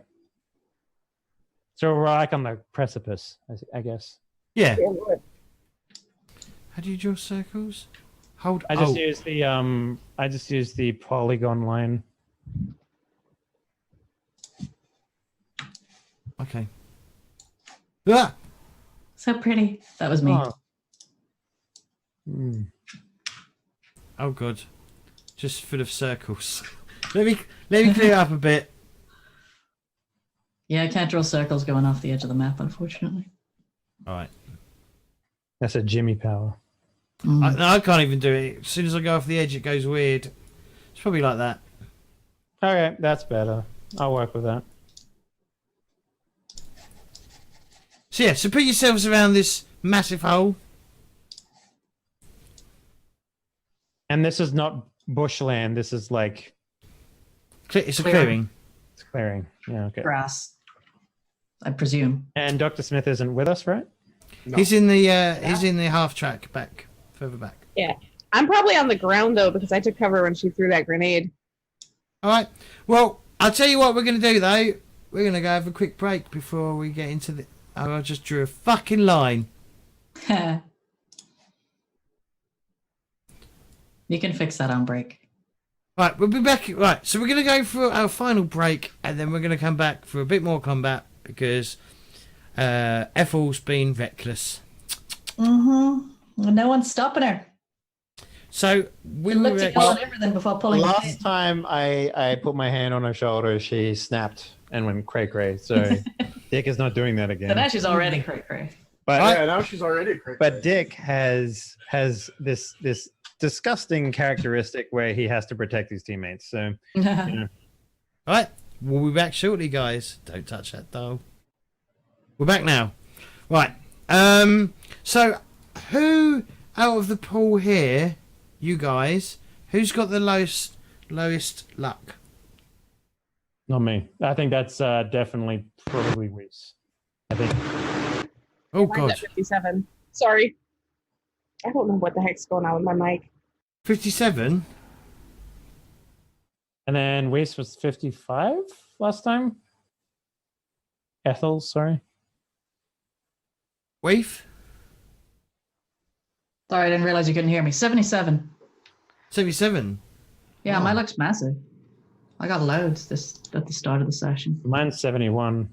So we're like on the precipice, I guess. Yeah. Yeah, look. How do you draw circles? Hold. I just used the polygon line. Okay. Ah! So pretty. That was me. Oh. Hmm. Oh god. Just full of circles. let me clear up a bit. Yeah, I can't draw circles going off the edge of the map, unfortunately. All right. That's a Jimmy power. Mm. I can't even do it. As soon as I go off the edge, it goes weird. It's probably like that. Okay, that's better. I'll work with that. So yeah, so put yourselves around this massive hole. And this is not bushland. This is like It's a Clearing. clearing. it's clearing. Yeah, okay. Grass, I presume. And Dr. Smith isn't with us, right? No. He's in the half track back, further back. I'm probably on the ground though, because I took cover when she threw that grenade. All right. Well, I'll tell you what we're going to do though. We're going to go have a quick break before we get into the. Oh, I just drew a fucking line. You can fix that on break. Right, we'll be back. Right, so we're going to go for our final break, and then we're going to come back for a bit more combat because Ethel's been reckless. Mm-hmm. No one's stopping her. So We looked at killing everything before pulling the pin. Last time I put my hand on her shoulder, she snapped and went cray-cray. So Dick is not doing that again. So now she's already cray-cray. But Yeah, now she's already crazy. But Dick has this disgusting characteristic where he has to protect his teammates. So, All right, we'll be back shortly, guys. Don't touch that dial. We're back now. Right. So, who out of the pool here, you guys, who's got the lowest luck? not me. I think that's definitely probably Weiss. I think. Oh Mine's God, at 57. Sorry. I don't know what the heck's going on with my mic. 57. And then Weiss was 55 last time. Ethel, sorry. Weef, Sorry, I didn't realize you couldn't hear me. 77. 77. Yeah, Oh. my luck's massive. I got loads this at the start of the session. Mine's 71.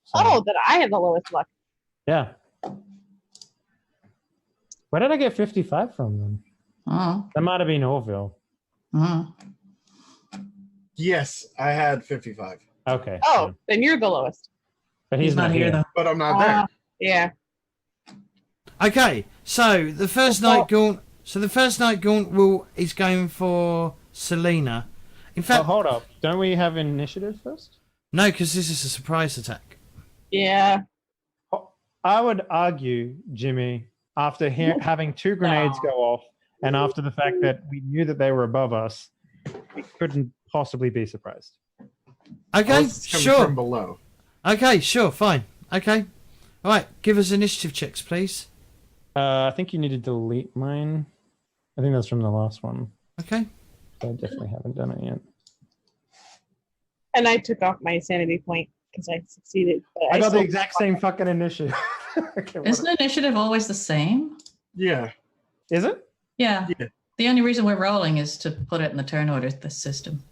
So, Oh, that I have the lowest luck. yeah. Where did I get 55 from then? Oh. That might have been Orville. Oh. Yes, I had 55, Okay. Oh, then you're the lowest. But He's not here though. but I'm not there. Yeah. Okay, so the first night gaunt. So the first night gaunt is going for Selena. In Oh, fact, hold up. Don't we have initiative first? no, because this is a surprise attack. Yeah. I would argue, Jimmy, after having 2 grenades go off, and after the fact that we knew that they were above us, we couldn't possibly be surprised. Okay, It's coming sure. from below. Okay, sure, fine. Okay, all right. Give us initiative checks, please. I think you need to delete mine. I think that's from the last one. Okay. I definitely haven't done it yet. And I took off my sanity point because I succeeded. But I got the still- exact same fucking initiative. Okay, Isn't initiative always the same? Yeah. Is it? Yeah. Yeah. The only reason we're rolling is to put it in the turn order the system.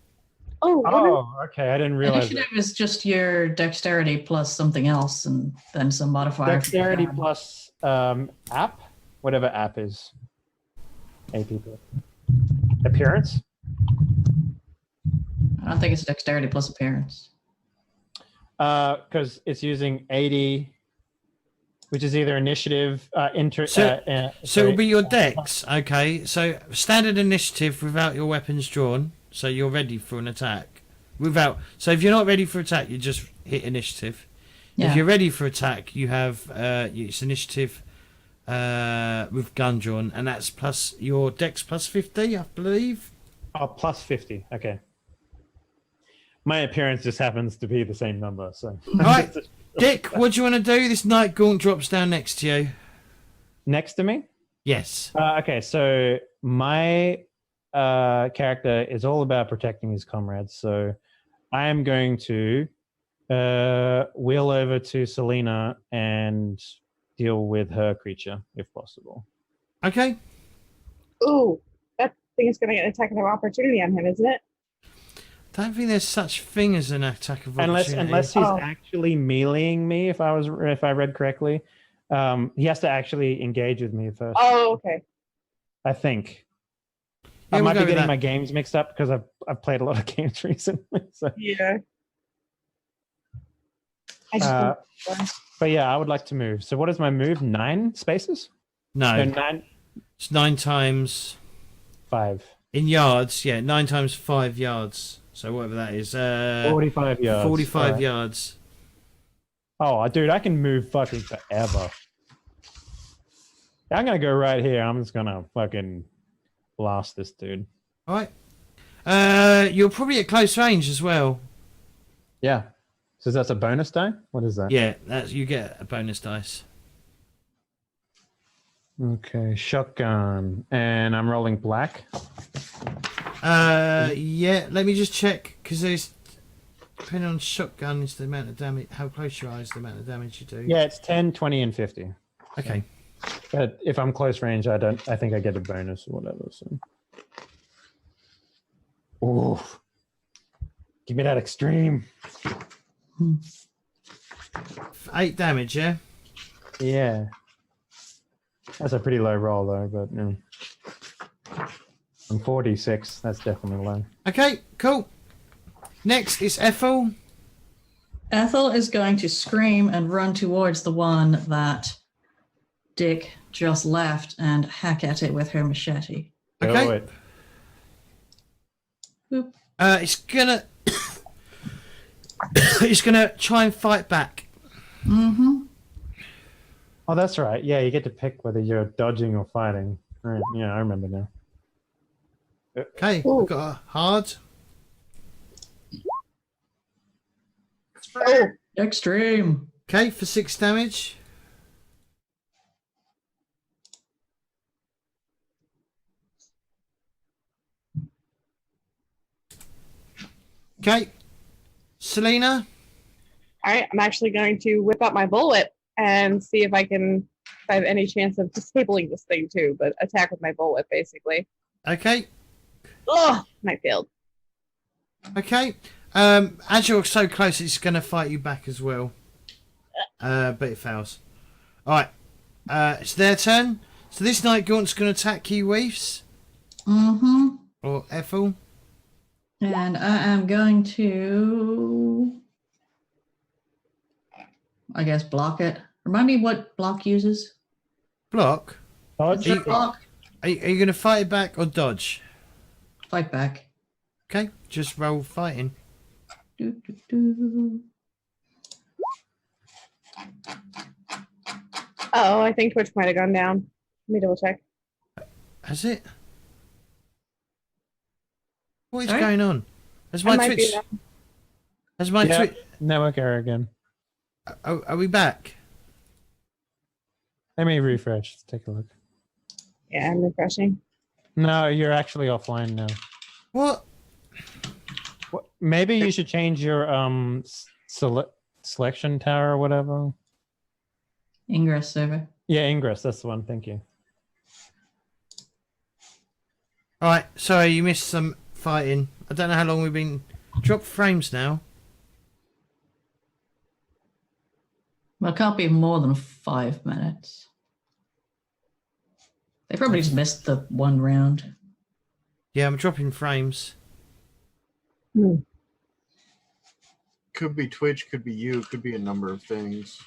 Oh, Oh, okay. I didn't realize Initiative that. is just your dexterity plus something else and then some modifier. Dexterity plus app, whatever app is. AP. Appearance? I don't think it's dexterity plus appearance. Because it's using 80, which is either initiative, So it'll be your dex. Okay, so standard initiative without your weapons drawn, so you're ready for an attack. So if you're not ready for attack, you just hit initiative. Yeah. If you're ready for attack, you have it's initiative with gun drawn, and that's plus your dex plus 50, I believe. Oh, plus 50. Okay. My appearance just happens to be the same number, so. All right, Dick, what do you want to do? This night gaunt drops down next to you. Next to me? Yes. Okay, so my character is all about protecting his comrades. So I am going to wheel over to Selena and deal with her creature, if possible. Okay. ooh, that thing is going to get an attack of opportunity on him, isn't it? Don't think there's such thing as an attack of Unless opportunity. he's actually meleeing me, if I read correctly, he has to actually engage with me first. Oh, okay. I think. Yeah, I we'll might go be with getting that. my games mixed up because I've played a lot of games recently. So. Yeah. I just But yeah, I would like to move. So what is my move? 9 spaces? No, No, 9, it's 9 times 5. in yards. Yeah, 9 times 5 yards. So whatever that is, 45 yards. 45 Alright. yards. Oh, dude, I can move fucking forever. I'm gonna go right here. I'm just gonna fucking blast this dude. All right. You're probably at close range as well. Yeah. So that's a bonus die? What is that? Yeah, you get a bonus dice. Okay, shotgun. And I'm rolling black. Yeah. Let me just check because there's depending on shotgun is the amount of damage. How close you are is the amount of damage you do. Yeah, it's 10, 20, and 50. Okay. But if I'm close range, I think I get a bonus or whatever. So. Ooh. Give me that extreme. 8 damage. Yeah. Yeah. That's a pretty low roll though, but no. I'm 46. That's definitely low. Okay. Cool. Next is Ethel. Ethel is going to scream and run towards the one that Dick just left and hack at it with her machete. Do Okay. it. Boop. It's gonna it's gonna try and fight back. Mm-hmm. Oh, that's right. Yeah, you get to pick whether you're dodging or fighting. Right. Yeah, I remember now. Okay, Ooh. I've got a hard. Oh, Extreme. Okay, for 6 damage. Okay, Selena. all right. I'm actually going to whip out my bullet and see if I have any chance of disabling this thing too, but attack with my bullet basically. Okay, Ugh, and I failed. okay. As you're so close, it's going to fight you back as well. But it fails. Alright, it's their turn. So this Night Gaunt's going to attack you, Weaves. Mm-hmm. Or Ethel. And I am going to, I guess, block it. Remind me what block uses. Block. Dodge. Is it block? Are you going to fight it back or dodge? Fight back. Okay, just roll fighting. Do, do, do. Oh, I think Twitch might have gone down. Let me double check. Has it? What is Sorry? going on? Has I my might be Twitch... wrong. Has my Yeah. Twitch... Network error again. Are we back? Let me refresh. Let's take a look. Yeah, I'm refreshing. No, you're actually offline now. What? Maybe you should change your selection tower or whatever. Ingress server. Yeah, Ingress. That's the one. Thank you. Alright, sorry, you missed some fighting. I don't know how long we've been... Drop frames now. Well, it can't be more than 5 minutes. They probably just missed the one round. Yeah, I'm dropping frames. Could be Twitch, could be you, could be a number of things.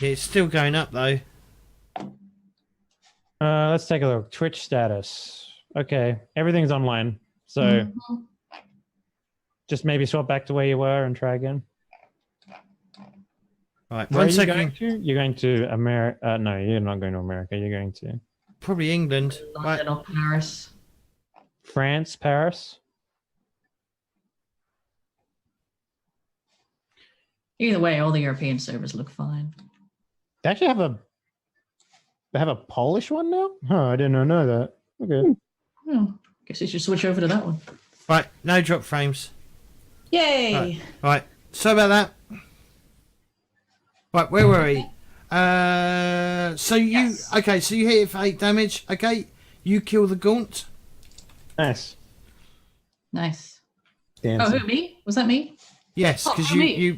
Yeah, it's still going up though. Let's take a look. Twitch status. Okay, everything's online. So Mhm. just maybe swap back to where you were and try again. Right, Where one are you second. going to? You're going to America. No, you're not going to America. You're going to Probably England. Right. London or Paris. France, Paris. Either way, all the European servers look fine. They actually have a Polish one now? Oh, I didn't know that. Okay. Oh, guess you should switch over to that one. Right, no drop frames. Yay! Right, so about that. Right, where were we? So you okay? So you hit it for 8 damage. Okay, you kill the gaunt. Nice. Nice. Dancing. Oh, who, me? Was that me? Yes, Oh, because for me. you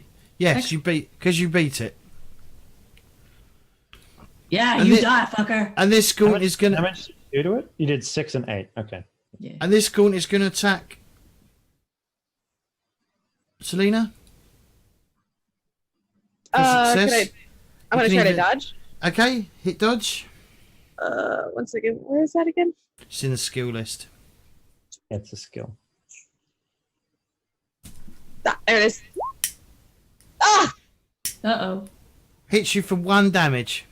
beat it. Yeah, And you thi- die, fucker. And this How gaunt much is gonna. damage did you do to it? You did 6 and 8. Okay. Yeah. And this gaunt is gonna attack. Selena. For success. I'm You gonna can try to either- dodge. Okay, hit dodge. 1 second. Where is that again? It's in the skill list. It's a skill. Ah, there it is. Ah! Uh-oh. Hits you for 1 damage.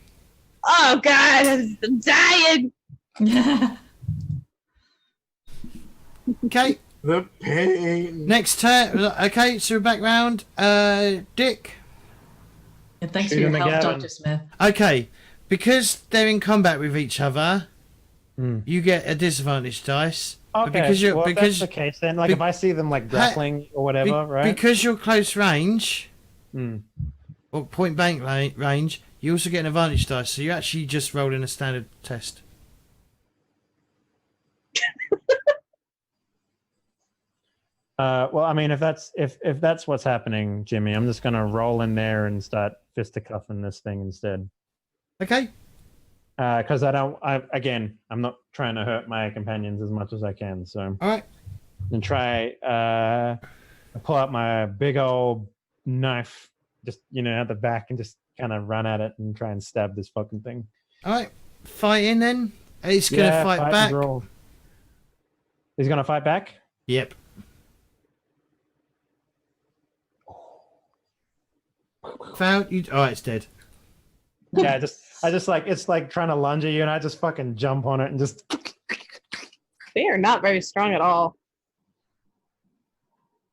Oh god, I'm dying. Okay, The pain. next turn. Okay, so we're back round. Dick. Yeah, thanks for Shoot your him help, again. Dr. Smith. Okay, because they're in combat with each other, Hmm. you get a disadvantage dice. But Okay. because you're well, if because that's the case, then like be- if I see them like grappling or whatever, right? because you're close range Hmm. or point blank range, you also get an advantage dice. So you actually just rolled in a standard test. Well, I mean, if that's what's happening, Jimmy, I'm just gonna roll in there and start fisticuffing this thing instead. Okay. Because I'm not trying to hurt my companions as much as I can. So All right. and try pull out my big old knife, just at the back, and just kind of run at it and try and stab this fucking thing. All right. Fight in then. It's gonna fight and back. roll. He's gonna fight back. Yep. Found you. Oh, it's dead. Yeah, I just like it's like trying to lunge at you, and I just fucking jump on it and just. They are not very strong at all.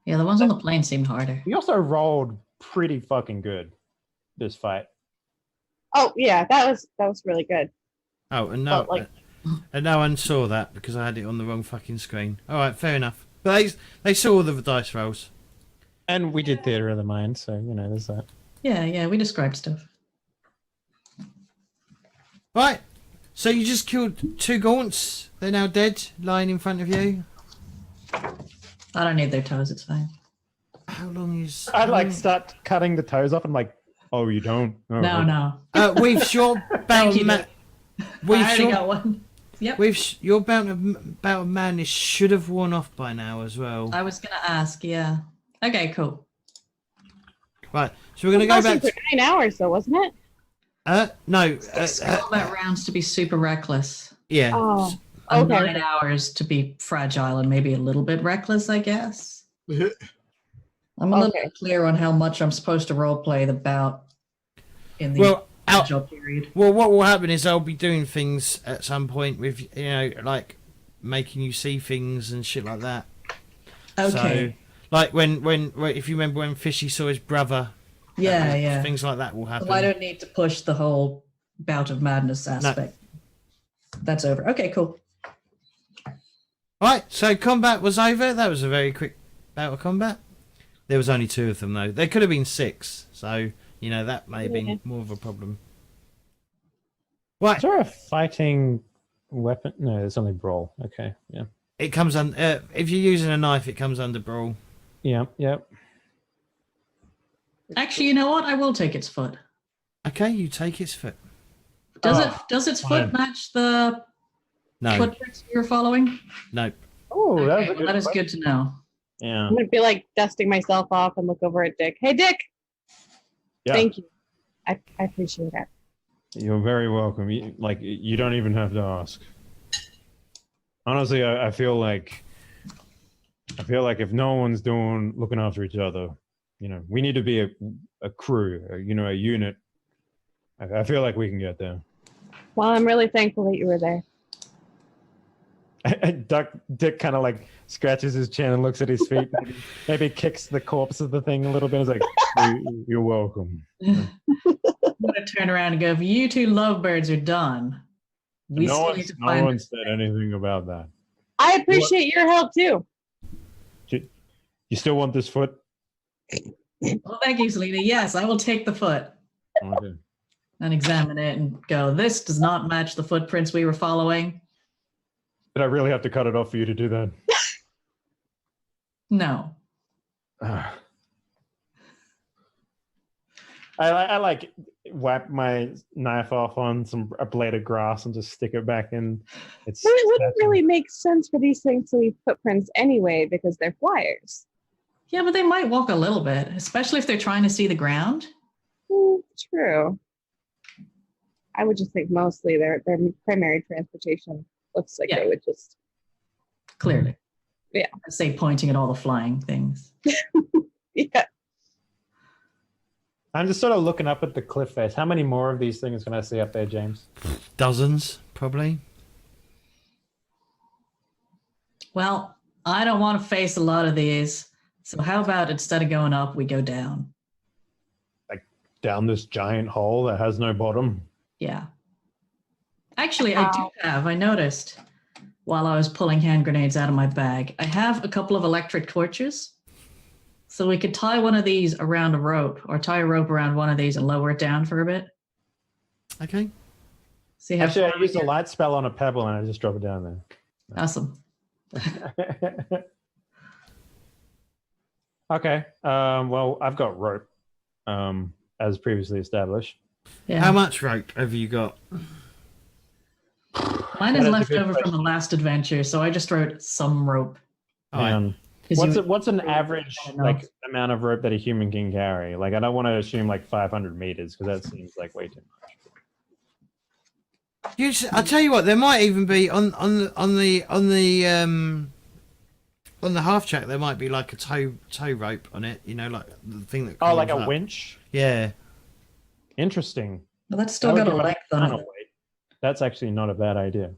Yeah, the ones on the plane seemed harder. We also rolled pretty fucking good this fight. Oh yeah, that was really good. Oh, and no, But, like- and no one saw that because I had it on the wrong fucking screen. All right, fair enough. But they saw the dice rolls. And we did theater of the mind, so you know there's that. Yeah, we described stuff. Right. So you just killed 2 gaunts. They're now dead, lying in front of you. I don't need their toes, it's fine. How long is? I like start cutting the toes off and like, oh, you don't? Oh, No. With your bout of I already got one. Yep. your bout of madness should have worn off by now as well. I was gonna ask, yeah. Okay, cool. Right. So we're gonna go back. For 9 hours, though, wasn't it? No. It's combat rounds to be super reckless. Yeah. Oh, And okay. 9 hours to be fragile and maybe a little bit reckless, I guess. I'm a little Okay. bit clear on how much I'm supposed to roleplay the bout in the job period. Well, what will happen is I'll be doing things at some point with like making you see things and shit like that. Okay. So, like when if you remember when Fishy saw his brother. Yeah. Things like that will happen. So I don't need to push the whole bout of madness aspect. That's over. Okay, cool. Right, so combat was over. That was a very quick bout of combat. There was only 2 of them though. There could have been 6, so that may have been more of a problem. Right, Is there a fighting weapon? No, it's only brawl. Okay, yeah. it comes under. If you're using a knife, it comes under brawl. Yeah. Actually, you know what? I will take its foot. Okay, you take its foot. Does its foot fine. match the No, footprints you're following? no. Oh, that was Okay, a well, good that is question. good to know. Yeah. I'm gonna be like dusting myself off and look over at Dick. Hey, Dick. Yeah. Thank you. I appreciate it. You're very welcome. You don't even have to ask. Honestly, I feel like if no one's looking after each other, we need to be a crew, a unit. I feel like we can get there. Well, I'm really thankful that you were there. Dick kind of like scratches his chin and looks at his feet. Maybe kicks the corpse of the thing a little bit. It's like, you're welcome. I'm going to turn around and go, if you 2 lovebirds are done, we No still need to find... one said anything about that. I appreciate your help too. You still want this foot? Well, thank you, Selena. Yes, I will take the foot Okay. and examine it and go, this does not match the footprints we were following. Did I really have to cut it off for you to do that? No. I like whack my knife off on a blade of grass and just stick it back in. Well, it wouldn't really make sense for these things to leave footprints anyway because they're flyers. Yeah, but they might walk a little bit, especially if they're trying to see the ground. True. I would just think mostly their primary transportation looks like they would just... Clearly. Yeah. I'd say pointing at all the flying things. Yeah. I'm just sort of looking up at the cliff face. How many more of these things can I see up there, James? Dozens, probably. Well, I don't want to face a lot of these. So how about instead of going up, we go down? Like down this giant hole that has no bottom? Yeah. Actually, I noticed while I was pulling hand grenades out of my bag, I have a couple of electric torches. So we could tie one of these around a rope or tie a rope around one of these and lower it down for a bit. Okay. See how Actually, I far we used a get? light spell on a pebble and I just drop it down there. Awesome. Okay. Well, I've got rope, as previously established. Yeah. How much rope have you got? Mine is That is a left good over from the last adventure, so I just wrote some rope. Um, 'Cause what's an average enough. amount of rope that a human can carry? Like, I don't want to assume like 500 meters because that seems like way too much. I tell you what, there might even be on the on the half track there might be like a tow rope on it. You know, like the thing that. Oh, like comes a up. winch. Yeah. Interesting. Well, that's still That would got a give us length on ton it. of weight. That's actually not a bad idea.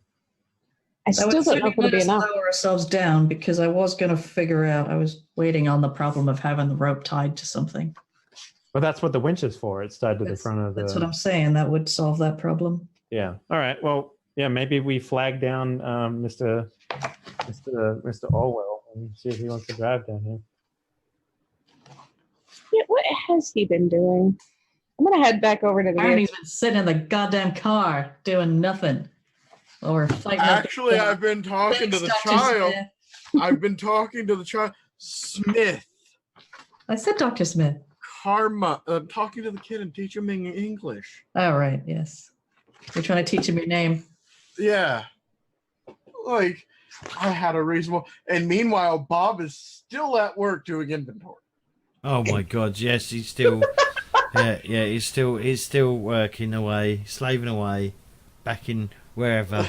I That still would don't know certainly if it'll be let us enough. lower ourselves down because I was going to figure out. I was waiting on the problem of having the rope tied to something. But that's what the winch is for. It's tied to the front of the. That's what I'm saying. That would solve that problem. Yeah. All right. Well, yeah. Maybe we flag down Mr. Orwell and see if he wants to drive down here. Yeah, what has he been doing? I'm gonna head back over to the Apparently vehicle. he's been sitting in the goddamn car doing nothing. While we're fighting. Actually, I've been talking to the child. I've been talking to the child. Smith. I said Dr. Smith. Karma. Talking to the kid and teach him English. Oh, right. Yes. We're trying to teach him your name. Yeah. Like, I had a reasonable. And meanwhile, Bob is still at work doing inventory. Oh my God! Yes, he's still. yeah. He's still working away, slaving away, back in wherever,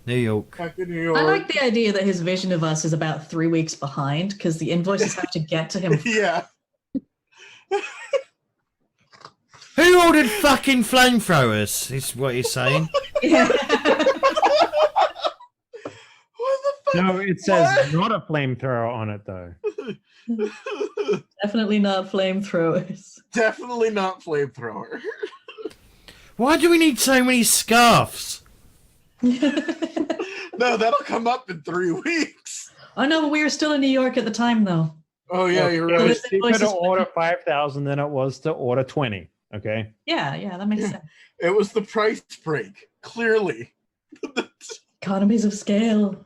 New York. Back in New York. I like the idea that his vision of us is about 3 weeks behind because the invoices have to get to him. Yeah. Who ordered fucking flamethrowers? Is what you're saying? Yeah. What the fuck? No, it says not a flamethrower on it though. Definitely not flamethrowers. Definitely not flamethrower. Why do we need so many scarves? No, that'll come up in 3 weeks. Oh no, but we were still in New York at the time though. Oh yeah, you're It right. was Those cheaper invoices to were- order 5,000 than it was to order 20. Okay. Yeah, that makes sense. It was the price break. Clearly. Economies of scale.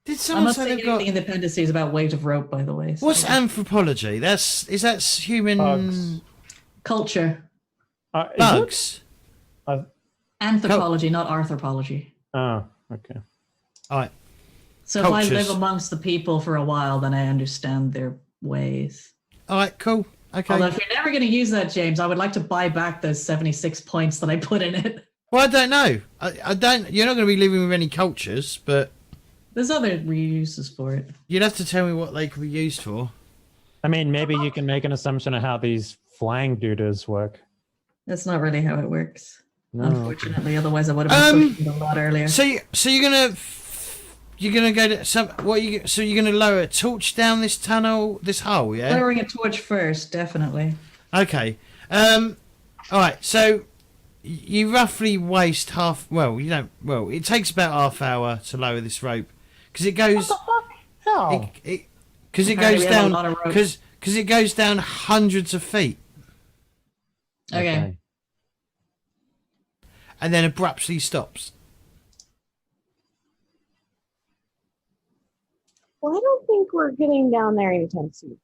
Did I'm someone not say saying they've got? anything in the appendices about weight of rope, by the way. so- What's anthropology? Is that human Bugs. culture? Is it? bugs? Anthropology, not arthropology. Oh, okay. All right. So if I Cultures. live amongst the people for a while, then I understand their ways. All right. Cool. Okay. Although if you're never going to use that, James, I would like to buy back those 76 points that I put in it. Well, I don't know. I don't. You're not going to be living with any cultures, but There's other reuses for it. you'd have to tell me what they could be used for. I mean, maybe you can make an assumption of how these flying dooders work. That's not really how it works. No. Unfortunately, otherwise I would have been pushing it a lot earlier. So you're gonna go to some. What you? So you're gonna lower a torch down this tunnel, this hole, yeah? Lowering a torch first, definitely. Okay. All right. So you roughly waste half. Well, you don't. Well, it takes about half hour to lower this rope because it goes. How? Because it Apparently goes we have a down. lot of rope. Because it goes down hundreds of feet Okay. and then abruptly stops. Well, I don't think we're getting down there anytime soon.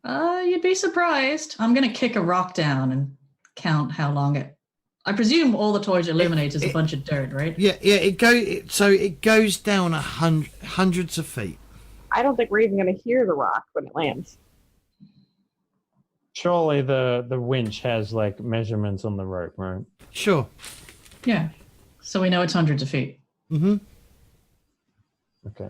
You'd be surprised. I'm going to kick a rock down and count how long it. I presume all the torch illuminates is a bunch of dirt, right? Yeah. So it goes down hundreds of feet. I don't think we're even going to hear the rock when it lands. Surely the winch has like measurements on the rope, right? Sure. Yeah. So we know it's hundreds of feet. Mm-hmm. Okay.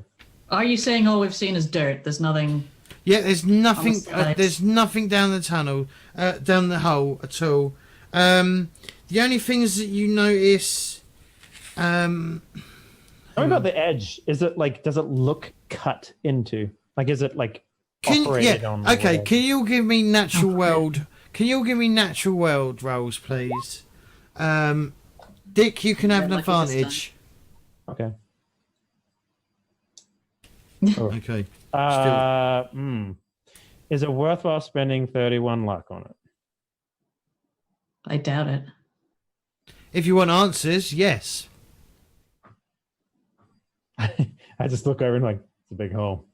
Are you saying all we've seen is dirt? There's nothing. Yeah, there's nothing. sides. There's nothing down the tunnel, down the hole at all. The only things that you notice. What about the edge? Is it like? Does it look cut into? Like, is it like operated on? Okay. the- Can you give me natural world? Can you give me natural world rolls, please? Dick, you can have an like it this advantage. Okay. Okay. Is it worthwhile spending 31 luck on it? I doubt it. If you want answers, yes. I just look over and like, it's a big hole.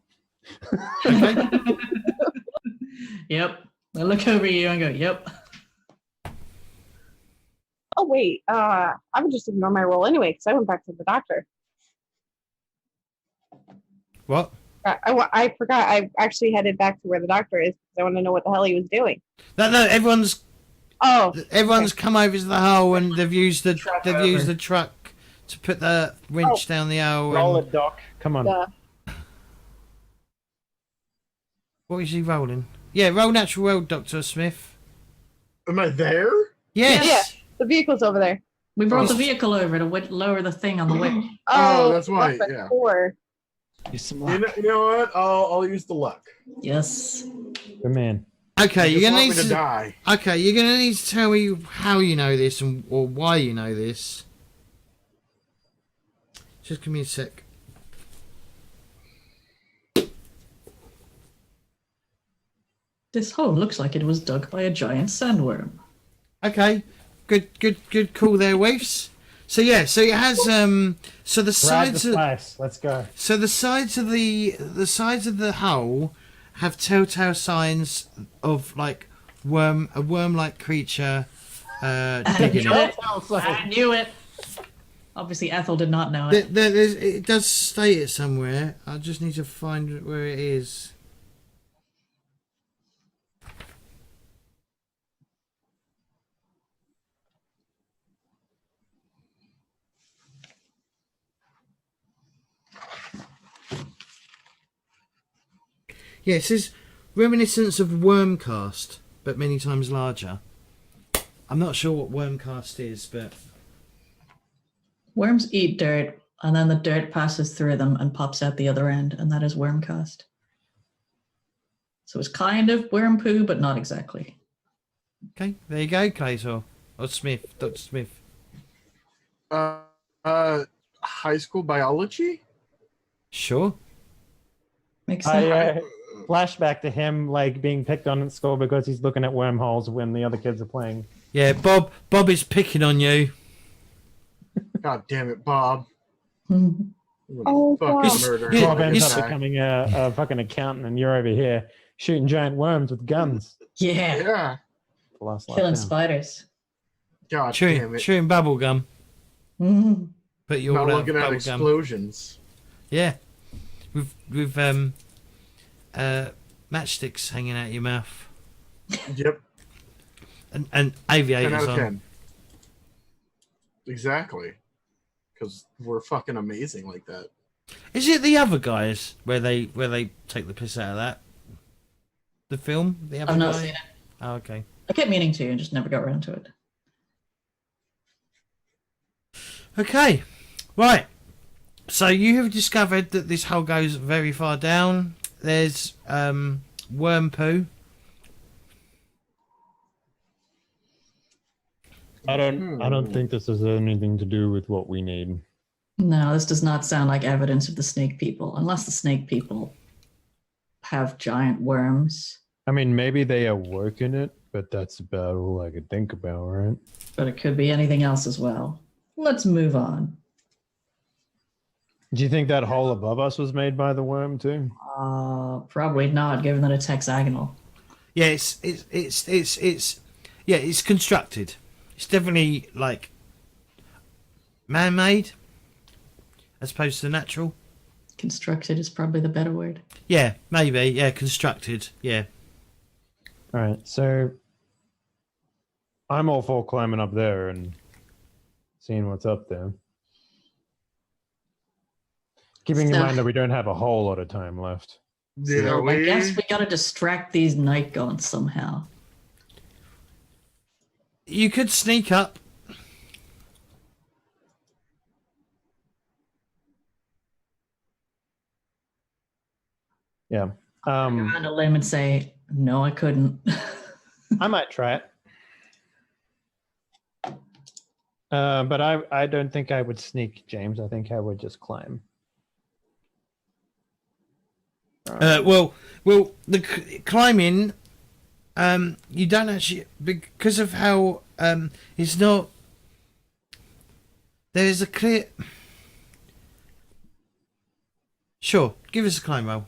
Okay. Yep. I look over you and go, yep. Oh, wait. I would just ignore my roll anyway because I went back to the doctor. What? I forgot. I actually headed back to where the doctor is because I want to know what the hell he was doing. No, everyone's Oh, come over to the hole and they've used the Truck used over. the truck to put the winch down the hole. Roll And, it, Doc. Come on. duh. What is he rolling? Yeah, roll natural world, Dr. Smith. Am I there? Yes. Yeah. The vehicle's over there. We brought Oh. the vehicle over to lower the thing on the way. Oh, that's why, that's a yeah. 4. Use some You know what? I'll use the luck. Yes. Good man. Okay, You you're just gonna want need me to to. die. Okay, you're gonna need to tell me how you know this or why you know this. Just give me a sec. This hole looks like it was dug by a giant sandworm. Okay, good call there, Waifs. So yeah, so it has so the Grab the sides of slice. Let's go. so the sides of the hull have telltale signs of like a worm-like creature digging it. I knew it. Obviously, Ethel did not know it. It does state it somewhere. I just need to find where it is. Yeah, it says reminiscence of wormcast, but many times larger. I'm not sure what wormcast is, but Worms eat dirt, and then the dirt passes through them and pops out the other end, and that is wormcast. So it's kind of worm poo, but not exactly. okay, there you go, Claytor or Smith, Dr. Smith. High school biology? Sure. Makes sense. Flashback to him like being picked on at school because he's looking at wormholes when the other kids are playing. Yeah, Bob is picking on you. God damn it, Bob. Oh, Fucking God. murder. Yeah, Bob ends it's- up becoming a fucking accountant, and you're over here shooting giant worms with guns. Yeah, Yeah. The last killing lockdown. spiders. God damn it. Chewing bubble gum. Mhm. But you're Not all out of looking at bubble gum. explosions. Yeah. With matchsticks hanging out your mouth. Yep. And 10 aviators out of on. 10. Exactly. Because we're fucking amazing like that. Is it the other guys where they take the piss out of that? The film? The other I've not guy? seen it. Oh, okay. I kept meaning to and just never got around to it. Okay. Right. So you have discovered that this hole goes very far down. There's worm poo. I don't think this has anything to do with what we need. No, this does not sound like evidence of the snake people, unless the snake people have giant worms. I mean, maybe they awoke in it, but that's about all I could think about, right? But it could be anything else as well. Let's move on. Do you think that hole above us was made by the worm too? Probably not, given that it's hexagonal. Yeah, it's constructed. It's definitely like man-made as opposed to natural. Constructed is probably the better word. Yeah, maybe. Yeah, constructed. Yeah. All right, so I'm all for climbing up there and seeing what's up there. Keeping in So- mind that we don't have a whole lot of time left. Yeah, So I guess we gotta distract these night gaunts somehow. You could sneak up. Yeah. Go on a limb and say, no, I couldn't. I might try it. But I don't think I would sneak, James. I think I would just climb. Well, the climbing, you don't actually, because of how it's not. There is a clear. Sure, give us a climb roll.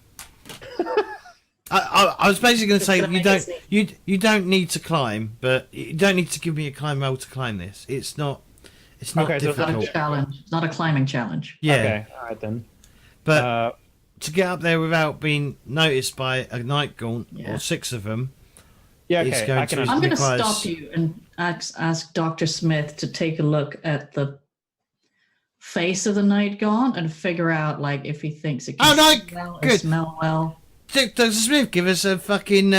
I was basically going to say gonna you make don't it you don't need to climb, but you don't need to give me a climb roll to climb this. It's not Okay, so It's it's not a difficult. challenge. It's not a climbing challenge. Yeah, Okay. All right then. but to get up there without being noticed by a night gaunt Yeah. or 6 of them. Yeah. It's Okay. going I can. to- I'm going to requires- stop you and ask Dr. Smith to take a look at the face of the night gaunt and figure out like if he thinks it Oh, can no, see well or good. smell well. Dr. Smith, give us a fucking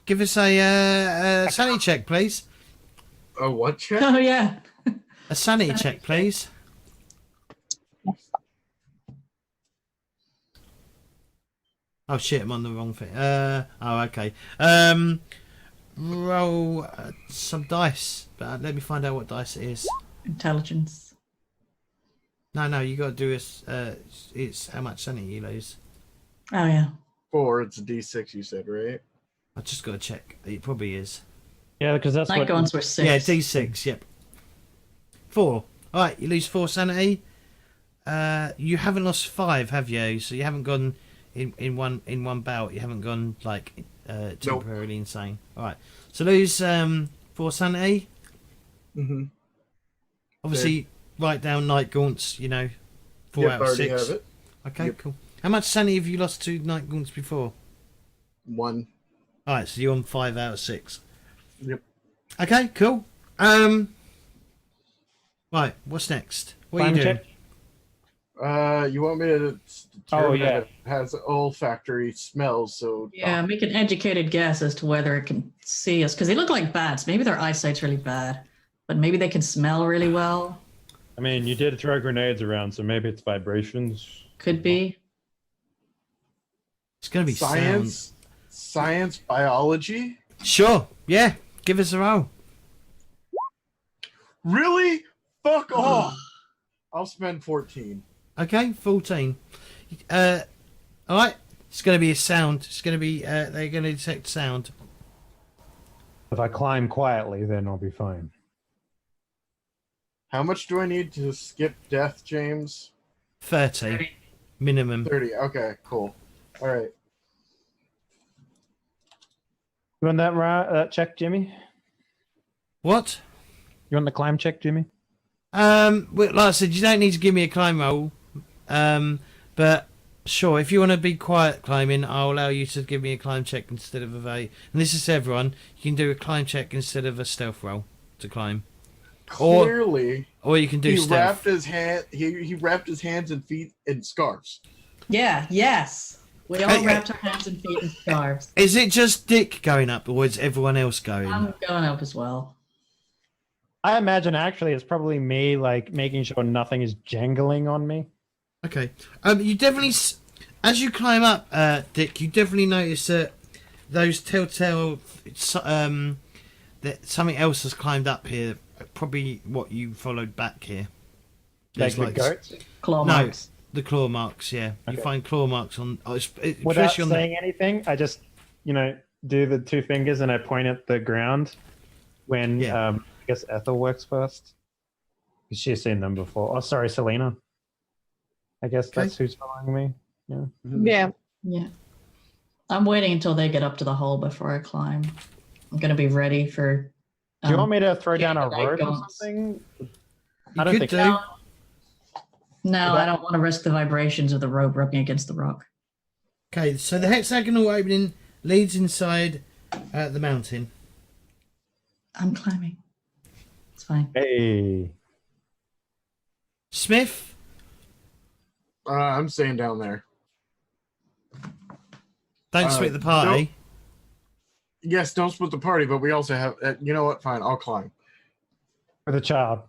give us a sanity check, please. Oh, what check? Oh yeah. A sanity check, please. Oh shit, I'm on the wrong thing. Oh okay. Roll some dice, but let me find out what dice it is. Intelligence. No, you got to do it's how much sanity you lose. Oh yeah. 4. It's a D6. You said, right? I just got to check. It probably is. Yeah, because that's Night what. Gaunt's were 6. Yeah, D6. Yep. 4. All right, you lose 4 sanity. You haven't lost 5, have you? So you haven't gone in one bout. You haven't gone like temporarily insane. All right. So lose 4 sanity. Mm-hmm. Obviously, write down Night Gaunts. 4 Yep, out of already 6. have it. Okay, Yep. cool. How much sanity have you lost to Night Gaunts before? 1. All right, so you're on 5 out of 6. Yep. Okay, cool. Right, what's next? What are you Climate doing? check? You want me to Oh, determine yeah. that it has olfactory smells, so Yeah, make an educated guess as to whether it can see us, because they look like bats. Maybe their eyesight's really bad, but maybe they can smell really well. I mean, you did throw grenades around, so maybe it's vibrations. Could be. It's going to be science, biology. sound. Sure, yeah. Give us a roll. Really? Fuck off! I'll spend 14. Okay, 14. All right. It's going to be a sound. It's going to be. They're going to detect sound. If I climb quietly, then I'll be fine. How much do I need to skip death, James? 30 minimum. 30. Okay, cool. All right. You want that check, Jimmy? What? You want the climb check, Jimmy? Well, like I said, you don't need to give me a climb roll. But sure, if you want to be quiet climbing, I'll allow you to give me a climb check instead of a. And this is to everyone. You can do a climb check instead of a stealth roll to climb. Clearly, Or you can do he stealth. wrapped his hand. He wrapped his hands and feet in scarves. Yeah, yes. We all wrapped our hands and feet in scarves. Is it just Dick going up, or is everyone else going? I'm going up as well. I imagine actually it's probably me, like making sure nothing is jangling on me. Okay. You definitely, as you climb up, Dick, you definitely notice that those telltale, that something else has climbed up here. Probably what you followed back here. Like There's the goats? Claw No, marks. the claw marks. Yeah, you Okay. find claw marks on. Without Especially on saying anything, I just, do the 2 fingers and I point at the ground when, Yeah. I guess Ethel works first. Because she's seen them before. Oh, sorry, Selena. I guess Okay. that's who's following me. Yeah. Yeah. Yeah. I'm waiting until they get up to the hole before I climb. I'm going to be ready for. Do you want me to throw down a yeah, rope or gaunts. something? You I don't could think do. No, I don't want to risk the vibrations of the rope rubbing against the rock. Okay, so the hexagonal opening leads inside the mountain. I'm climbing. It's fine. Hey. Smith, I'm staying down there. don't split the party. nope. Yes, don't split the party, but we also have. You know what? Fine, I'll climb. With a child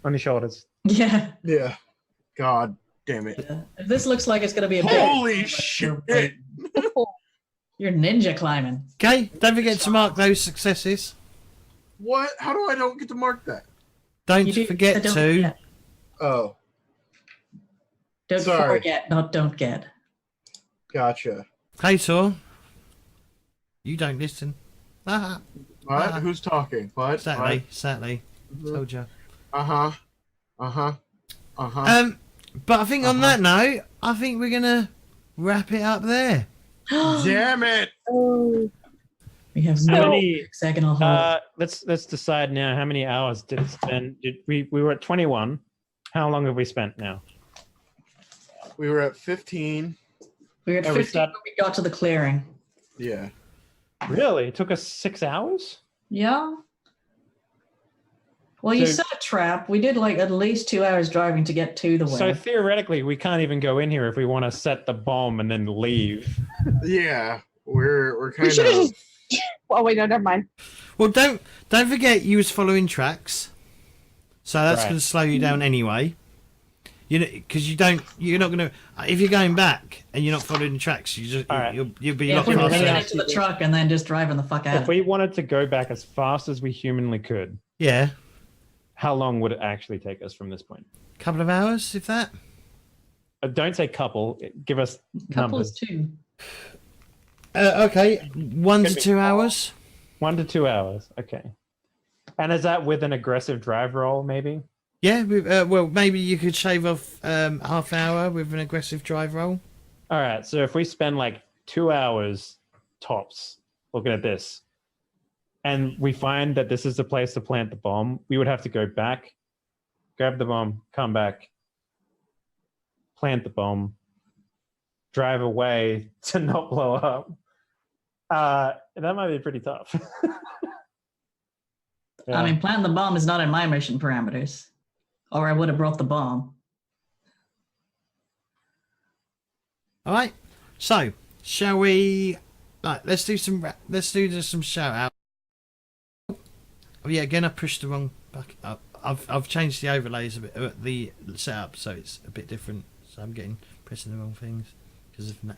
on your shoulders. Yeah. Yeah. God damn it. If this looks like it's going to be a Holy bit. shit! You're ninja climbing. Okay, don't forget to mark those successes. What? How do I don't get to mark that? Don't You forget don't to. forget. Oh, Don't Sorry. forget, not don't get. gotcha. Kator, you don't listen. Ah, What? Ah. Who's talking? What? sadly, told you. Uh huh. Uh huh. Uh huh. But I think on that note, I think we're gonna wrap it up there. Damn it! Oh, We have How no many? hexagonal hole. Let's decide now. How many hours did it spend? We were at 21. How long have we spent now? We were at 15. We were at Oh, we 15 start- when we got to the clearing. Yeah. Really? It took us 6 hours? Yeah. Well, you So- set a trap. We did like at least 2 hours driving to get to the well. So theoretically, we can't even go in here if we want to set the bomb and then leave. Yeah, we're We kind should have of. just. Oh wait, no, never mind. Well, don't forget you was following tracks, so that's Right. going to slow you down anyway. You know, because you're not going to. If you're going back and you're not following the tracks, All right. you'll be a Yeah, lot if we were faster. bringing it to the truck and then just driving the fuck out. If we wanted to go back as fast as we humanly could, Yeah, how long would it actually take us from this point? couple of hours, if that. Don't say couple. Give us Couple numbers. is 2. Okay, 1 to Could be 2 more. hours. 1 to 2 hours. Okay. And is that with an aggressive drive roll, maybe? Yeah, well, maybe you could shave off half hour with an aggressive drive roll. All right. So if we spend like 2 hours tops looking at this, and we find that this is the place to plant the bomb, we would have to go back, grab the bomb, come back, plant the bomb, drive away to not blow up. That might be pretty tough. Yeah. I mean, planting the bomb is not in my mission parameters, or I would have brought the bomb. All right. So, shall we? Right, let's do just some shout out. Oh yeah, again I pushed the wrong bucket up. I've changed the overlays a bit, the setup, so it's a bit different. So I'm pressing the wrong things because of that.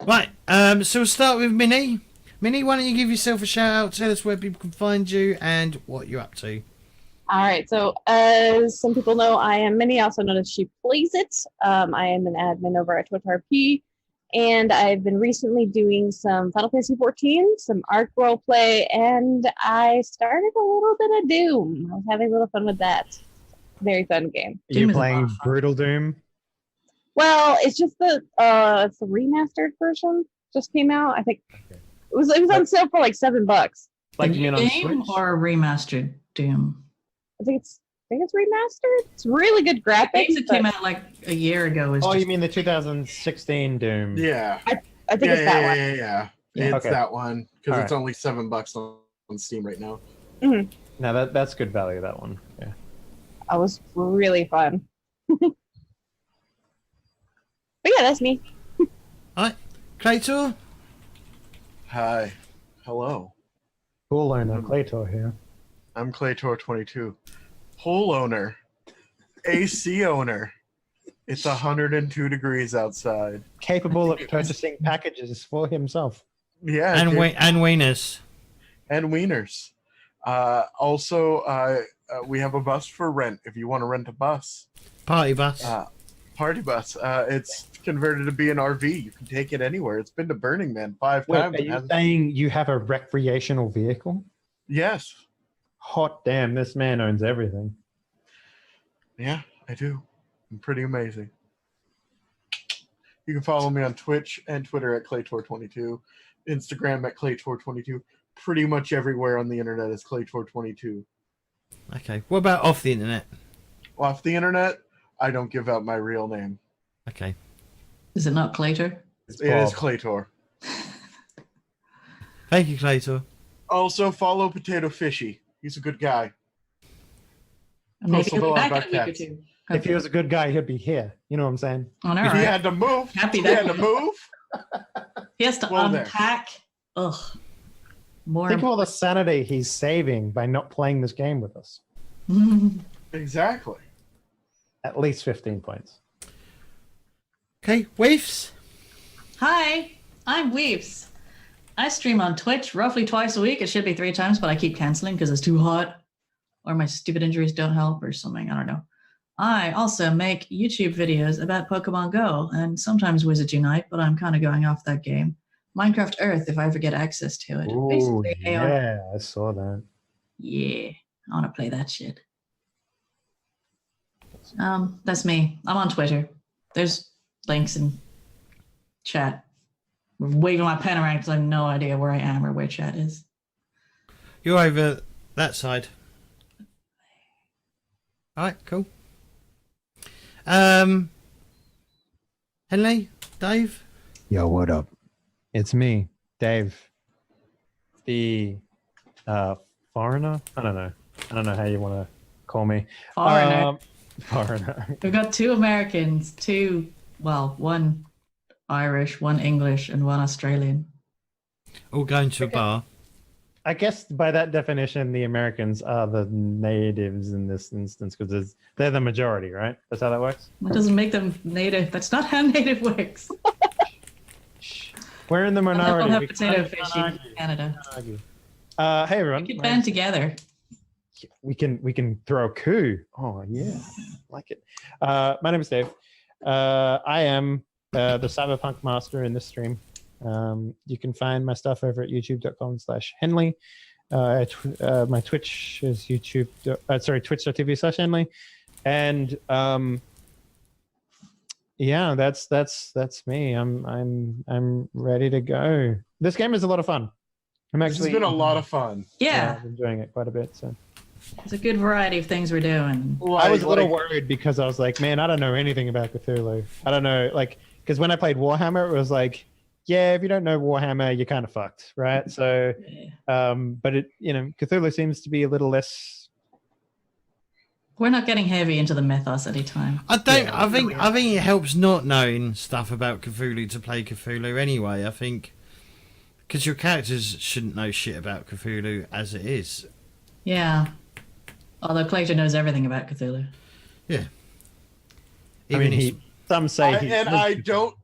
Right. So we'll start with Minnie. Minnie, why don't you give yourself a shout out? Tell us where people can find you and what you're up to. All right, so as some people know, I am Minnie, also known as She Plays It. I am an admin over at TwitchRP, and I've been recently doing some Final Fantasy XIV, some ARC roleplay, and I started a little bit of Doom. I was having a little fun with that. Very fun game. Are Doom you is a lot playing of fun. Brutal Doom? Well, it's just it's the remastered version just came out. I think it was on sale for like $7. Like The you mean new on game Switch? or remastered Doom? I think it's remastered. It's really good The graphics. games that but came out like a year ago is Oh, just you mean the 2016 Doom? Yeah. I think Yeah, it's yeah, that yeah, one. yeah, yeah. Yeah, It's okay. that one because All it's right. only $7 on Steam right now. No, that's good value, that one. Yeah. That was really fun. But yeah, that's me. All right, Claytor. Hi. Hello. Cool owner, Claytor here. I'm Claytor22. Pool owner. AC owner. It's 102 degrees outside. Capable of purchasing packages for himself. Yeah. And dude. and wieners. And wieners. Also, we have a bus for rent if you want to rent a bus. Party bus. Party bus. It's converted to be an RV. You can take it anywhere. It's been to Burning Man 5 Wait, times. are you saying you have a recreational vehicle? Yes. Hot damn, this man owns everything. Yeah, I do. I'm pretty amazing. You can follow me on Twitch and Twitter at Claytor22, Instagram at Claytor22. Pretty much everywhere on the internet is Claytor22. Okay. What about off the internet? Off the internet, I don't give out my real name. Okay. is it not Claytor? It is Claytor. Thank you, Claytor. Also, follow Potato Fishy. He's a good guy. And maybe Post a he'll be lot back in about a week or cats. two. If he was a good guy, he'd be here. You know what I'm saying? Oh, no, If he right. had to move, Happy he that had to move. He has to Well, there. unpack. Ugh. More. Think of all the sanity he's saving by not playing this game with us. Exactly. At least 15 points. Okay, Waifs. Hi, I'm Weaves. I stream on Twitch roughly twice a week. It should be 3 times, but I keep canceling because it's too hot or my stupid injuries don't help or something. I don't know. I also make YouTube videos about Pokemon Go and sometimes Wizard Unite, but I'm kind of going off that game. Minecraft Earth, if I ever get access to it. Ooh, Basically, AR. yeah, I saw that. Yeah, I want to play that shit. That's me. I'm on Twitter. There's links in chat. I'm waving my pen around because I have no idea where I am or where chat is. You're over that side. All right, cool. Henley, Dave. Yo, what up? It's me, Dave. The foreigner? I don't know. I don't know how you want to call me. Foreigner. Foreigner. We've got 2 Americans, 1 Irish, 1 English, and 1 Australian. All going to a bar. I guess by that definition, the Americans are the natives in this instance because they're the majority, right? That's how that works? That doesn't make them native. That's not how native works. We're in the We'll minority. have We potato can't fishing argue. in Canada. Argue. Hey everyone. We could band together. We can throw a coup. Oh yeah, like it. My name is Dave. I am the cyberpunk master in this stream. You can find my stuff over at youtube.com/Henley. My Twitch is twitch.tv/Henley. And yeah, that's me. I'm ready to go. This game is a lot of fun. It's been a lot of fun. Yeah. I'm enjoying it quite a bit. So It's a good variety of things we're doing. I was a little worried because I was like, man, I don't know anything about Cthulhu. I don't know, like, because when I played Warhammer, it was like, yeah, if you don't know Warhammer, you're kind of fucked, right? So, but it, Cthulhu seems to be a little less. We're not getting heavy into the mythos anytime. I think it helps not knowing stuff about Cthulhu to play Cthulhu anyway. I think because your characters shouldn't know shit about Cthulhu as it is. Yeah. Although Clayton knows everything about Cthulhu. Yeah. Some say I don't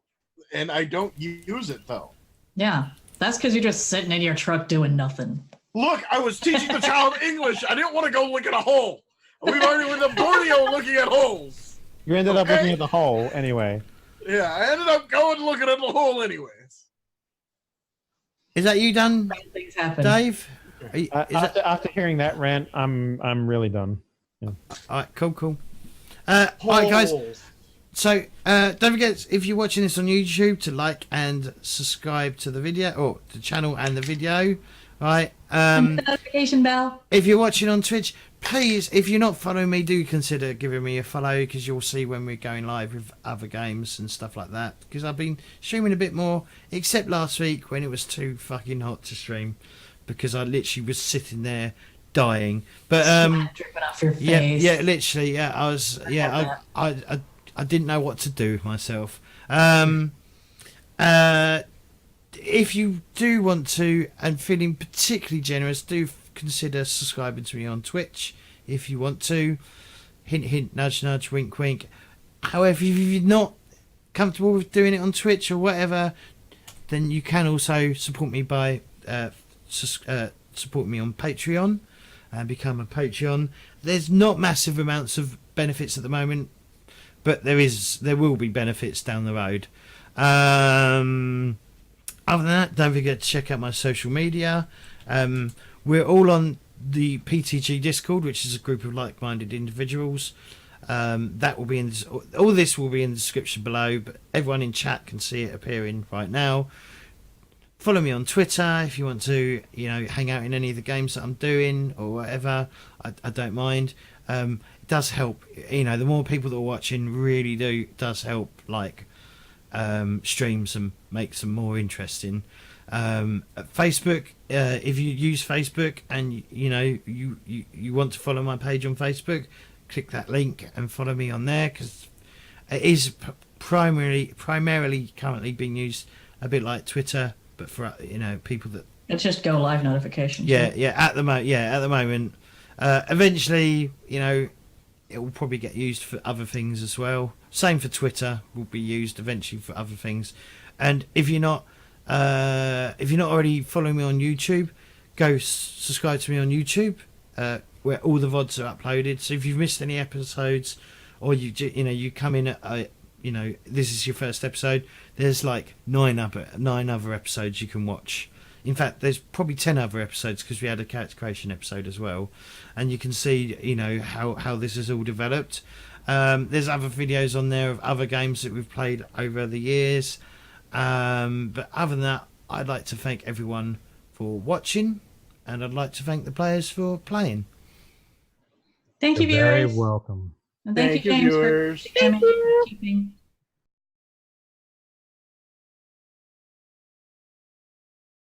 use it though. Yeah. That's because you're just sitting in your truck doing nothing. Look, I was teaching the child English. I didn't want to go look at a hole. We've already went to Borneo looking at holes. You ended up looking at the hole anyway. Yeah, I ended up going looking at the hole anyways. Is that you done, Things happen. Dave? After hearing that rant, I'm really done. Yeah. All right, cool. All right, guys. So don't forget, if you're watching this on YouTube, to like and subscribe to the video or the channel and the video. Right. The notification bell. If you're watching on Twitch, please, if you're not following me, do consider giving me a follow because you'll see when we're going live with other games and stuff like that. Because I've been streaming a bit more, except last week when it was too fucking hot to stream because I literally was sitting there dying. But dripping off your face. yeah, literally, yeah, I was, yeah, I didn't know what to do with myself. If you do want to and feeling particularly generous, do consider subscribing to me on Twitch if you want to. Hint, hint, nudge, nudge, wink, wink. However, if you're not comfortable with doing it on Twitch or whatever, then you can also support me by support me on Patreon and become a Patreon. There's not massive amounts of benefits at the moment, but there will be benefits down the road. Other than that, don't forget to check out my social media. We're all on the PTG Discord, which is a group of like-minded individuals. That will be in all this will be in the description below, but everyone in chat can see it appearing right now. Follow me on Twitter if you want to, hang out in any of the games that I'm doing or whatever. I don't mind. It does help. The more people that are watching really does help. Streams and makes them more interesting. Facebook, if you use Facebook and you want to follow my page on Facebook, click that link and follow me on there because it is primarily currently being used a bit like Twitter, but for people that it's just go live notifications. At the moment. Eventually, it will probably get used for other things as well. Same for Twitter, will be used eventually for other things. And if you're not already following me on YouTube, go subscribe to me on YouTube, where all the VODs are uploaded. So if you've missed any episodes, or you come in at this is your first episode, there's like nine other episodes you can watch. In fact, there's probably 10 other episodes because we had a character creation episode as well, and you can see how this has all developed. There's other videos on there of other games that we've played over the years, but other than that, I'd like to thank everyone for watching, and I'd like to thank the players for playing. Thank you, viewers. Very welcome. And thank you, James, viewers. for keeping